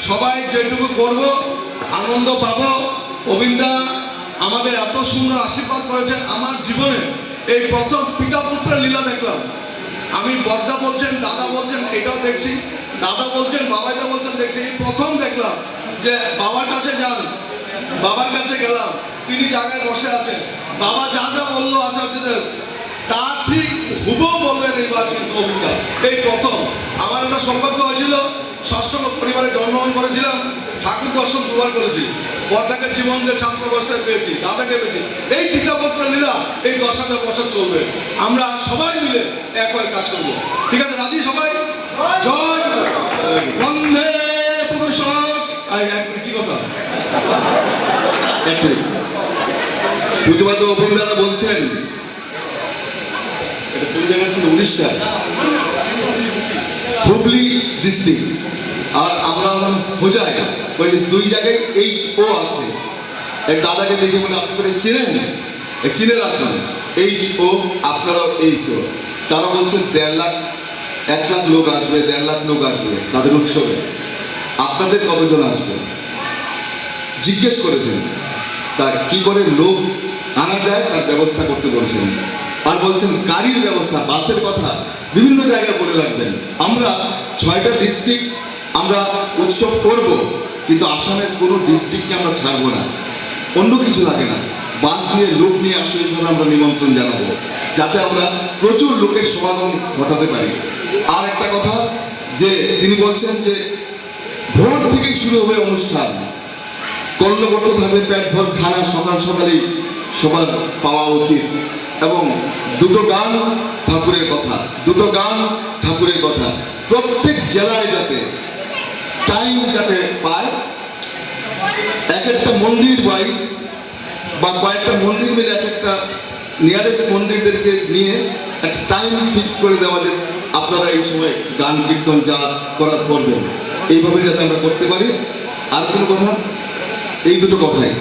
সবাই যেটুকু করব, আনন্দ পাবো। অবিন্দা আমাদের এত সুন্দর আশীর্বাদ করেছেন। আমার জীবনে এই প্রথম পিতা পুত্রের লীলা দেখলাম। আমি বর্দা বলছেন, দাদা বলছেন, এটাও দেখছি, দাদা বলছেন, বাবাইদা বলছেন, দেখছি। এই প্রথম দেখলাম যে বাবার কাছে যান, বাবার কাছে গেলাম, তিনি জায়গায় বসে আছেন, বাবা যা যা বললো আচার্যদের তা ঠিক হুবহু বললেন। এইবার কিন্তু অভিজ্ঞতা এই প্রথম আমার একটা সৌভাগ্য হয়েছিল, সৎসঙ্গ পরিবারে জন্মগ্রহণ করেছিলাম, ঠাকুর দর্শন দুবার করেছি, বর্দাকে জীবন দিয়ে ছাত্র অবস্থায় পেয়েছি, দাদাকে পেয়েছি। এই পিতাপুত্র লীলা এই 10,000 বছর চলবে। আমরা সবাই মিলে এক হয়ে কাজ করবো। ঠিক আছে, রাজি সবাই? জয় বন্দে পুরুষক। কি কথা পূজবাদ অভিনেতা বলছেন এটা কোন জায়গা ছিল? উড়িষ্যা, হুগলি ডিস্ট্রিক্ট। আর আমরা বোঝাই ওই যে 2 জায়গায় HO আছে। এক দাদাকে দেখে বলে আপনি করে চেনেন, চিনে রাখবেন HO, আপনারাও HO। তারা বলছেন 1.5 লাখ 1 লাখ লোক আসবে, 1.5 লাখ লোক আসবে তাদের উৎসবে। আপনাদের কতজন আসবে জিজ্ঞেস করেছেন। তার কি করে লোক আনা যায় তার ব্যবস্থা করতে বলছেন। আর বলছেন গাড়ির ব্যবস্থা, বাসের কথা বিভিন্ন জায়গায় বলে রাখবেন। আমরা 6টা ডিস্ট্রিক্ট আমরা উৎসব করব, কিন্তু আসামের কোনো ডিস্ট্রিক্টকে আমরা ছাড়বো না। অন্য কিছু লাগে না, বাস নিয়ে লোক নিয়ে আসলে আমরা নিমন্ত্রণ জানাবো, যাতে আমরা প্রচুর লোকের সমাগম ঘটাতে পারি। আর একটা কথা যে তিনি বলছেন যে ভোর থেকেই শুরু হবে অনুষ্ঠান, কর্ণগতভাবে পেট ভর খানা সকাল সকালেই সবার পাওয়া উচিত, এবং 2টো গান ঠাকুরের কথা, 2টো গান ঠাকুরের কথা প্রত্যেক জেলায় যাতে টাইম যাতে পায়। এক একটা মন্দির ওয়াইজ বা কয়েকটা মন্দির মিলে এক একটা নিয়ারেস্ট মন্দিরদেরকে নিয়ে একটা টাইম ফিক্স করে দেওয়া, যে আপনারা এই সময় গান কীর্তন যা করার করবেন, এইভাবে যাতে আমরা করতে পারি। আর কোনো কথা, এই 2টো কথাই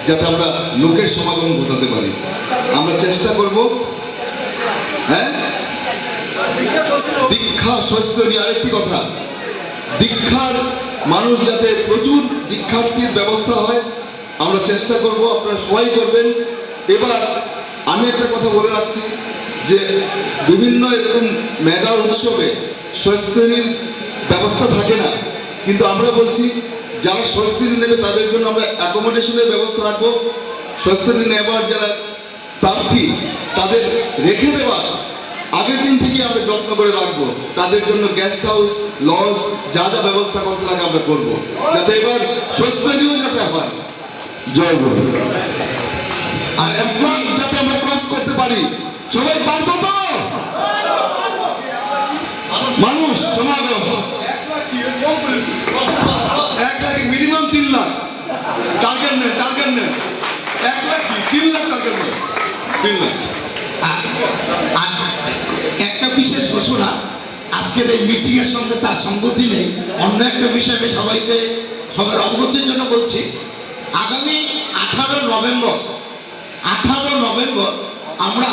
যাতে আমরা লোকের সমাগম ঘটাতে পারি, আমরা চেষ্টা করব। হ্যাঁ, দীক্ষা স্বস্তি নিয়ে আরেকটি কথা, দীক্ষার মানুষ যাতে প্রচুর দীক্ষার্থীর ব্যবস্থা হয়, আমরা চেষ্টা করব, আপনারা সবাই করবেন। এবার আমি একটা কথা বলে রাখছি যে বিভিন্ন এরকম মেগা উৎসবে স্বস্তির ব্যবস্থা থাকে না, কিন্তু আমরা বলছি যারা স্বস্তি নেবে তাদের জন্য আমরা অ্যাকোমোডেশনের ব্যবস্থা রাখবো। স্বস্তি নেবার যারা প্রার্থী তাদের রেখে দেওয়ার আগের দিন থেকে আমরা যত্ন করে রাখবো, তাদের জন্য গেস্ট হাউস, লজ যা যা ব্যবস্থা করতে লাগে আমরা করব, যাতে এবার স্বস্তিও যাতে হয়। জয় গুরু। আর 1 লাখ যাতে আমরা ক্রস করতে পারি, সবাই পারবো তো? মানুষ সমাগম 1 লাখ মিনিমাম 3 লাখ টার্গেট নেন, 1 লাখ 3 লাখ টার্গেট নেন, 3 লাখ। আর একটা বিশেষ ঘোষণা, আজকের এই মিটিং এর সঙ্গে তার সঙ্গতি নেই, অন্য একটা বিষয়ে সবার অবগতির জন্য বলছি। আগামী 18 নভেম্বর আমরা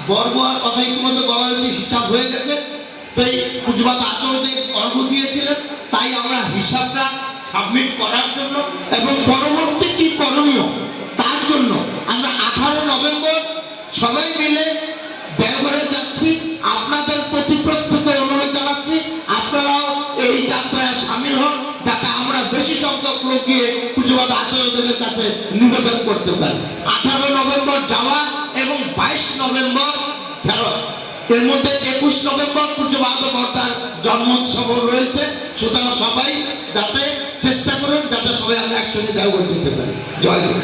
বরগুয়ার কথা ইতিমধ্যে বলা হয়েছে, হিসাব হয়ে গেছে। তাই পূজবাদ আচার্যদেব অর্ঘ্য দিয়েছিলেন, তাই আমরা হিসাবটা সাবমিট করার জন্য এবং পরবর্তী কি করণীয় তার জন্য আমরা 18 নভেম্বর সবাই মিলে দেওঘরে যাচ্ছি। আপনাদের প্রতি প্রত্যক্ষ অনুরোধ জানাচ্ছি, আপনারাও এই যাত্রায় সামিল হন, যাতে আমরা বেশি সংখ্যক লোক গিয়ে পূজবাদ আচার্যদেবের কাছে নিবেদন করতে পারি। 18 নভেম্বর যাওয়া এবং 22 নভেম্বর ফেরত। এর মধ্যে 21 নভেম্বর পূজবাদ বর্দার জন্মোৎসব রয়েছে। সুতরাং সবাই যাতে চেষ্টা করুন যাতে সবাই আমরা একসঙ্গে দেওঘর যেতে পারি। জয় গুরু।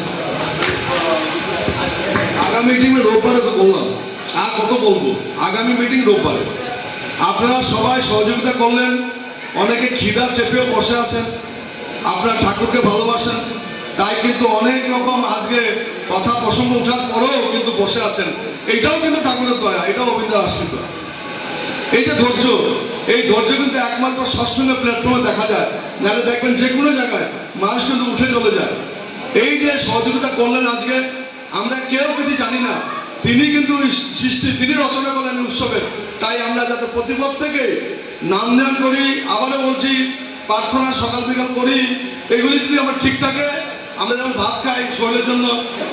আগামী মিটিং রোববারে তো বললাম, আর কত বলবো। আগামী মিটিং রোববারে আপনারা সবাই সহযোগিতা করলেন, অনেকে খিদা চেপেও বসে আছেন, আপনারা ঠাকুরকে ভালোবাসেন, তাই কিন্তু অনেক রকম আজকে কথা প্রসঙ্গ ওঠার পরেও কিন্তু বসে আছেন। এটাও কিন্তু ঠাকুরের দয়া, এটাও অবিন্দার আশীর্বাদ। এই যে ধৈর্য, এই ধৈর্য কিন্তু একমাত্র সৎসঙ্গের প্ল্যাটফর্মে দেখা যায়, নাহলে দেখবেন যে কোনো জায়গায় মানুষ কিন্তু উঠে চলে যায়। এই যে সহযোগিতা করলেন আজকে, আমরা কেউ কিছু জানি না, তিনি কিন্তু সৃষ্টি, তিনি রচনা করলেন উৎসবে। তাই আমরা যাতে প্রতিপদ থেকে নাম ধ্যান করি, আবারও বলছি প্রার্থনা সকাল বিকাল করি, এগুলি যদি আমার ঠিক থাকে আমরা যেমন ভাত খাই শরীরের জন্য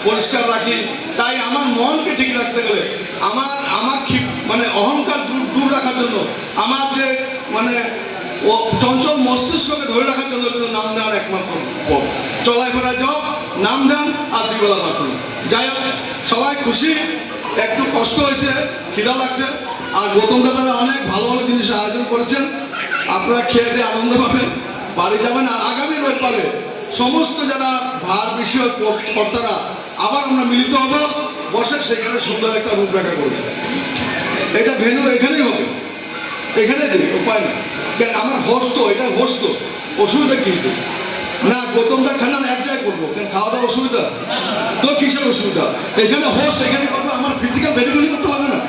পরিষ্কার রাখি, তাই আমার মনকে ঠিক রাখতে গেলে আমার আমার মানে অহংকার দূর রাখার জন্য আমার যে মানে ও চঞ্চল মস্তিষ্ককে ধরে রাখার জন্য কিন্তু নাম দেওয়ার একমাত্র পথ। চলায় ফেরায় যাও, নাম দেন আর দুবেলা না করুন। যাই হোক, সবাই খুশি, একটু কষ্ট হয়েছে, খিদা লাগছে, আর গৌতম দাদারা অনেক ভালো ভালো জিনিসের আয়োজন করেছেন। আপনারা খেয়ে দিয়ে আনন্দ পাবেন, বাড়ি যাবেন। আর আগামী রোববারে সমস্ত যারা ভার বিষয়ক কর্তারা আবার আমরা মিলিত হব, বসে সেখানে সুন্দর একটা রূপরেখা করব। এটা ভেন্যু এখানেই হবে, এখানে দিই, উপায় না। কেন আমার হোস্ট তো, এটা হোস্ট তো, অসুবিধা কিন্তু না। গৌতমদার খানা এক জায়গায় করবো, কেন খাওয়া দাওয়া অসুবিধা তো, কিসের অসুবিধা? এখানে হোস্ট এখানে করবো, আমার ফিজিক্যাল ভেরিফিকেশন করতে হবে না।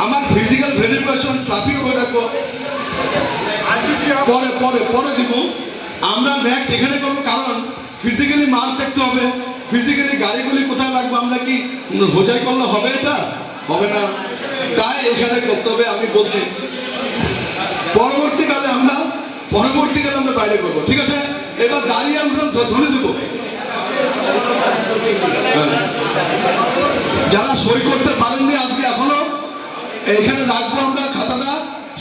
আমার ফিজিক্যাল ভেরিফিকেশন ট্রাফিক হয়ে রাখবো, পরে পরে পরে দিব। আমরা নেক্সট এখানে করবো, কারণ ফিজিক্যালি মার্ক দেখতে হবে, ফিজিক্যালি গাড়িগুলি কোথায় রাখবো। আমরা কি বোঝাই করলে হবে? এটা হবে না, তাই এখানে করতে হবে। আমি বলছি পরবর্তীকালে আমরা বাইরে করবো, ঠিক আছে? এবার দাঁড়িয়ে আমরা ধরে দেবো। যারা সই করতে পারেননি আজকে এখনো, এখানে রাখবো আমরা খাতাটা,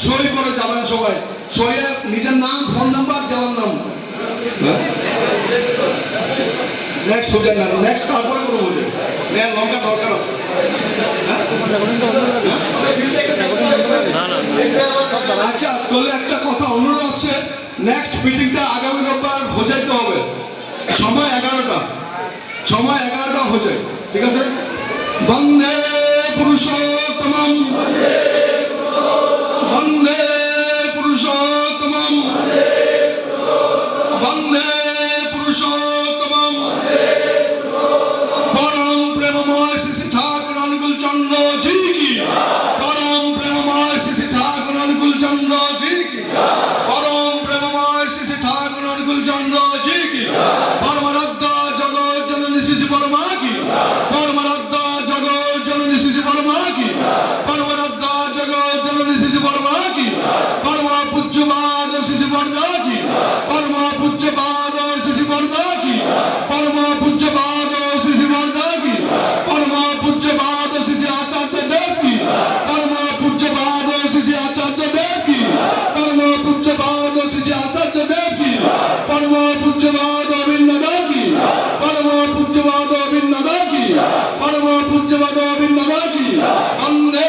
সই করে যাবেন সবাই। সইয়ে নিজের নাম, ফোন নাম্বার, যাওয়ার নাম। নেক্সট সোজা না, নেক্সট তারপরে কোনো বোঝে লঙ্কা দরকার আছে। আচ্ছা, তাহলে একটা কথা অনুরোধ আসছে, নেক্সট মিটিংটা আগামী রোববার হোজাইতে হবে, সময় 11টা, সময় 11টা হোজাই, ঠিক আছে? বন্দে পুরুষোত্তমম, বন্দে পুরুষোত্তমম, বন্দে পুরুষোত্তমম। পরম প্রেমময় শ্রী ঠাকুর অনুকূল চন্দ্র জি কি, পরম প্রেমময় শ্রী ঠাকুর অনুকূল চন্দ্র জি কি, পরম প্রেমময় শ্রী ঠাকুর অনুকূল চন্দ্র জি কি, পরমারাধ্য জগৎ জননী শ্রী পরমা কি, পরমারাধ্য জগৎ জননী শ্রী পরমা কি, পরমারাধ্য জগৎ জননী শ্রী পরমা কি, পরম পূজ্যবাদ শ্রী বরদা কি, পরম পূজ্যবাদ শ্রী বরদা কি, পরম পূজ্যবাদ শ্রী বরদা কি, পরম পূজ্যবাদ শ্রী আচার্য দেব কি, পরম পূজ্যবাদ শ্রী আচার্য দেব কি, পরম পূজ্যবাদ শ্রী আচার্য দেব কি, পরম পূজ্যবাদ অভিন্নদা কি, পরম পূজ্যবাদ অভিন্নদা কি, পরম পূজ্যবাদ অভিন্নদা কি। বন্দে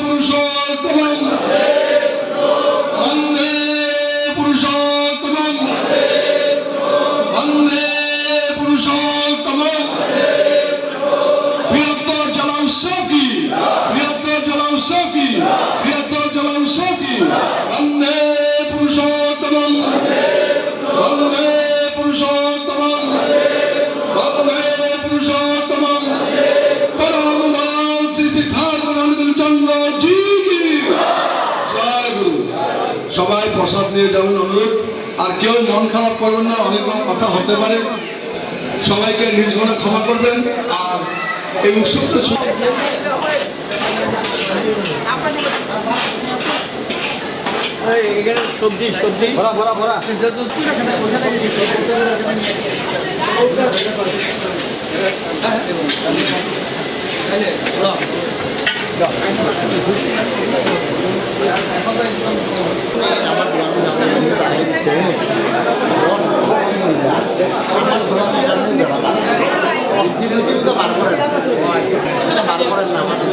পুরুষোত্তমম, বন্দে পুরুষোত্তমম, বন্দে পুরুষোত্তমম। বৃহত্তর জেলা উৎসব কি, বৃহত্তর জেলা উৎসব কি, বৃহত্তর জেলা উৎসব কি। বন্দে পুরুষোত্তমম, বন্দে পুরুষোত্তমম, বন্দে পুরুষোত্তমম। পরম দয়াল শ্রী শ্রী ঠাকুর অনুকূল চন্দ্র জি কি জয় গুরু। সবাই প্রসাদ নিয়ে যাবেন, অনুরোধ। আর কেউ মন খারাপ করবেন না, অনেক রকম কথা হতে পারে, সবাইকে নিজ মনে ক্ষমা করবেন। আর এই উৎসবটা সবজি সবজি ভরা ভরা ভরা বার করেন না আমাদের